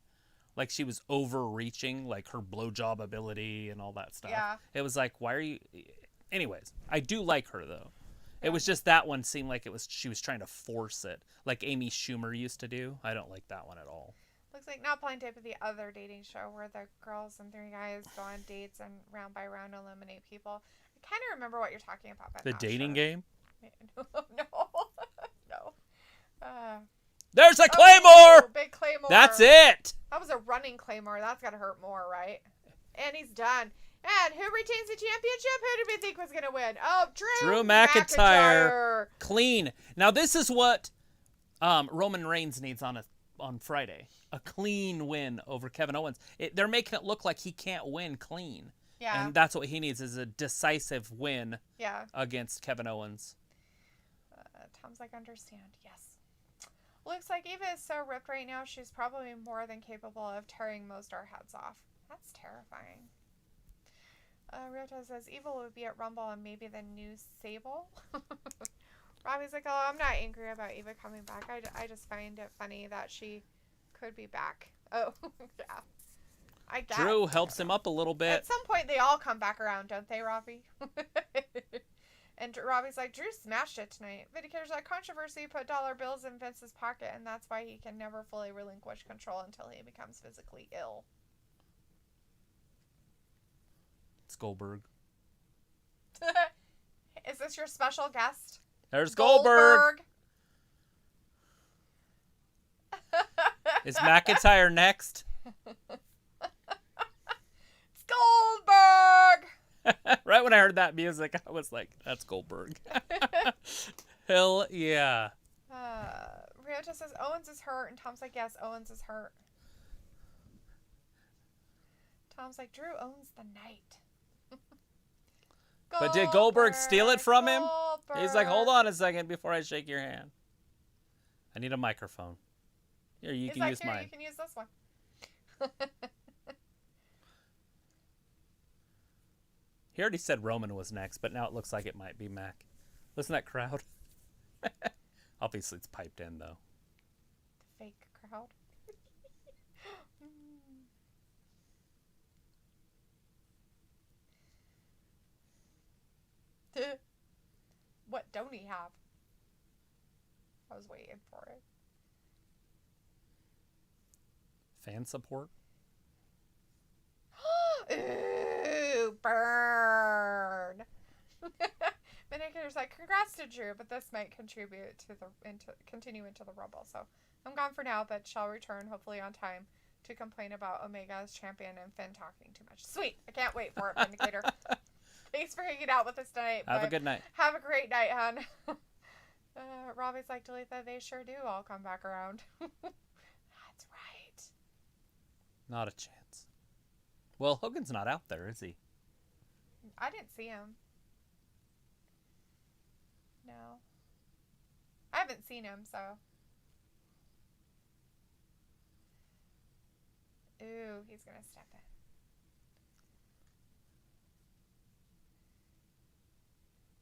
Like, she was overreaching, like her blowjob ability and all that stuff. Yeah. It was like, why are you... Anyways, I do like her, though. It was just that one seemed like she was trying to force it, like Amy Schumer used to do. I don't like that one at all. Looks like not blind tape of the other dating show where the girls and 3 guys go on dates and round by round eliminate people. I kind of remember what you're talking about, but the dating game? No. There's a Claymore! Big Claymore. That's it! That was a running Claymore. That's got to hurt more, right? And he's done. And who retains the championship? Who did we think was going to win? Oh, Drew McIntyre. Clean. Now, this is what Roman Reigns needs on Friday. A clean win over Kevin Owens. They're making it look like he can't win clean. Yeah. And that's what he needs, is a decisive win against Kevin Owens. Tom's like, understand. Yes. Looks like Eva is so ripped right now, she's probably more than capable of tearing most our heads off. That's terrifying. Ryota says, Evil would be at Rumble and maybe the new Sable. Robbie's like, oh, I'm not angry about Eva coming back. I just find it funny that she could be back. Oh, yeah. I guess. Drew helps him up a little bit. At some point, they all come back around, don't they, Robbie? And Robbie's like, Drew smashed it tonight. Vindicator's like, controversy put dollar bills in Vince's pocket, and that's why he can never fully relinquish control until he becomes physically ill. It's Goldberg. Is this your special guest? There's Goldberg. Is McIntyre next? It's Goldberg! Right when I heard that music, I was like, that's Goldberg. Hell yeah. Ryota says Owens is hurt, and Tom's like, yes, Owens is hurt. Tom's like, Drew owns the night. But did Goldberg steal it from him? He's like, hold on a second before I shake your hand. I need a microphone. Here, you can use mine. You can use this one. He already said Roman was next, but now it looks like it might be Mac. Listen to that crowd. Obviously, it's piped in, though. The fake crowd. What don't he have? I was waiting for it. Fan support? Ooh, burn. Vindicator's like, congrats to Drew, but this might contribute to continue into the Rumble. So I'm gone for now, but shall return hopefully on time to complain about Omega as champion and Finn talking too much. Sweet. I can't wait for it, Vindicator. Thanks for hanging out with us tonight. Have a good night. Have a great night, hon. Robbie's like, Dalethea, they sure do all come back around. That's right. Not a chance. Well, Hogan's not out there, is he? I didn't see him. No. I haven't seen him, so. Ooh, he's going to step in.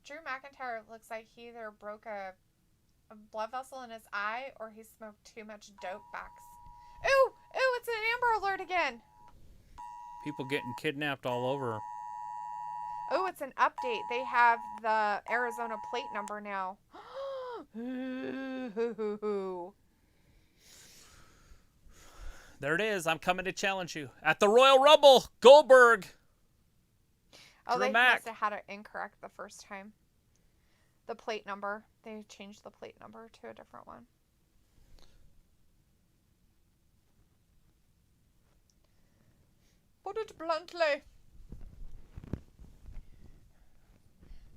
Drew McIntyre looks like he either broke a blood vessel in his eye or he smoked too much dope backs. Ooh, it's an Amber Alert again. People getting kidnapped all over. Oh, it's an update. They have the Arizona plate number now. There it is. I'm coming to challenge you. At the Royal Rumble, Goldberg. Oh, they must have had it incorrect the first time. The plate number. They changed the plate number to a different one. Put it bluntly.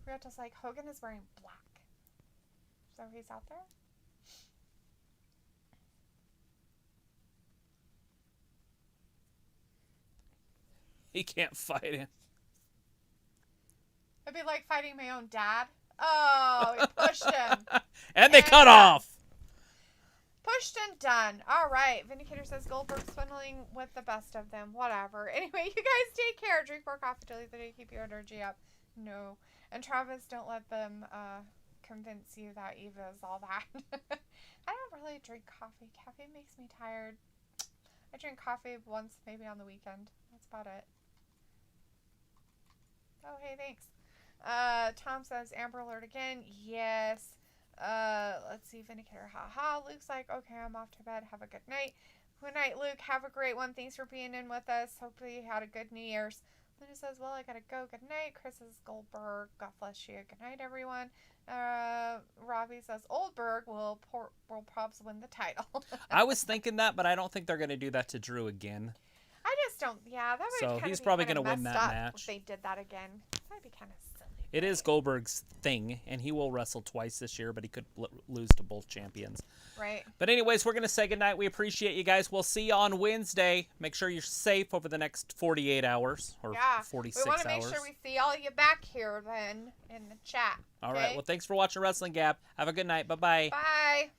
Riota's like, Hogan is wearing black. So he's out there? He can't fight him. It'd be like fighting my own dad. Oh, he pushed him. And they cut off. Pushed and done. All right. Vindicator says Goldberg's swindling with the best of them. Whatever. Anyway, you guys take care. Drink more coffee till you keep your energy up. No. And Travis, don't let them convince you that Eva is all that. I don't really drink coffee. Caffeine makes me tired. I drink coffee once, maybe on the weekend. That's about it. Oh, hey, thanks. Tom says Amber Alert again. Yes. Let's see. Vindicator. Haha. Luke's like, okay, I'm off to bed. Have a good night. Good night, Luke. Have a great one. Thanks for being in with us. Hopefully you had a good New Year's. Linda says, well, I gotta go. Good night. Chris says, Goldberg. God bless you. Good night, everyone. Robbie says, Oldberg will probs win the title. I was thinking that, but I don't think they're going to do that to Drew again. I just don't. Yeah, that would so kind he's of probably going to win that match. If they did that again, that'd be kind of silly. It is Goldberg's thing, and he will wrestle twice this year, but he could lose to both champions. Right. But anyways, we're going to say goodnight. We appreciate you guys. We'll see you on Wednesday. Make sure you're safe over the next 48 hours or 46 hours. We want to make sure we see all of you back here then in the chat. All right. Well, thanks for watching Wrestling Gab. Have a good night. Bye-bye. Bye.